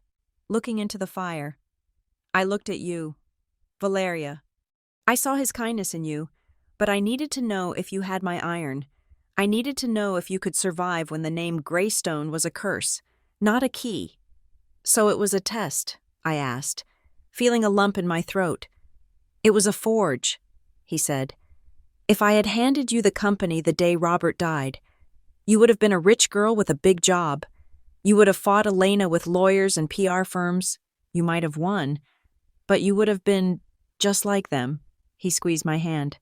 looking into the fire. I looked at you, Valeria. I saw his kindness in you, but I needed to know if you had my iron. I needed to know if you could survive when the name Greystone was a curse, not a key. So it was a test, I asked, feeling a lump in my throat. It was a forge, he said. If I had handed you the company the day Robert died, you would have been a rich girl with a big job. You would have fought Elena with lawyers and PR firms. You might have won, but you would have been just like them. He squeezed my hand.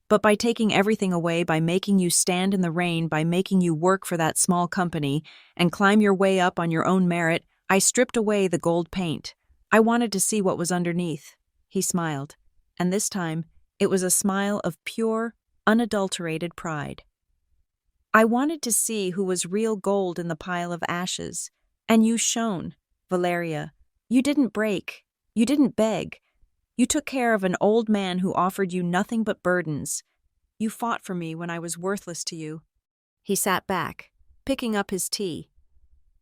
But by taking everything away, by making you stand in the rain, by making you work for that small company and climb your way up on your own merit, I stripped away the gold paint. I wanted to see what was underneath. He smiled, and this time it was a smile of pure, unadulterated pride. I wanted to see who was real gold in the pile of ashes, and you shone, Valeria. You didn't break. You didn't beg. You took care of an old man who offered you nothing but burdens. You fought for me when I was worthless to you. He sat back, picking up his tea.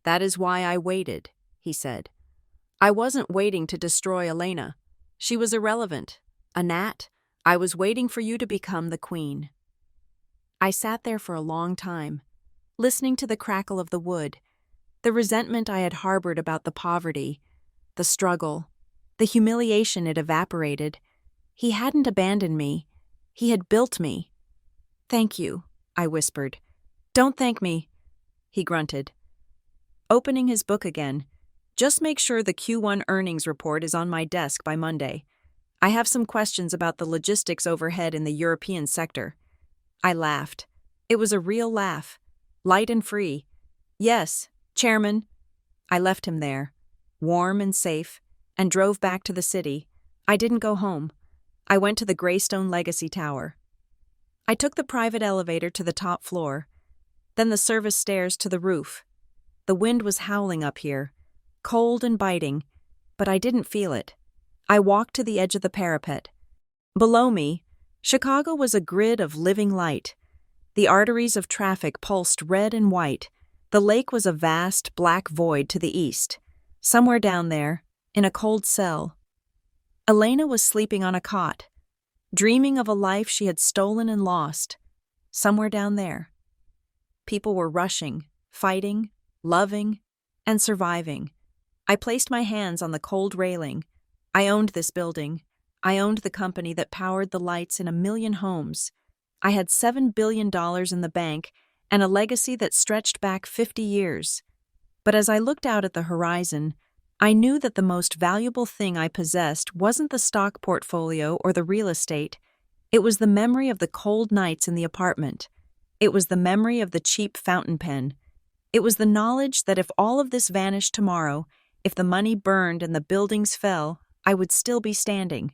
That is why I waited, he said. I wasn't waiting to destroy Elena. She was irrelevant. A gnat. I was waiting for you to become the queen. I sat there for a long time, listening to the crackle of the wood, the resentment I had harbored about the poverty, the struggle, the humiliation it evaporated. He hadn't abandoned me. He had built me. Thank you, I whispered. Don't thank me, he grunted. Opening his book again, just make sure the Q1 earnings report is on my desk by Monday. I have some questions about the logistics overhead in the European sector. I laughed. It was a real laugh, light and free. Yes, Chairman. I left him there, warm and safe, and drove back to the city. I didn't go home. I went to the Greystone Legacy Tower. I took the private elevator to the top floor, then the service stairs to the roof. The wind was howling up here, cold and biting, but I didn't feel it. I walked to the edge of the parapet. Below me, Chicago was a grid of living light. The arteries of traffic pulsed red and white. The lake was a vast, black void to the east. Somewhere down there, in a cold cell, Elena was sleeping on a cot, dreaming of a life she had stolen and lost. Somewhere down there. People were rushing, fighting, loving, and surviving. I placed my hands on the cold railing. I owned this building. I owned the company that powered the lights in 1 million homes. I had $7 billion in the bank and a legacy that stretched back 50 years. But as I looked out at the horizon, I knew that the most valuable thing I possessed wasn't the stock portfolio or the real estate. It was the memory of the cold nights in the apartment. It was the memory of the cheap fountain pen. It was the knowledge that if all of this vanished tomorrow, if the money burned and the buildings fell, I would still be standing.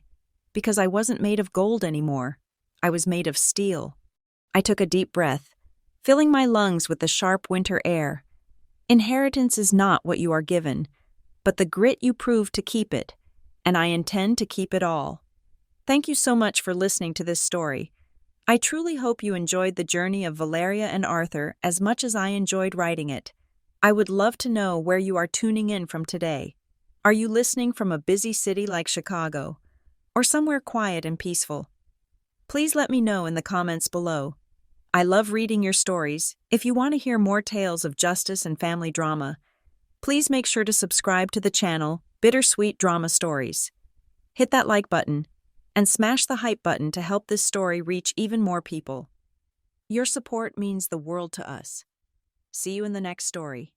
Because I wasn't made of gold anymore. I was made of steel. I took a deep breath, filling my lungs with the sharp winter air. Inheritance is not what you are given, but the grit you prove to keep it, and I intend to keep it all. Thank you so much for listening to this story. I truly hope you enjoyed the journey of Valeria and Arthur as much as I enjoyed writing it. I would love to know where you are tuning in from today. Are you listening from a busy city like Chicago, or somewhere quiet and peaceful? Please let me know in the comments below. I love reading your stories. If you want to hear more tales of justice and family drama, please make sure to subscribe to the channel BitterSweet Drama Stories. Hit that like button and smash the hype button to help this story reach even more people. Your support means the world to us. See you in the next story.